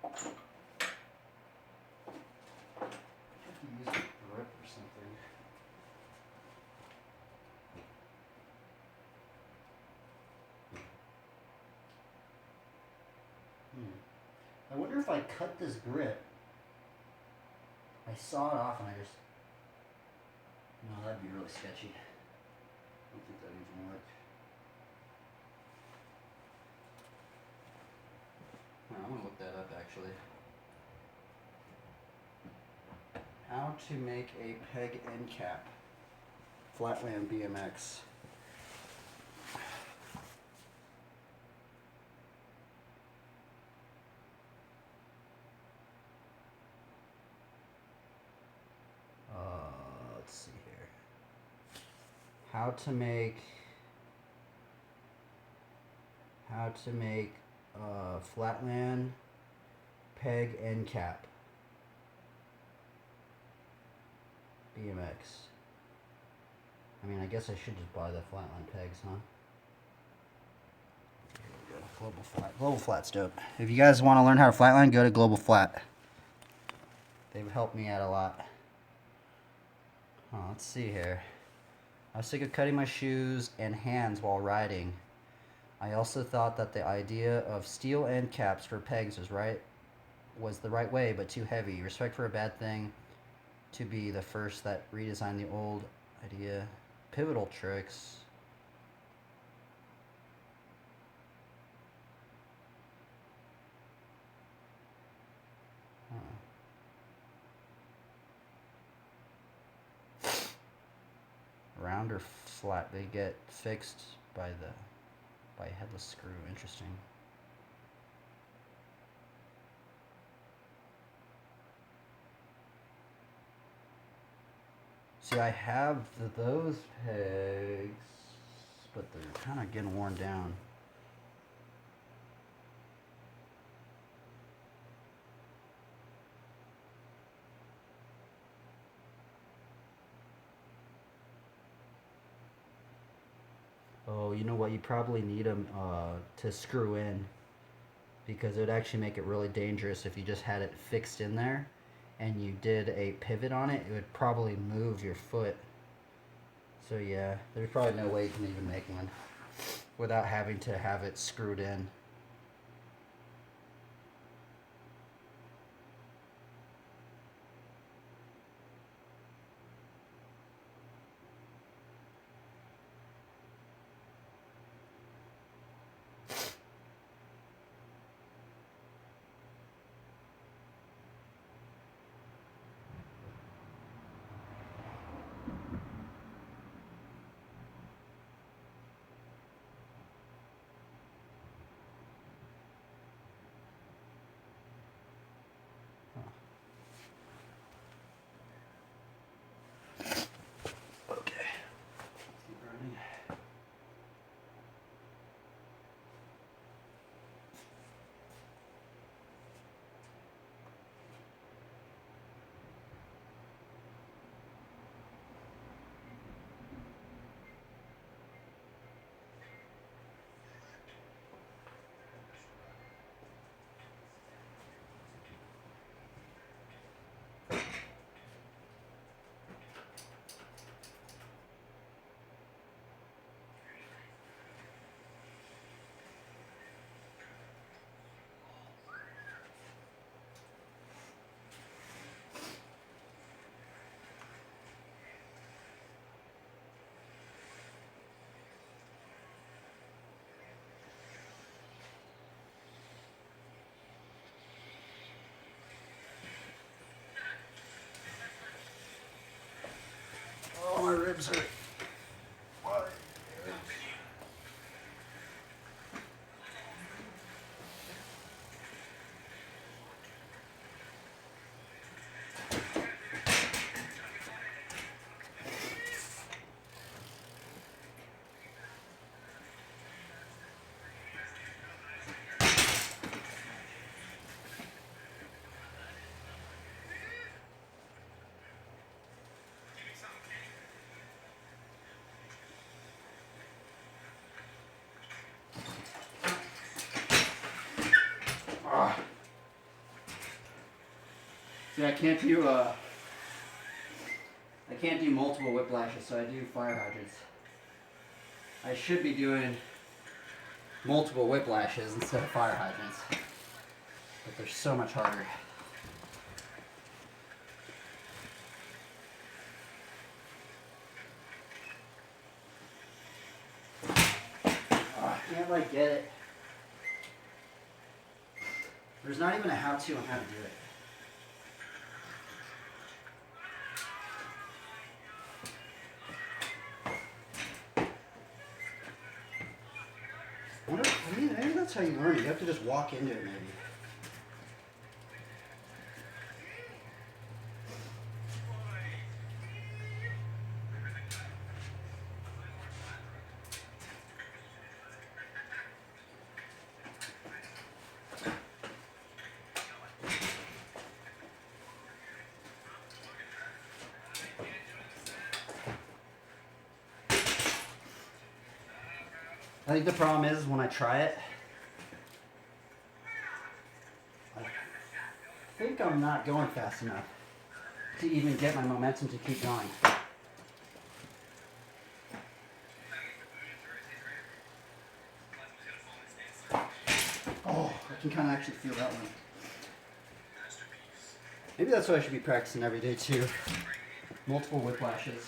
I have to use a grip or something. I wonder if I cut this grip, I saw it off and I just... No, that'd be really sketchy. I don't think that even work. I'm gonna look that up actually. How to make a peg end cap. Flatland BMX. Let's see here. How to make flatland peg end cap BMX. I mean, I guess I should just buy the flatland pegs, huh? Here we go. Global Flat. Global Flat's dope. If you guys want to learn how to flatland, go to Global Flat. They've helped me out a lot. Let's see here. I was sick of cutting my shoes and hands while riding. I also thought that the idea of steel end caps for pegs was the right way, but too heavy. Respect for a bad thing to be the first that redesigned the old idea. Pivotal tricks. Round or flat, they get fixed by a headless screw. Interesting. See, I have those pegs, but they're kind of getting worn down. Oh, you know what? You probably need them to screw in, because it would actually make it really dangerous if you just had it fixed in there and you did a pivot on it. It would probably move your foot. So yeah, there's probably no way you can even make one without having to have it screwed in. Oh, my ribs hurt. Why? Yeah, I can't do multiple whiplashes, so I do fire hydrants. I should be doing multiple whiplashes instead of fire hydrants, but they're so much harder. Oh, I can't like get it. There's not even a how-to on how to do it. Maybe that's how you learn it. You have to just walk into it, maybe. I think the problem is when I try it, I think I'm not going fast enough to even get my momentum to keep going. Oh, I can kind of actually feel that one. Maybe that's what I should be practicing every day too. Multiple whiplashes.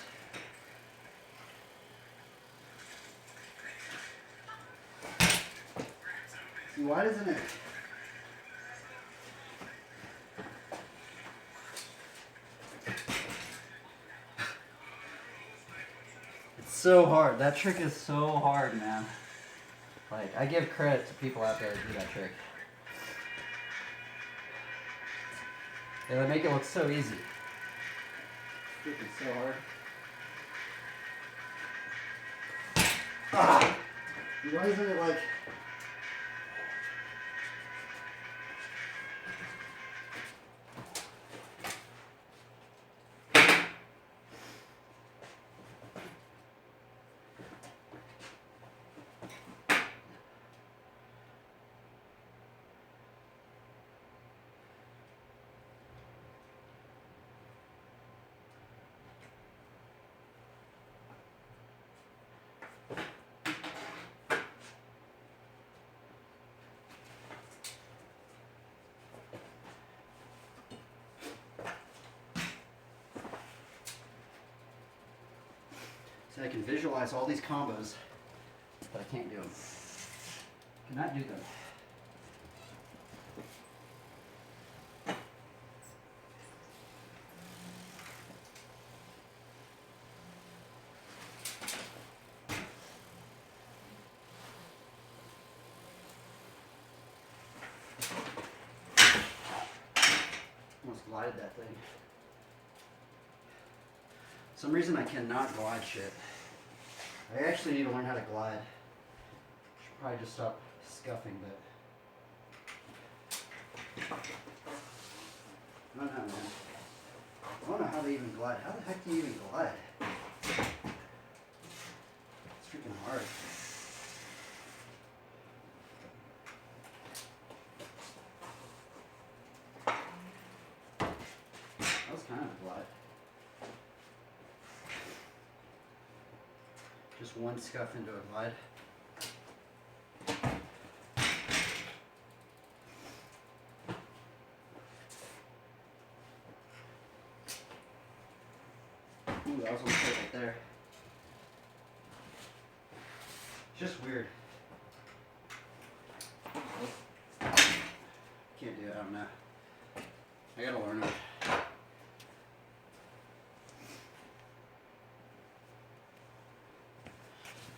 See, why doesn't it? It's so hard. That trick is so hard, man. Like, I give credit to people out there that do that trick. They make it look so easy. Freaking so hard. Ah! Why isn't it like... So I can visualize all these combos, but I can't do them. Cannot do them. Almost glided that thing. For some reason I cannot glide shit. I actually need to learn how to glide. Should probably just stop scuffing, but I don't know, man. I don't know how they even glide. How the heck do you even glide? It's freaking hard. That was kind of a glide. Just one scuff into a glide. Ooh, that was almost right there. It's just weird. Can't do it, I don't know. I gotta learn it.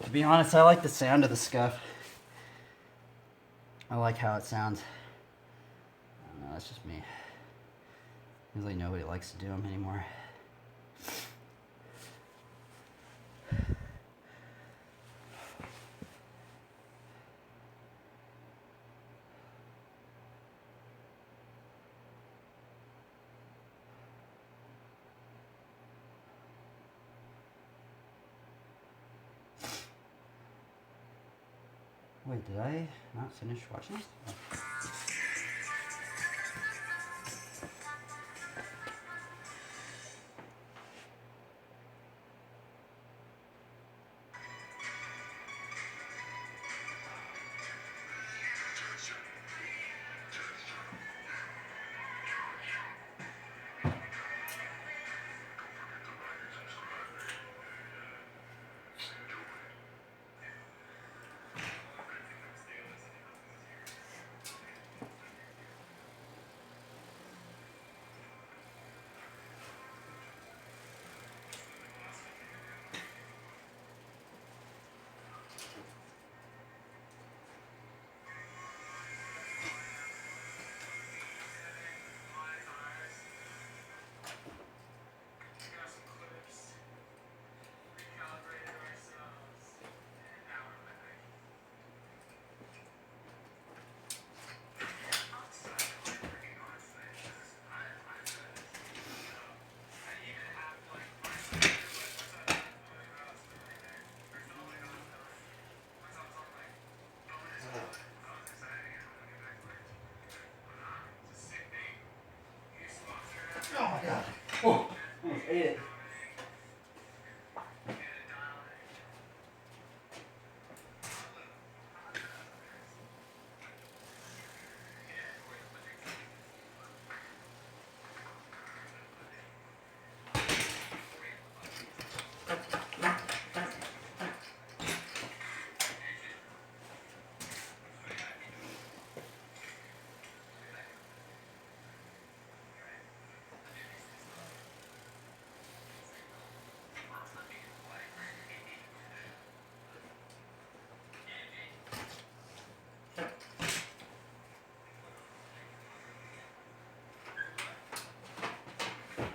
To be honest, I like the sound of the scuff. I like how it sounds. I don't know, that's just me. Usually nobody likes to do them anymore. Wait, did I not finish watching this? Oh. Ate it.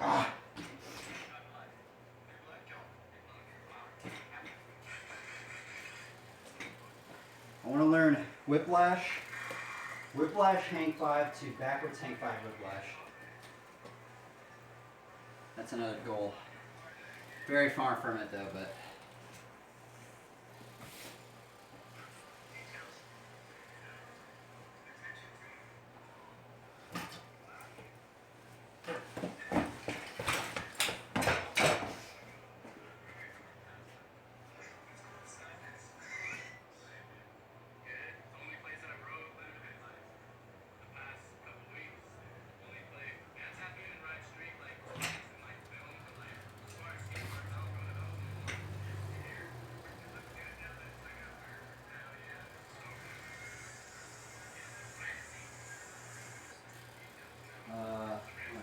Ah. I want to learn whiplash, hang 5 to backwards hang 5 whiplash. That's another goal. Very far from it though, but.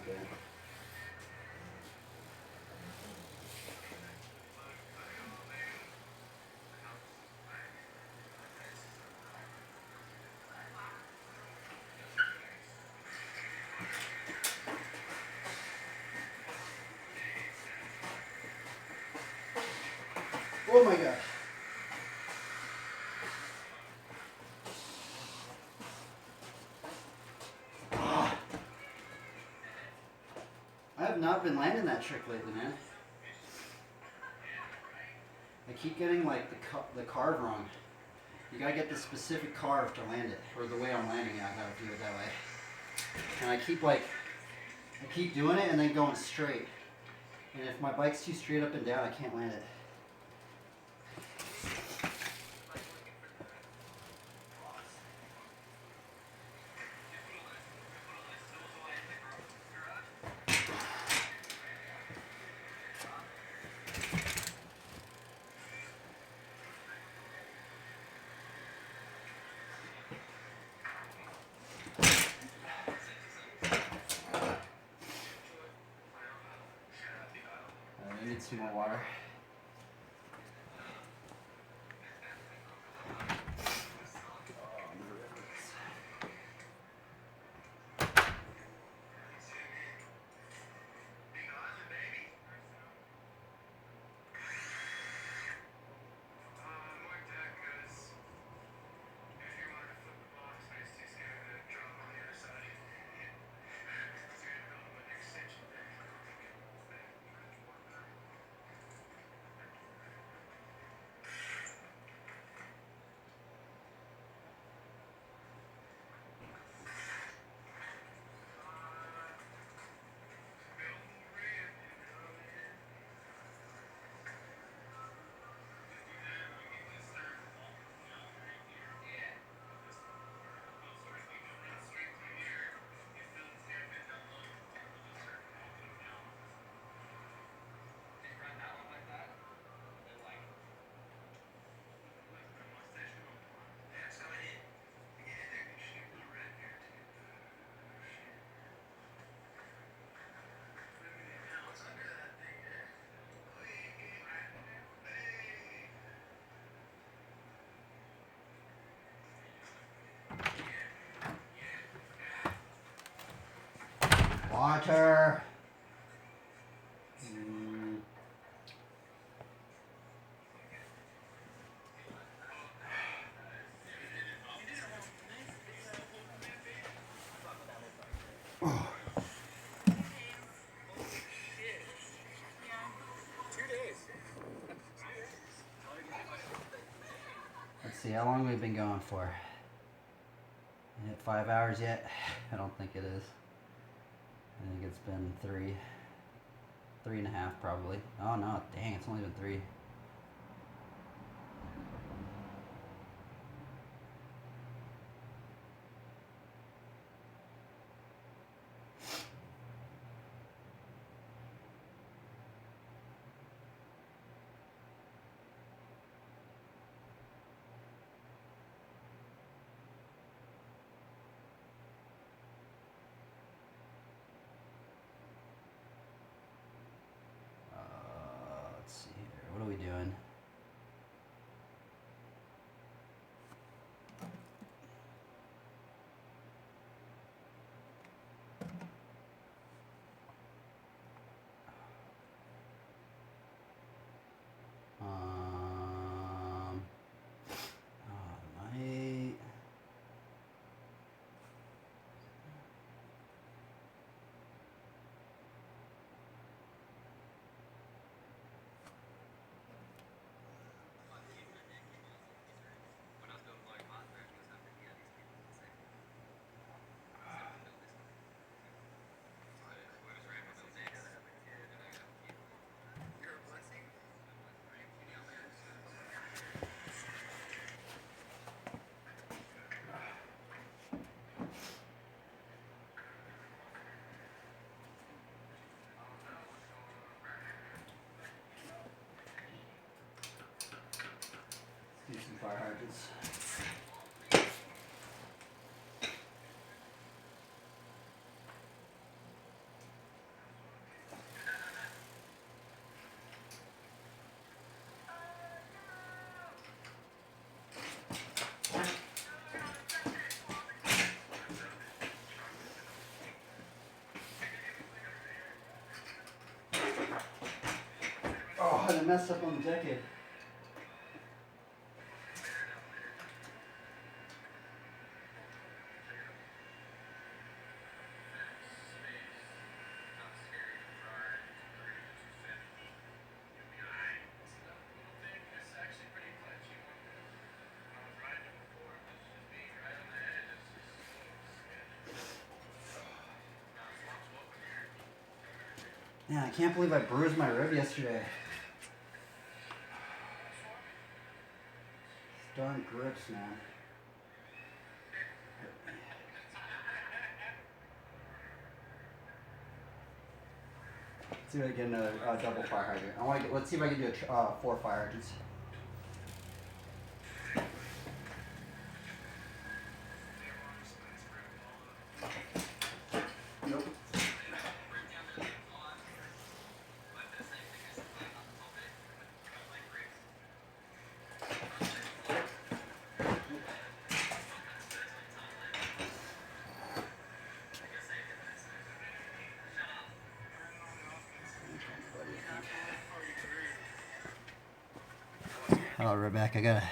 Okay. Oh my gosh. I have not been landing that trick lately, man. I keep getting like the carve wrong. You gotta get the specific carve to land it, or the way I'm landing it, I gotta do it that way. And I keep doing it and then going straight. And if my bike's too straight up and down, I can't land it. I need some more water. Water. Let's see, how long have we been going for? Is it 5 hours yet? I don't think it is. I think it's been 3. 3.5 probably. Oh no, dang, it's only been 3. Let's see here. What are we doing? Might. Do some fire hydrants. Oh, I messed up on the decade. Yeah, I can't believe I bruised my rib yesterday. Darn grips, man. Let's see if I can get another double fire hydrant. I want to get. Let's see if I can do 4 fire hydrants. Nope. Oh, Rebecca, I gotta.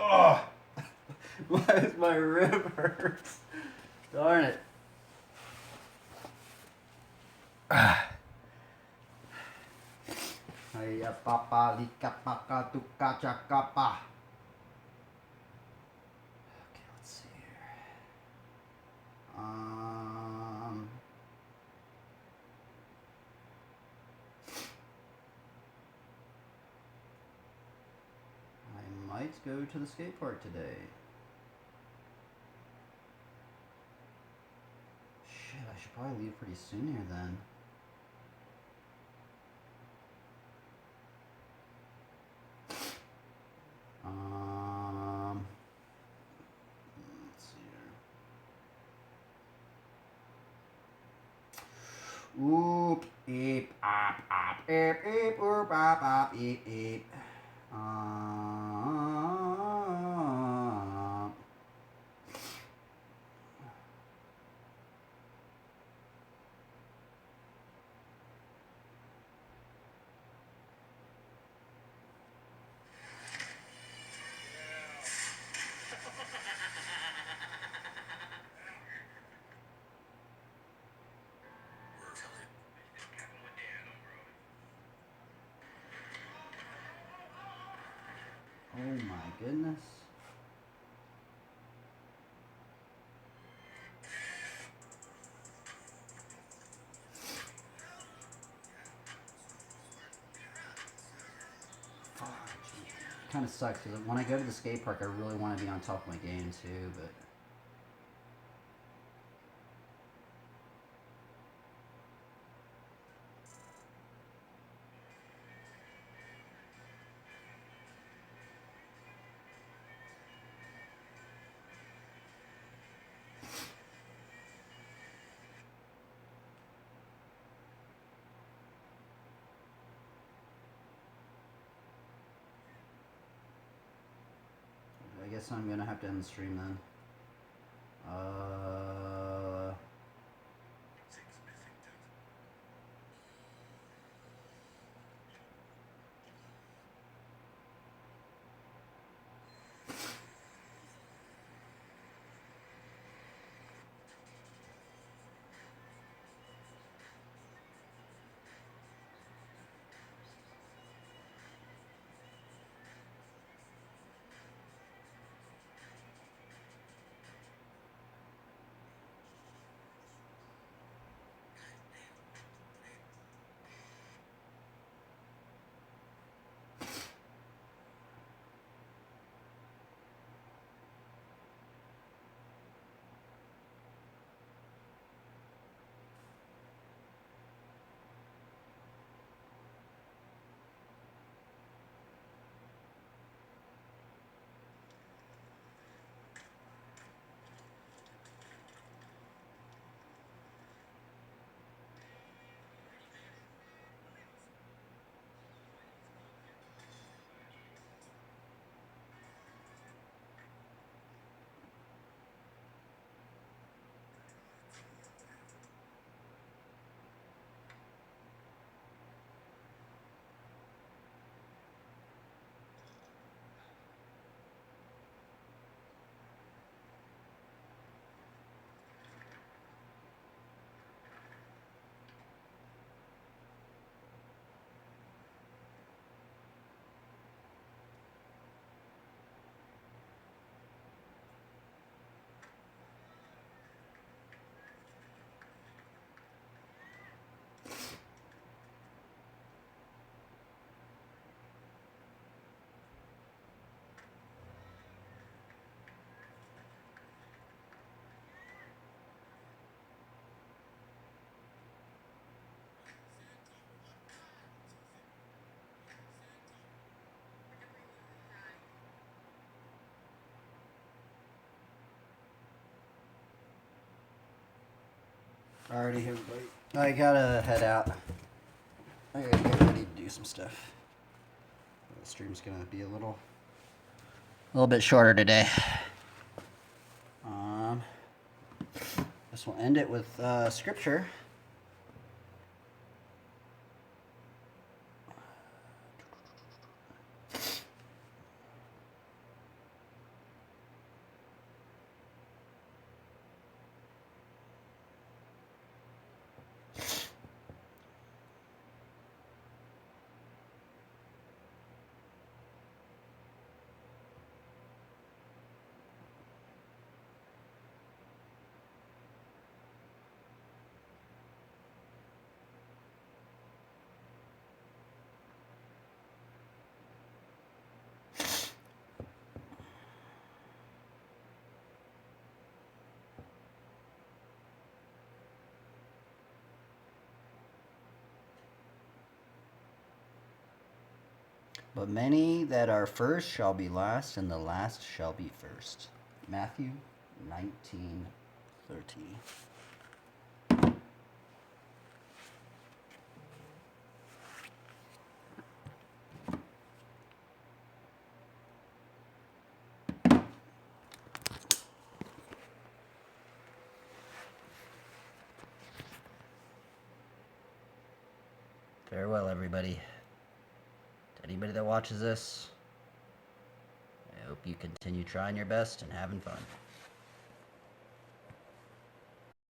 Oh, why is my rib hurts? Darn it. Hiya papa lika paka tuka chakapa. Okay, let's see here. I might go to the skate park today. Shit, I should probably leave pretty soon here then. Let's see here. Oop, eep, op, eep, eep, oop, op, eep, eep. Oh my goodness. Kind of sucks because when I go to the skate park, I really want to be on top of my game too, but. I guess I'm gonna have to end the stream then. Alrighty, everybody. I gotta head out. I gotta get ready to do some stuff. The stream's gonna be a little bit shorter today. This will end it with scripture. But many that are first shall be last, and the last shall be first. Matthew 19:30. Farewell, everybody. To anybody that watches this, I hope you continue trying your best and having fun.